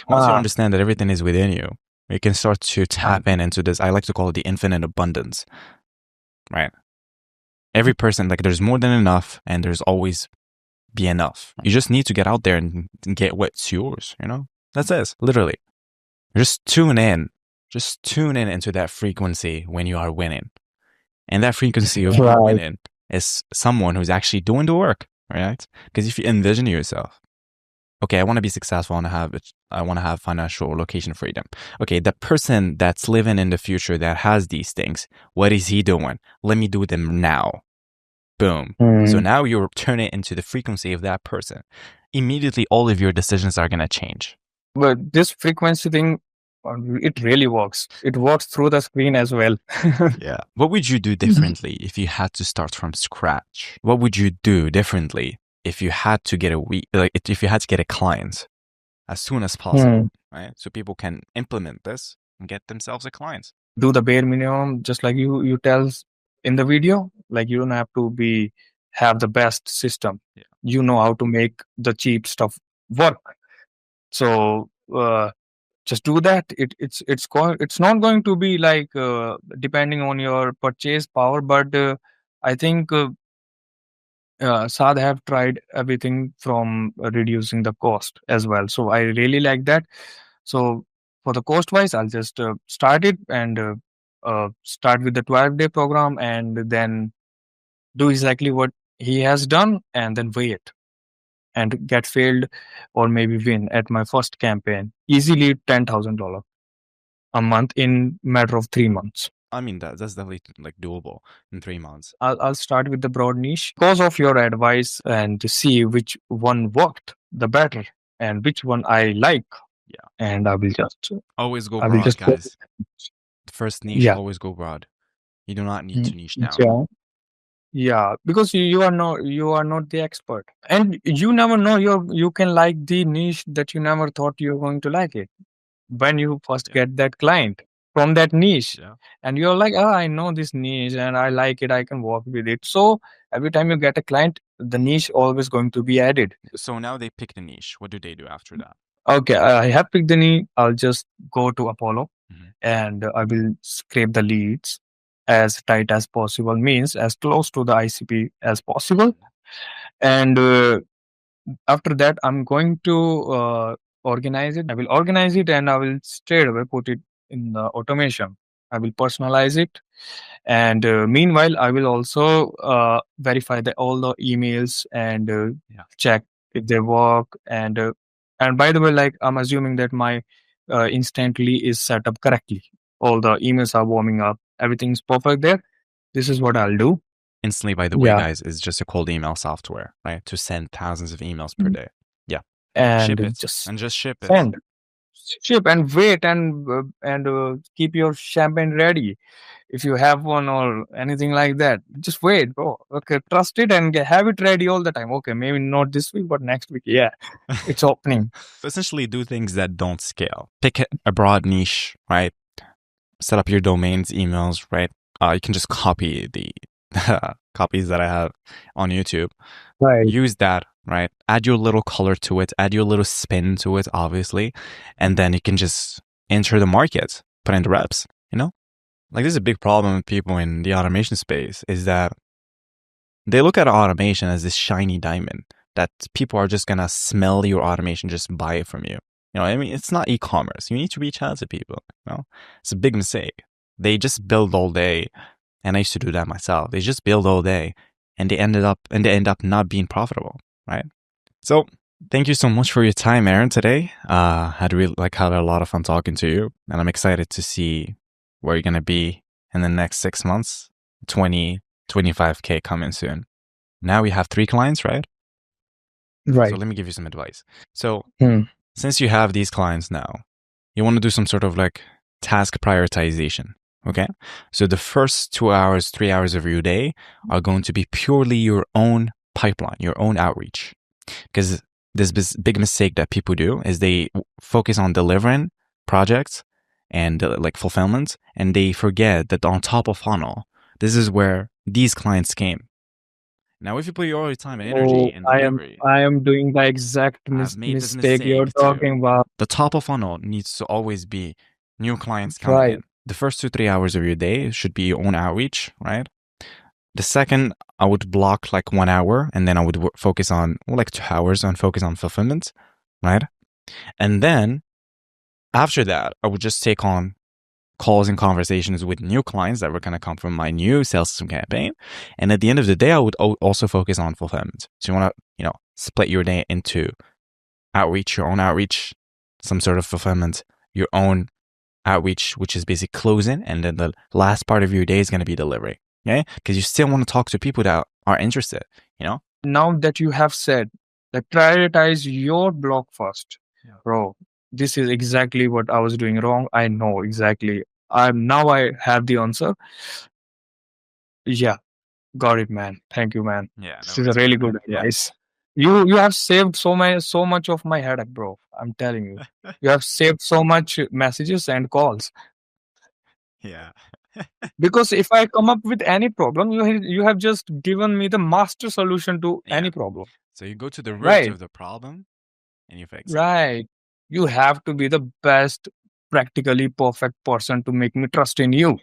Once you understand that everything is within you, you can start to tap into this. I like to call it the infinite abundance, right? Every person, like, there's more than enough, and there's always be enough. You just need to get out there and get what's yours, you know? That's it, literally. Just tune in. Just tune in into that frequency when you are winning. And that frequency of winning is someone who's actually doing the work, right? Because if you envision yourself, okay, I want to be successful, I want to have financial location freedom. Okay, the person that's living in the future that has these things, what is he doing? Let me do them now. Boom. So now you're turning into the frequency of that person. Immediately, all of your decisions are going to change. But this frequency thing, it really works. It works through the screen as well. Yeah. What would you do differently if you had to start from scratch? What would you do differently if you had to get if you had to get a client as soon as possible, right? So people can implement this and get themselves a client. Do the bare minimum, just like you tell in the video. Like, you don't have to have the best system. You know how to make the cheap stuff work. So just do that. It's not going to be like depending on your purchase power, but I think Saad have tried everything from reducing the cost as well. So I really like that. So for the cost wise, I'll just start it and start with the 12-day program, and then do exactly what he has done, and then wait and get failed or maybe win at my first campaign. Easily $10,000 a month in matter of 3 months. I mean, that's definitely like doable in 3 months. I'll start with the broad niche because of your advice, and to see which one worked the better and which one I like. And I will just always go broad, guys. The first niche, always go broad. You do not need to niche down. Yeah, because you are not the expert, and you never know you can like the niche that you never thought you were going to like it when you first get that client from that niche, and you're like, oh, I know this niche and I like it, I can work with it. So every time you get a client, the niche always going to be added. So now they pick the niche. What do they do after that? Okay, I have picked the niche. I'll just go to Apollo and I will scrape the leads as tight as possible, means as close to the ICP as possible. And after that, I'm going to organize it. I will organize it, and I will straight away put it in the automation. I will personalize it. And meanwhile, I will also verify all the emails and check if they work. And by the way, like, I'm assuming that my instantly is set up correctly. All the emails are warming up. Everything's perfect there. This is what I'll do. Instantly, by the way, guys, is just a cold email software, right? To send thousands of emails per day. Yeah. And ship it. just and just ship it. Send. ship and wait and keep your champagne ready if you have one or anything like that. Just wait, bro. Okay, trust it and have it ready all the time. Okay, maybe not this week, but next week, yeah, it's opening. Essentially, do things that don't scale. Pick a broad niche, right? Set up your domains, emails, right? You can just copy the copies that I have on YouTube. Right. Use that, right? Add your little color to it, add your little spin to it, obviously. And then you can just enter the market, put in the reps, you know? Like, this is a big problem with people in the automation space is that they look at automation as this shiny diamond that people are just going to smell your automation, just buy it from you. You know, I mean, it's not e-commerce. You need to reach out to people, you know? It's a big mistake. They just build all day, and I used to do that myself. They just build all day, and they end up not being profitable, right? So, thank you so much for your time, Aaron, today. Had a lot of fun talking to you, and I'm excited to see where you're gonna be in the next 6 months. 25K coming soon. Now we have 3 clients, right? Right. So let me give you some advice. So Hmm. since you have these clients now, you want to do some sort of like task prioritization. Okay. So the first 2 hours, 3 hours of your day are going to be purely your own pipeline, your own outreach. Because this big mistake that people do is they focus on delivering projects and like fulfillment, and they forget that on top of funnel, this is where these clients came. Now, if you put all your time and energy in delivery, I am doing the exact I've made this mistake you're mistake too. talking about. The top of funnel needs to always be new clients coming Right. in. The first 2-3 hours of your day should be your own outreach, right? The second, I would block like 1 hour, and then I would focus on like 2 hours and focus on fulfillment, right? And then after that, I would just take on calls and conversations with new clients that were going to come from my new sales system campaign. And at the end of the day, I would also focus on fulfillment. So you want to, split your day into outreach, your own outreach, some sort of fulfillment, your own outreach, which is basic closing. And then the last part of your day is going to be delivery. Okay. Because you still want to talk to people that are interested, Now that you have said that prioritize your block first, bro, this is exactly what I was doing wrong. I know exactly. I have the answer. Yeah, got it, man. Thank you, man. Yeah. This is a really good advice. You have saved so much of my headache, bro. I'm telling you. You have saved so much messages and calls. Yeah. Because if I come up with any problem, you have just given me the master solution to any problem. So you go to the root Right. of the problem and you fix it. Right. You have to be the best, practically perfect person to make me trust in you.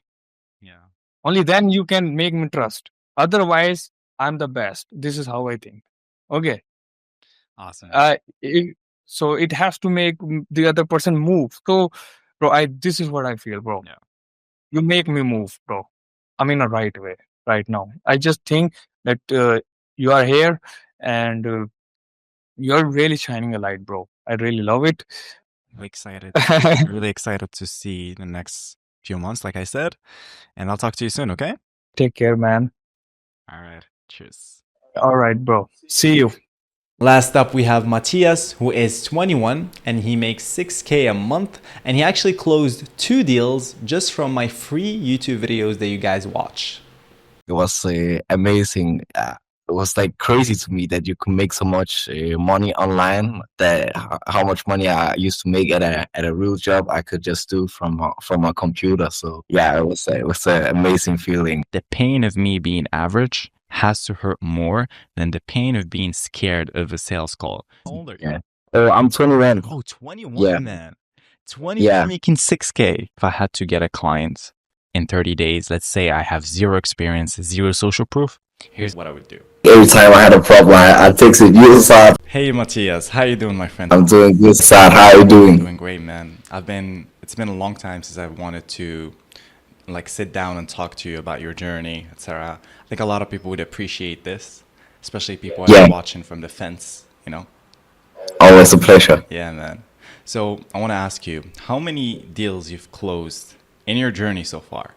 Yeah. Only then you can make me trust. Otherwise, I'm the best. This is how I think. Okay. Awesome. So it has to make the other person move. So, bro, this is what I feel, bro. Yeah. You make me move, bro. I'm in a right way right now. I just think that you are here and you're really shining a light, bro. I really love it. Really excited. Really excited to see the next few months, like I said. And I'll talk to you soon, okay? Take care, man. All right. Cheers. All right, bro. See you. Last up, we have Matias, who is 21 and he makes 6K a month. And he actually closed 2 deals just from my free YouTube videos that you guys watch. It was amazing. It was like crazy to me that you could make so much money online. That how much money I used to make at a real job, I could just do from a computer. So yeah, it was an amazing feeling. The pain of me being average has to hurt more than the pain of being scared of a sales call. How old are you? Yeah. Oh, I'm 21. Oh, 21, Yeah. man. 21 making 6K. If I had to get a client in 30 days, let's say I have 0 experience, 0 social proof, here's what I would do. Every time I had a problem, I fix it. You Saad. Hey Matias, how you doing, my friend? I'm doing good, Saad. How are you doing? Doing great, man. It's been a long time since I've wanted to like sit down and talk to you about your journey, etc. I think a lot of people would appreciate this, especially people who are watching from the fence, Always a pleasure. Yeah, man. So I want to ask you, how many deals you've closed in your journey so far?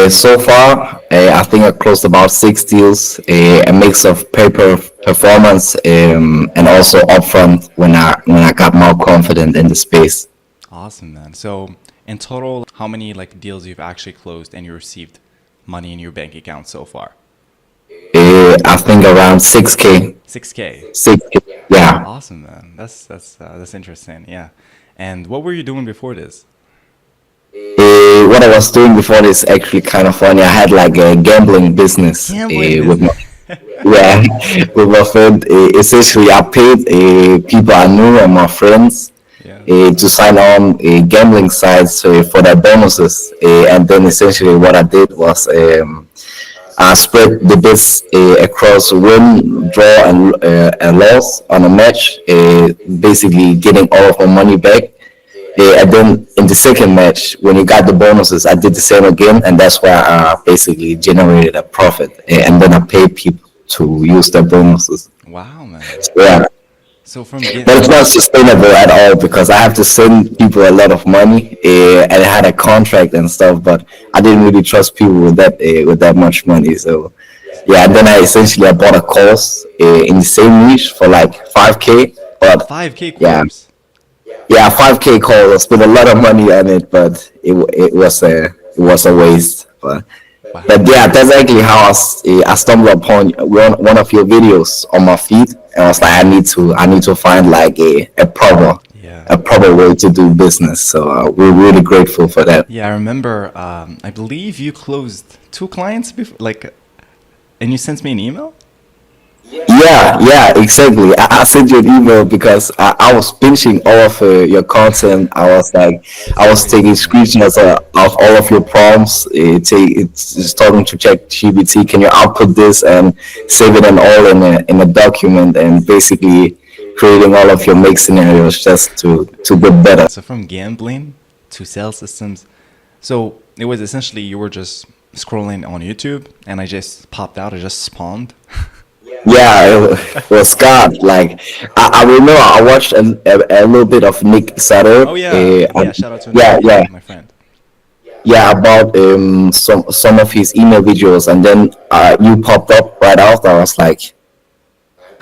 So far, I think I closed about 6 deals, a mix of paper performance and also upfront when I got more confident in the space. Awesome, man. So in total, how many like deals you've actually closed and you received money in your bank account so far? I think around 6K. 6K. 6K. Yeah. Awesome, man. That's interesting. Yeah. And what were you doing before this? What I was doing before this actually kind of funny. I had like a gambling business Gambling with my business. yeah with my friend. Essentially, I paid people I knew and my friends Yeah. to sign on gambling sites for their bonuses, and then essentially what I did was I spread the bets across win, draw, and loss on a match, basically getting all of my money back. And then in the second match, when you got the bonuses, I did the same again, and that's where I basically generated a profit. And then I paid people to use their bonuses. Wow, man. So, yeah, So from but it's not sustainable at all because I have to send people a lot of money, and I had a contract and stuff. But I didn't really trust people with that much money. So yeah, and then I bought a course in the same niche for like 5K. But 5K yeah, course. yeah, 5K call. I spent a lot of money on it, but it was a waste. Wow. But yeah, that's actually how I stumbled upon one of your videos on my feed, and I was like, I need to find like Yeah. a proper way to do business. So we're really grateful for that. Yeah, I remember. I believe you closed 2 clients before, like, and you sent me an email. Yeah, exactly. I sent you an email because I was pinching all of your content. I was taking screenshots of all of your prompts. It's talking to ChatGPT. Can you output this and save it and all in a document and basically creating all of your make scenarios just to get better. So from gambling to sales systems. So it was essentially you were just scrolling on YouTube and I just popped out, I just spawned. Yeah, it was Scott. Like I remember I watched a little bit of Nick Sutter. Oh yeah, shout out to yeah, Nick, yeah, my friend. yeah, about some of his email videos, and then you popped up right after. I was like,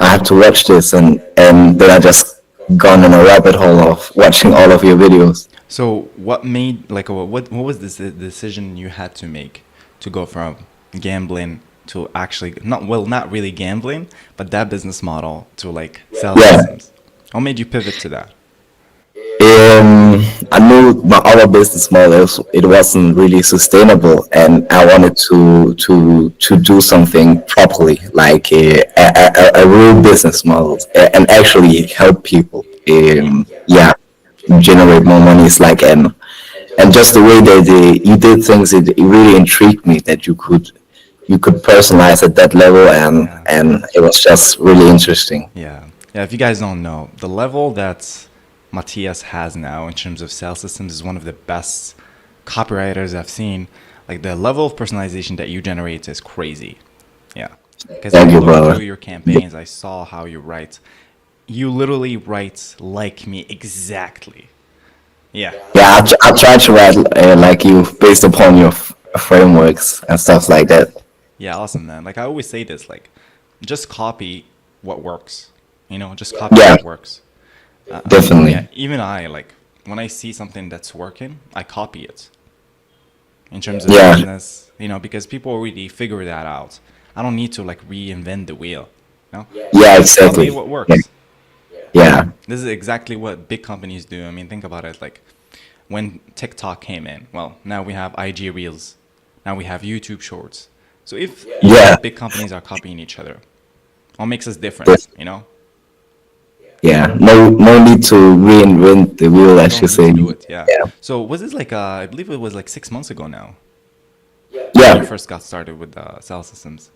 I have to watch this, and then I just gone in a rabbit hole of watching all of your videos. So what made like what was this decision you had to make to go from gambling to actually not really gambling, but that business model to like sales Yeah. systems? What made you pivot to that? I knew my other business model it wasn't really sustainable, and I wanted to do something properly, like a real business model, and actually help people. Yeah, generate more money. It's like and just the way that you did things, it really intrigued me that you could personalize at that level, Yeah. and it was just really interesting. Yeah. Yeah, if you guys don't know, the level that Matias has now in terms of sales systems is one of the best copywriters I've seen. Like the level of personalization that you generate is crazy. Yeah. Because I Thank you, looked brother. through your campaigns, I saw how you write. You literally write like me exactly. Yeah. Yeah, I try to write like you based upon your frameworks and stuff like that. Yeah, awesome, man. Like I always say this, like just copy what works. You know, just copy Yeah. what works. Definitely. Yeah, even I like when I see something that's working, I copy it. In terms of Yeah. business, you know, because people already figure that out. I don't need to like reinvent the wheel. You know? Yeah, Tell exactly. me what works. Yeah, This is exactly what big companies do. I mean, think about it. Like when TikTok came in, well, now we have IG Reels. Now we have YouTube Shorts. So if Yeah. big companies are copying each other, what makes us different? Yes. You know, yeah. No need to reinvent the wheel, I don't should need say. to do it. Yeah. Yeah. So was this like I believe it was like 6 months ago now. When Yeah, you first got started with cell systems.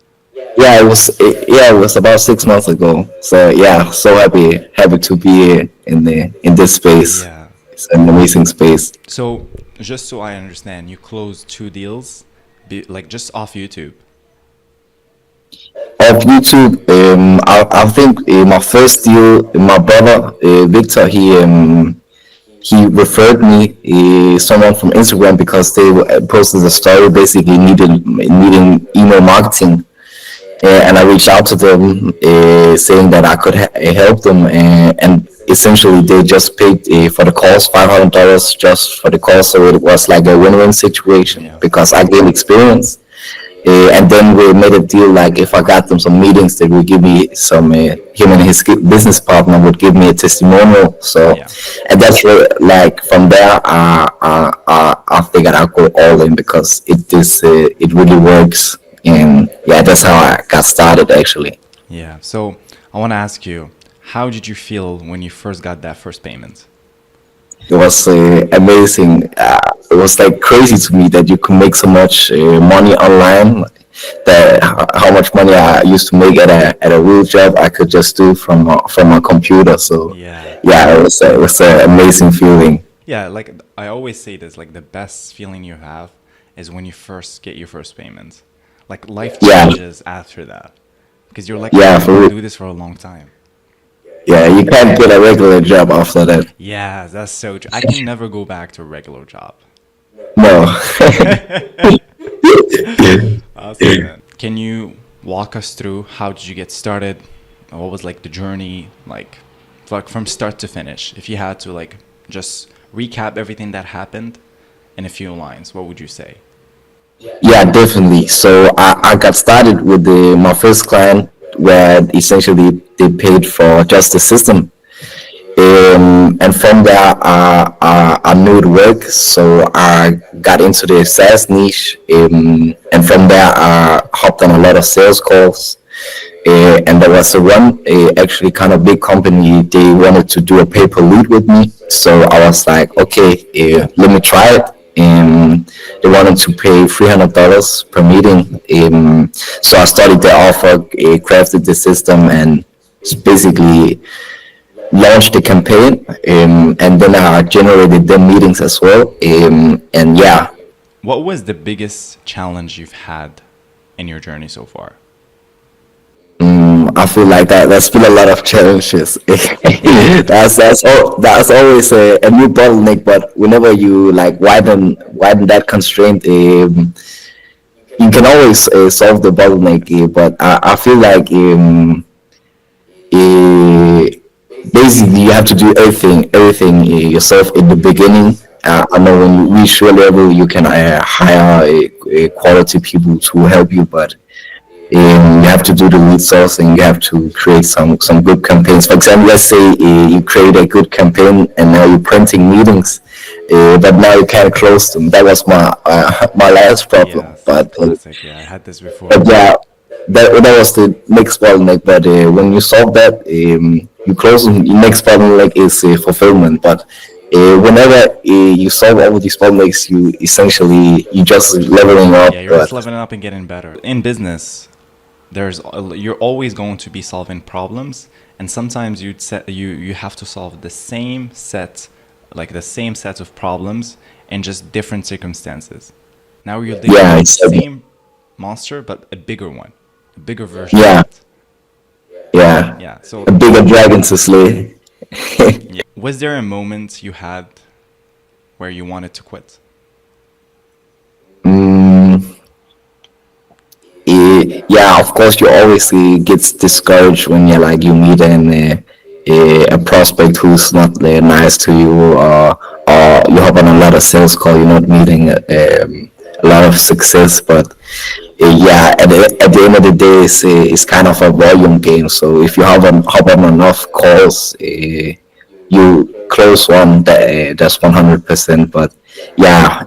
yeah. It was about 6 months ago. So yeah, so happy to be in this space. Yeah. It's an amazing space. So just so I understand, you closed 2 deals, like just off YouTube. Of YouTube, I think my first deal, my brother Victor, he referred me someone from Instagram because they posted a story basically needing email marketing. And I reached out to them saying that I could help them, and essentially they just paid for the calls $500 just for the call, so it was like a win-win situation Yeah. because I gained experience. And then we made a deal like if I got them some meetings, they would give me some. Him and his business partner would give me a testimonial. So, Yeah. and that's where like from there, I figured I'd go all in because it really works. And yeah, that's how I got started actually. Yeah. So I want to ask you, how did you feel when you first got that first payment? It was amazing. It was like crazy to me that you can make so much money online. That how much money I used to make at a real job, I could just do from a computer. So Yeah. yeah, it was an amazing feeling. Yeah, like I always say this, like the best feeling you have is when you first get your first payment. Like life Yeah. changes after that. Because you're like, Yeah, I'm for gonna real. do this for a long time. Yeah, you can't get a regular job after that. Yeah, that's so true. I can never go back to a regular job. No. Awesome, man. Can you walk us through how did you get started? What was like the journey, like from start to finish? If you had to like just recap everything that happened in a few lines, what would you say? Yeah, definitely. So I got started with my first client where essentially they paid for just the system. And from there, I knew it worked, so I got into the SaaS niche. And from there, I hopped on a lot of sales calls. And there was one actually kind of big company. They wanted to do a pay per lead with me, so I was like, okay, let me try it. They wanted to pay $300 per meeting. So I started the offer, crafted the system, and basically launched the campaign, and then I generated the meetings as well. And yeah, What was the biggest challenge you've had in your journey so far? I feel like that's been a lot of challenges. That's always a new bottleneck. But whenever you like widen that constraint, you can always solve the bottleneck. But I feel like uh, basically you have to do everything yourself in the beginning. I know when you reach your level, you can hire quality people to help you, but you have to do the lead sourcing. You have to create some good campaigns. For example, let's say you create a good campaign and now you're printing meetings, but now you can't close them. That was my last problem. Yes, classic. Yeah, I had this before. But yeah, that was the next bottleneck. But when you solve that, you close them. The next bottleneck is fulfillment. But whenever you solve all of these bottlenecks, you just leveling up. Yeah, you're just leveling up and getting better. In business, you're always going to be solving problems, and sometimes you have to solve the same set of problems in just different circumstances. Now you're dealing Yeah, with it's the same monster, but a bigger one, a bigger version Yeah. of it. yeah, Yeah. So, a bigger dragon to slay. yeah. Was there a moment you had where you wanted to quit? Yeah, of course, you always gets discouraged when you meet a prospect who's not nice to you, or you hop on a lot of sales call, you're not meeting a lot of success. But yeah, at the end of the day, it's kind of a volume game. So if you hop on enough calls, you close one, that's 100%. But yeah,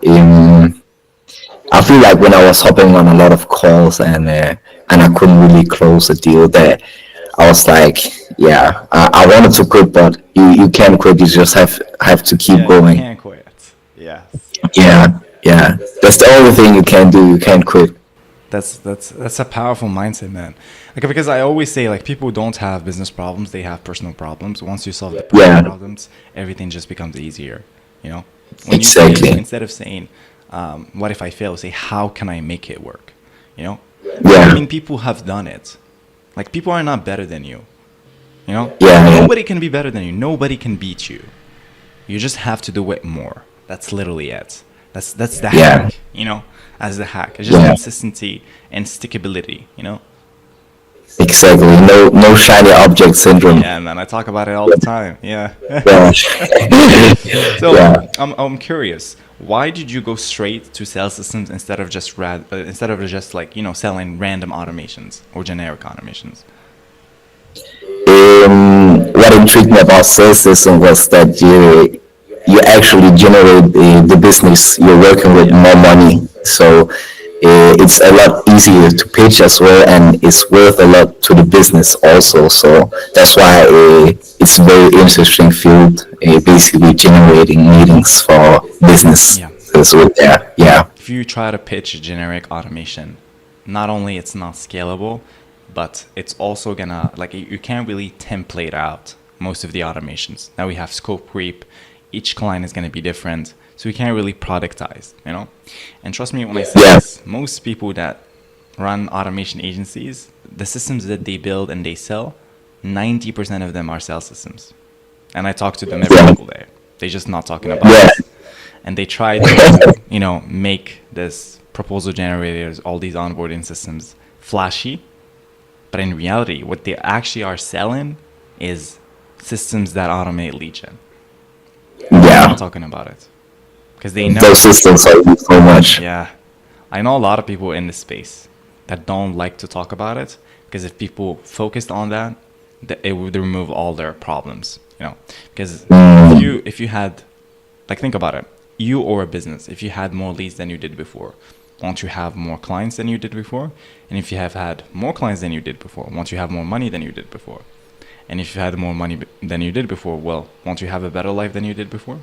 I feel like when I was hopping on a lot of calls and I couldn't really close a deal, that I was like, yeah, I wanted to quit, but you can't quit. You just have to keep Yeah, you going. can't quit. Yes. Yeah. That's the only thing you can do. You can't quit. That's a powerful mindset, man. Like, because I always say, like, people don't have business problems, they have personal problems. Once you solve the personal Yeah. problems, everything just becomes easier, you know? When Exactly. you say, instead of saying, what if I fail, say, how can I make it work? You know? Yeah. I mean, people have done it. Like, people are not better than you, you know? Yeah. Nobody can be better than you. Nobody can beat you. You just have to do it more. That's literally it. That's the Yeah. hack, as the hack. It's just Yeah. consistency and stickability. Exactly. No shiny object syndrome. Yeah, man, I talk about it all the time. Yeah. Yeah. So Yeah. I'm curious. Why did you go straight to sales systems instead of just like selling random automations or generic automations? What intrigued me about sales system was that you actually generate the business. You're working with more money, so it's a lot easier to pitch as well, and it's worth a lot to the business also. So that's why it's a very interesting field. Basically, generating meetings for business. Yeah. So yeah. If you try to pitch a generic automation, not only it's not scalable, but it's also gonna like you can't really template out most of the automations. Now we have scope creep. Each client is gonna be different, so we can't really productize. And trust me when I say Yeah. this, most people that run automation agencies, the systems that they build and they sell, 90% of them are sales systems. And I talk to them every Yeah. single day. They're just not talking about Yeah. it. And they try to, make this proposal generators, all these onboarding systems flashy. But in reality, what they actually are selling is systems that automate lead gen. They're Yeah. not talking about it. Because they know. Those systems are used so much. Yeah. I know a lot of people in this space that don't like to talk about it. Because if people focused on that, it would remove all their problems. Because if you had, like, think about it. You or a business, if you had more leads than you did before, won't you have more clients than you did before? And if you have had more clients than you did before, won't you have more money than you did before? And if you had more money than you did before, well, won't you have a better life than you did before?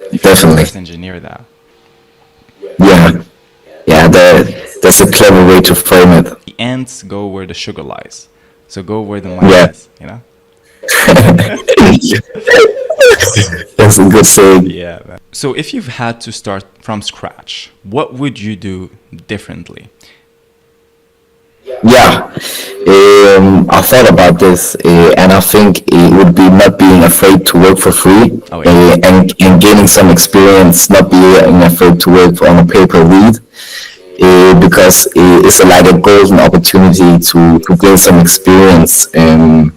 If you Definitely. reverse engineer that. Yeah. Yeah. That's a clever way to frame it. The ants go where the sugar lies. So go where the money Yeah. is. That's a good saying. Yeah. Man. So if you've had to start from scratch, what would you do differently? Yeah, I thought about this, and I think it would be not being afraid to work for free, Oh, yeah. and gaining some experience, not being afraid to work on a paper lead, because it's like a golden opportunity to gain some experience, and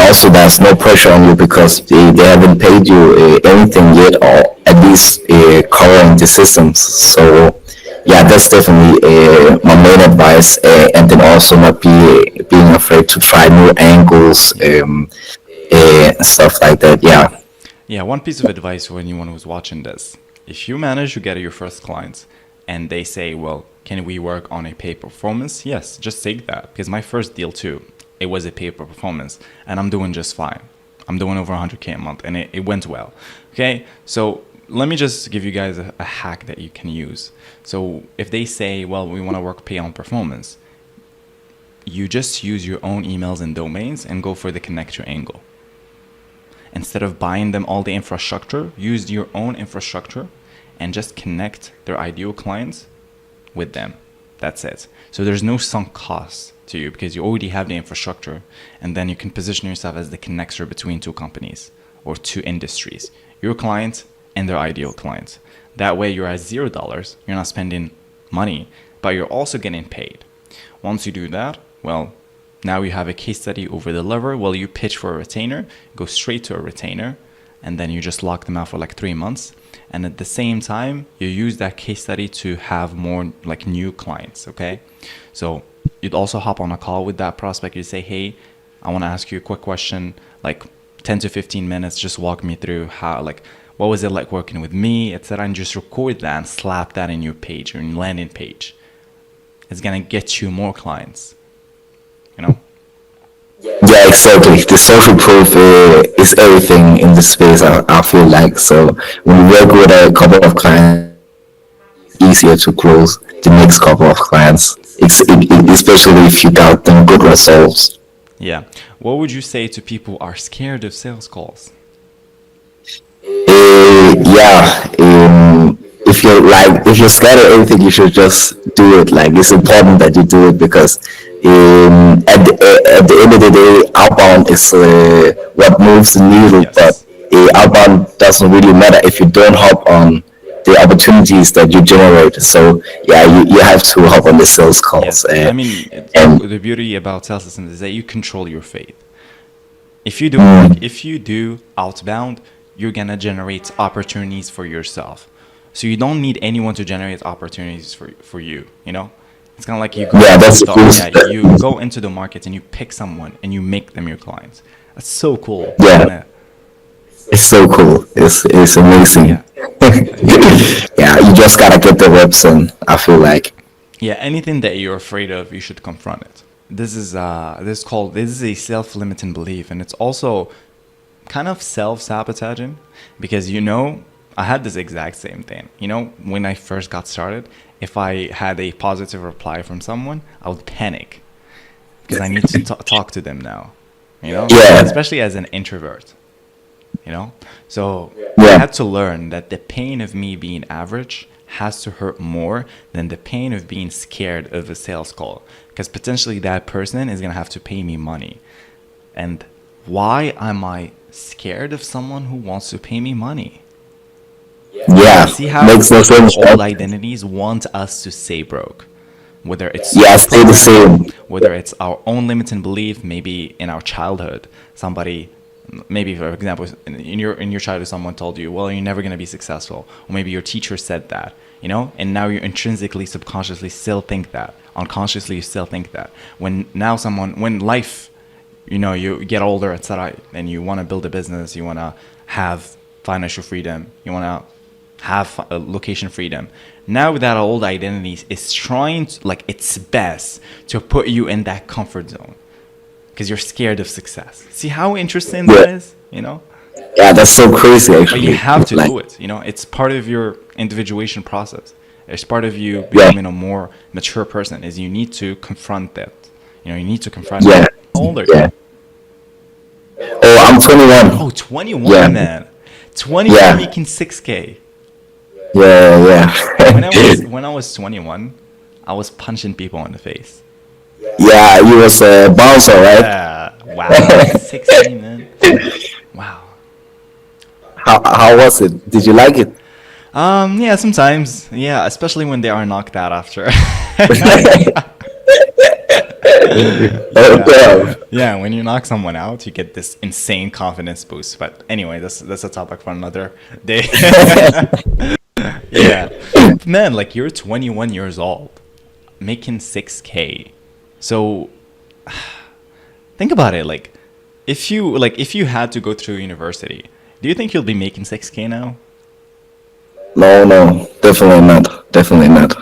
also there's no pressure on you because they haven't paid you anything yet, or at least covering the systems. So yeah, that's definitely my main advice, and then also not being afraid to try new angles, stuff like that. Yeah. Yeah, one piece of advice for anyone who's watching this. If you manage to get your first clients and they say, well, can we work on a pay performance? Yes, just take that. Because my first deal too, it was a pay performance and I'm doing just fine. I'm doing over 100K a month and it went well. Okay, so let me just give you guys a hack that you can use. So if they say, well, we want to work pay on performance, you just use your own emails and domains and go for the connector angle. Instead of buying them all the infrastructure, use your own infrastructure and just connect their ideal clients with them. That's it. So there's no sunk cost to you because you already have the infrastructure, and then you can position yourself as the connector between two companies or two industries, your client and their ideal client. That way you're at $0. You're not spending money, but you're also getting paid. Once you do that, well, now you have a case study over the lever. Well, you pitch for a retainer, go straight to a retainer, and then you just lock them out for like 3 months. And at the same time, you use that case study to have more like new clients, okay? So you'd also hop on a call with that prospect. You say, hey, I want to ask you a quick question, like 10 to 15 minutes, just walk me through how, like, what was it like working with me, etc. And just record that and slap that in your page, your landing page. It's going to get you more clients, you know? Yeah, exactly. The social proof is everything in the space. I feel like so when you work with a couple of clients, it's easier to close the next couple of clients. Especially if you got them good results. Yeah. What would you say to people who are scared of sales calls? Yeah. If you're scared of anything, you should just do it. Like it's important that you do it because at the end of the day, outbound is what moves the needle. Yes. But outbound doesn't really matter if you don't hop on the opportunities that you generate. So yeah, you have to hop on the sales calls. Yes, I mean, And the beauty about sales systems is that you control your fate. If you do if you do outbound, you're gonna generate opportunities for yourself. So you don't need anyone to generate opportunities for you. You know, it's kind of like you go yeah, into that's the, cool. yeah, you go into the market and you pick someone and you make them your clients. That's so cool. Yeah. isn't it? It's so cool. It's amazing. Yeah. Yeah, you just gotta get the reps in. I feel like. Yeah, anything that you're afraid of, you should confront it. This is a self-limiting belief, and it's also kind of self-sabotaging because I had this exact same thing. When I first got started, if I had a positive reply from someone, I would panic because I need to talk to them now. Yeah. Especially as an introvert. So I Yeah. had to learn that the pain of me being average has to hurt more than the pain of being scared of a sales call, because potentially that person is going to have to pay me money. And why am I scared of someone who wants to pay me money? Yeah. See how Makes no sense. old Right? identities want us to stay broke, whether it's Yeah, stay the same. whether it's our own limiting belief, maybe in our childhood, maybe for example, in your childhood, someone told you, well, you're never going to be successful, or maybe your teacher said that, and now you intrinsically, subconsciously still think that, unconsciously you still think that. When life, you get older, etc., and you want to build a business, you want to have financial freedom, you want to have location freedom. Now that old identity is trying like its best to put you in that comfort zone because you're scared of success. See how interesting that is, Yeah, that's so crazy. But Actually, you have to like, do it. It's part of your individuation process. It's part of you becoming a more mature person. Is you need to confront that. You need to confront Yeah. it. How old are you? Yeah. Oh, I'm 21. Oh, 21, Yeah. man. 21 Yeah. making 6K. Yeah, yeah. When I was 21, I was punching people in the face. Yeah, you was a bouncer, right? Wow, 16, man. Wow. How was it? Did you like it? Yeah, sometimes. Yeah, especially when they are knocked out after. Okay. Yeah, when you knock someone out, you get this insane confidence boost. But anyway, that's a topic for another day. Yeah. Man, like you're 21 years old, making 6K. So think about it. Like if you had to go through university, do you think you'll be making 6K now? No, definitely not. Definitely not.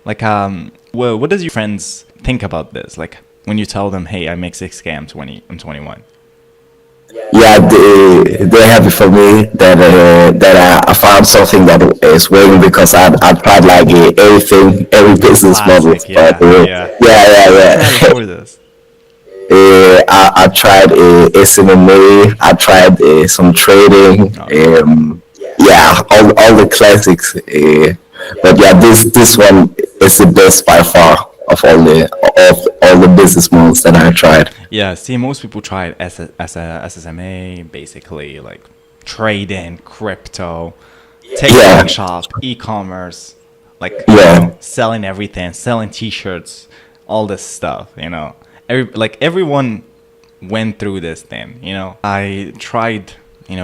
Like well, what does your friends think about this? Like when you tell them, "Hey, I make 6K, I'm 21." Yeah, they're happy for me that I found something that is working because I tried like every business model. Classic, yeah, yeah. Yeah. For this. I tried SMMA. I tried some trading. Yeah, all the classics. But yeah, this one is the best by far of all the business models that I tried. Yeah, see, most people tried SSMA, basically like trading, crypto, TikTok shop, e-commerce, like selling everything, selling T-shirts, all this stuff. Everyone went through this thing. I tried,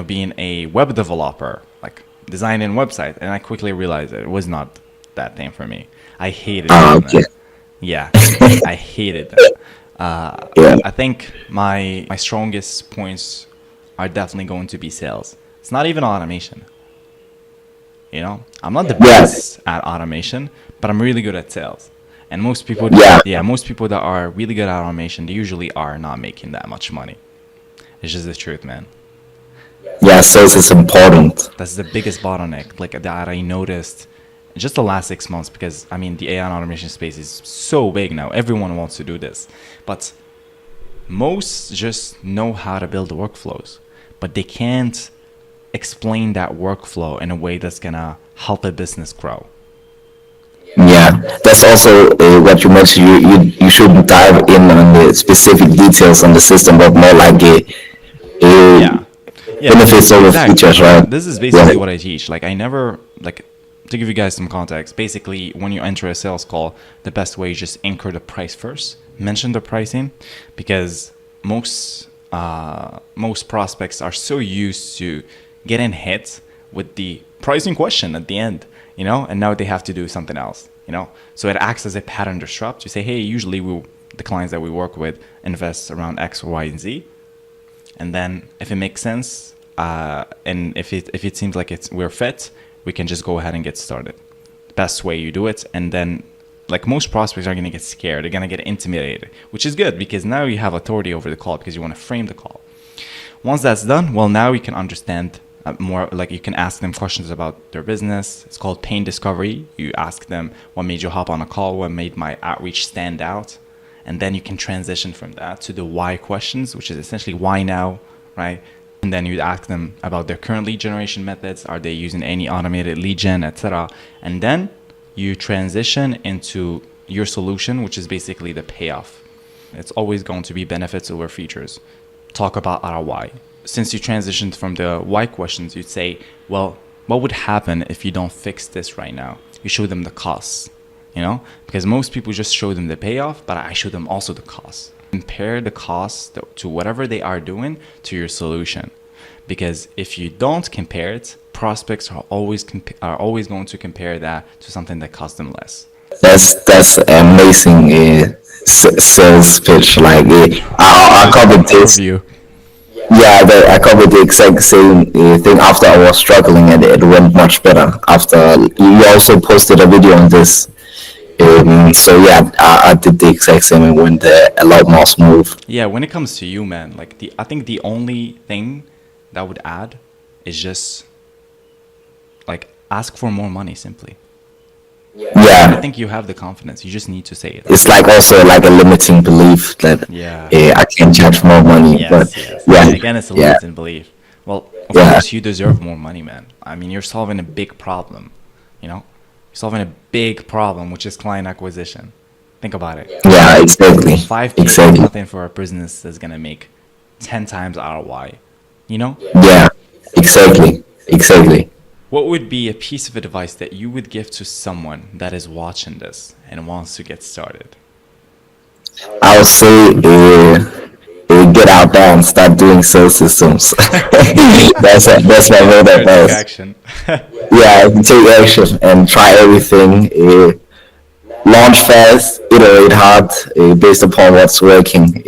being a web developer, like designing website, and I quickly realized that it was not that thing for me. I hated it. Okay. Yeah, I hated that. I think my strongest points are definitely going to be sales. It's not even automation. I'm not the best at automation, but I'm really good at sales. And most people, most people that are really good at automation, they usually are not making that much money. It's just the truth, man. Yeah, sales is important. That's the biggest bottleneck, like that I noticed just the last 6 months, because the AI and automation space is so big now. Everyone wants to do this, but most just know how to build workflows, but they can't explain that workflow in a way that's gonna help a business grow. Yeah, that's also what you mentioned. You shouldn't dive in on the specific details on the system, but more like Yeah. Yeah, benefits over exactly. features, right? This is basically what I teach. Like I never like to give you guys some context. Basically, when you enter a sales call, the best way is just anchor the price first. Mention the pricing, because most prospects are so used to getting hit with the pricing question at the end, and now they have to do something else, So it acts as a pattern disrupt. You say, hey, usually the clients that we work with invest around X, Y, and Z. And then if it makes sense, and if it seems like we're fit, we can just go ahead and get started. Best way you do it. And then like most prospects are going to get scared. They're going to get intimidated, which is good because now you have authority over the call because you want to frame the call. Once that's done, well, now you can understand more, like you can ask them questions about their business. It's called pain discovery. You ask them, what made you hop on a call? What made my outreach stand out? And then you can transition from that to the why questions, which is essentially why now, right? And then you'd ask them about their current lead generation methods. Are they using any automated lead gen, etc.? And then you transition into your solution, which is basically the payoff. It's always going to be benefits over features. Talk about ROI. Since you transitioned from the why questions, you'd say, well, what would happen if you don't fix this right now? You show them the costs, because most people just show them the payoff, but I show them also the costs. Compare the costs to whatever they are doing to your solution. Because if you don't compare it, prospects are always going to compare that to something that costs them less. That's amazing sales pitch. Like I covered this. Yeah, I covered the exact same thing after I was struggling, and it went much better. After you also posted a video on this. So yeah, I did the exact same and went a lot more smooth. Yeah, when it comes to you, man, like I think the only thing that I would add is just like ask for more money simply. Yeah, I think you have the confidence. You just need to say it. it's like also like a limiting belief that I can charge more money. Yes, but yes. yeah, Again, it's a limiting belief. Well, of course you deserve more money, man. I mean, you're solving a big problem, You're solving a big problem, which is client acquisition. Think about it. Yeah, exactly. 5K exactly. is nothing for a business that's gonna make 10 times ROI. Yeah, exactly. What would be a piece of advice that you would give to someone that is watching this and wants to get started? I'll say get out there and start doing sales systems. that's my main advice. Action. Yeah, take action and try everything. Launch fast, iterate hard, based upon what's working,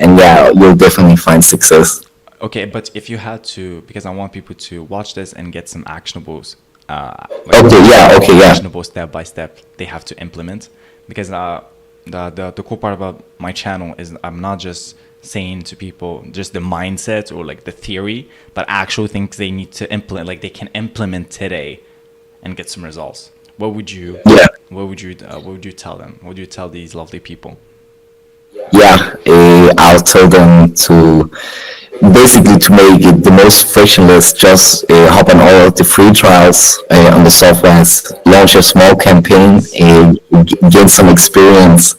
and yeah, you'll definitely find success. Okay, but if you had to, because I want people to watch this and get some actionables, actionable step by step they have to implement, because the cool part about my channel is I'm not just saying to people just the mindset or like the theory, but actual things they need to implement, like they can implement today and get some results. What would you tell them? What would you tell these lovely people? Yeah, I'll tell them to basically to make it the most frictionless. Just hop on all of the free trials on the software, launch a small campaign, gain some experience,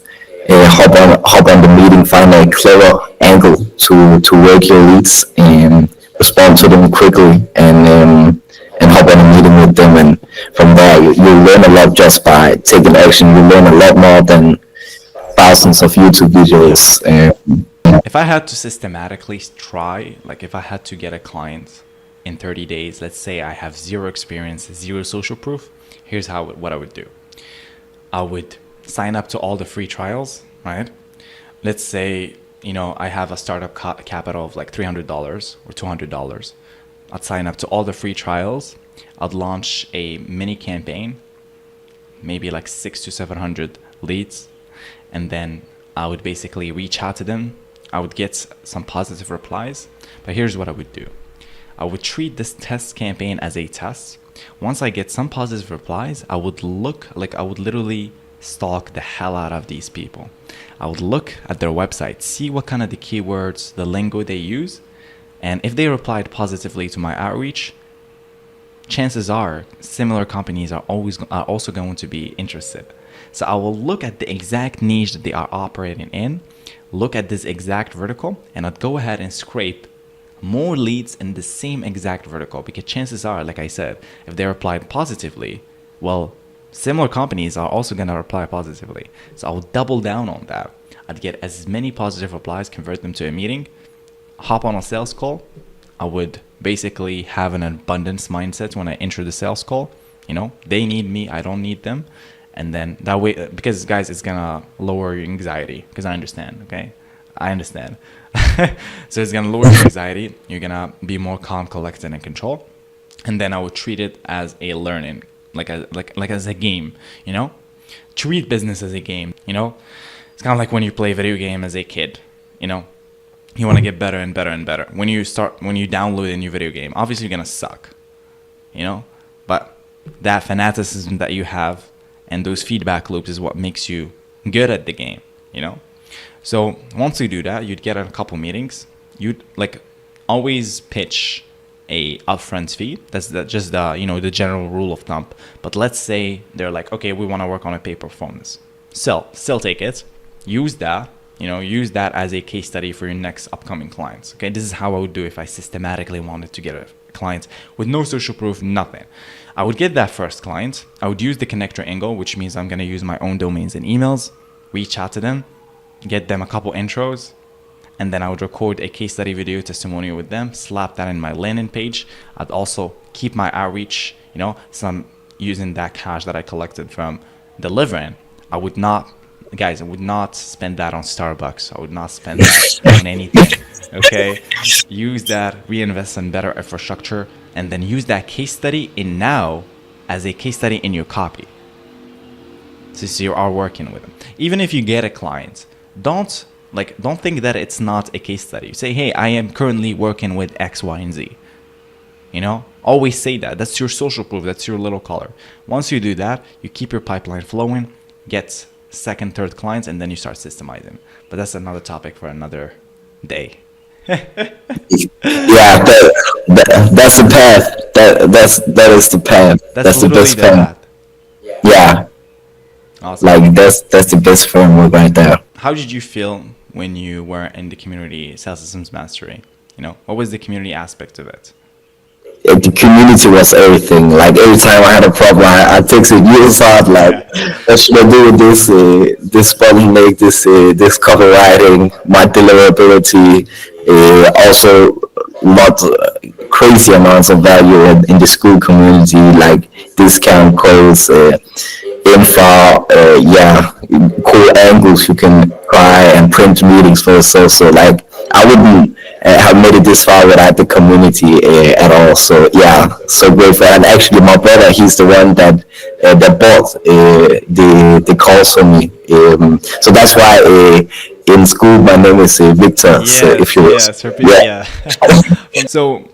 hop on the meeting, find a clever angle to work your leads and respond to them quickly, and hop on a meeting with them. And from there, you learn a lot just by taking action. You learn a lot more than thousands of YouTube videos. If I had to systematically try, like if I had to get a client in 30 days, let's say I have zero experience, zero social proof, here's what I would do. I would sign up to all the free trials, right? Let's say, I have a startup capital of like $300 or $200. I'd sign up to all the free trials. I'd launch a mini campaign, maybe like 600 to 700 leads. And then I would basically reach out to them. I would get some positive replies. But here's what I would do. I would treat this test campaign as a test. Once I get some positive replies, I would literally stalk the hell out of these people. I would look at their website, see what kind of the keywords, the lingo they use. And if they replied positively to my outreach, chances are similar companies are also going to be interested. So I will look at the exact niche that they are operating in, look at this exact vertical, and I'd go ahead and scrape more leads in the same exact vertical, because chances are, like I said, if they replied positively, well, similar companies are also going to reply positively. So I'll double down on that. I'd get as many positive replies, convert them to a meeting, hop on a sales call. I would basically have an abundance mindset when I enter the sales call. They need me, I don't need them. And then that way, because guys, it's gonna lower your anxiety, because I understand, okay? I understand. So it's gonna lower your anxiety. You're gonna be more calm, collected, and in control. And then I would treat it as a learning, like as a game, Treat business as a game, It's kind of like when you play a video game as a kid, You want to get better and better and better. When you download a new video game, obviously you're gonna suck, But that fanaticism that you have and those feedback loops is what makes you good at the game, So once you do that, you'd get a couple meetings. You'd always pitch a upfront fee. That's just the general rule of thumb. But let's say they're like, okay, we want to work on a pay performance. Still take it. Use that. Use that as a case study for your next upcoming clients. Okay, this is how I would do if I systematically wanted to get a client with no social proof, nothing. I would get that first client. I would use the connector angle, which means I'm going to use my own domains and emails, reach out to them, get them a couple intros, and then I would record a case study video testimonial with them, slap that in my landing page. I'd also keep my outreach, so I'm using that cash that I collected from delivering. I would not spend that on Starbucks. I would not spend that on anything. Okay? Use that, reinvest in better infrastructure, and then use that case study as a case study in your copy. So you are working with them. Even if you get a client, don't think that it's not a case study. Say, hey, I am currently working with X, Y, and Z. Always say that. That's your social proof. That's your little color. Once you do that, you keep your pipeline flowing, get second, third clients, and then you start systemizing. But that's another topic for another day. Yeah, that's the path. That is the path. That's the best path. Yeah. Awesome. That's the best framework right there. How did you feel when you were in the community sales systems mastery? What was the community aspect of it? The community was everything. Every time I had a problem, I texted you out what should I do with this bottleneck, this copywriting, my deliverability, also lot crazy amounts of value in the school community, discount codes, info, cool angles you can try and print meetings for. So I wouldn't have made it this far without the community at all. So so grateful. And actually, my brother, he's the one that bought the calls for me. So that's why in school my name is Victor. Yes, so if you So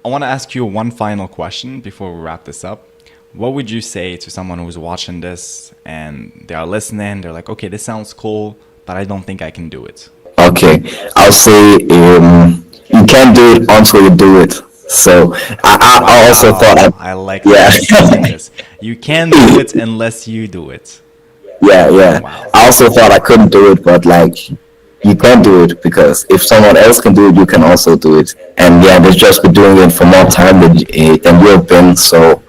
I want to ask you one final question before we wrap this up. What would you say to someone who's watching this and they are listening? They're like, okay, this sounds cool, but I don't think I can do it. Okay, I'll say you can't do it until you do it. So I also thought I like this. You can't do it unless you do it. Yeah. Wow. I also thought I couldn't do it, but you can do it, because if someone else can do it, you can also do it. And they've just been doing it for more time than you have been. So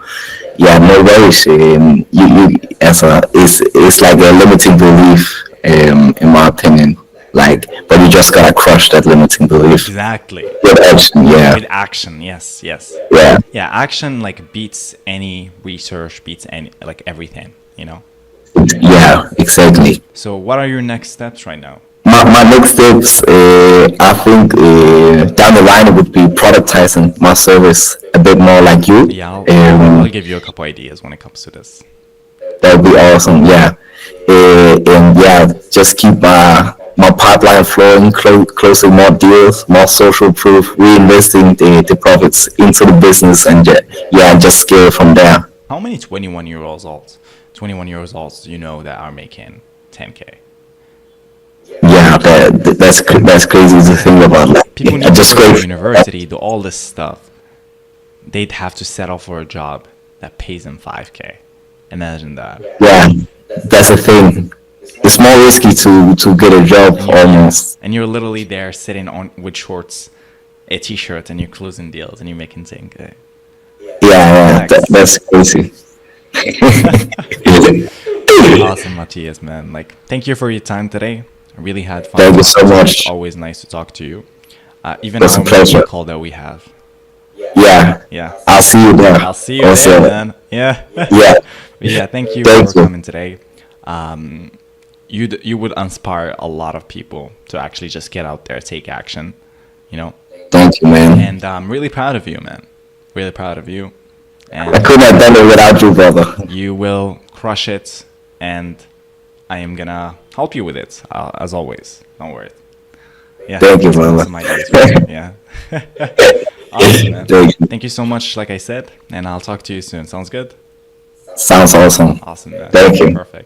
no worries. It's like a limiting belief, in my opinion. But you just gotta crush that limiting belief. Exactly. With action, With action, yes. Yeah. Yeah, action beats any research, beats any everything, Yeah, exactly. So what are your next steps right now? My next steps, I think down the line it would be productizing my service a bit more like you. Yeah, I'll give you a couple ideas when it comes to this. That would be awesome. Yeah, and just keep my pipeline flowing, closing more deals, more social proof, reinvesting the profits into the business, and just scale from there. How many 21 years olds that are making 10K? Yeah, that's crazy to think about. People need to go to university, do all this stuff. They'd have to settle for a job that pays them 5K. Imagine that. Yeah, that's the thing. It's more risky to get a job almost. And you're literally there sitting with shorts a t-shirt and you're closing deals and you're making things. Yeah, that's crazy. Awesome, Matias, man. Like, thank you for your time today. I really had fun. Thank you so talking to you. much. It's always nice to talk to you. Even It's a our pleasure. call that we have. Yeah, Yeah. I'll see you there. I'll see you also. there, man. Yeah. Yeah. But yeah, thank you Thank for you. coming today. You would inspire a lot of people to actually just get out there, take action, you know. Thank you, man. And I'm really proud of you, man. Really proud of you. I And couldn't have done it without you, brother. you will crush it. And I am gonna help you with it, as always. Don't worry. Yeah. Thank you, brother. Some ideas, right? Yeah. Awesome, man. Thank you. Thank you so much, like I said, and I'll talk to you soon. Sounds good? Sounds awesome. Awesome, man. Thank you. Perfect.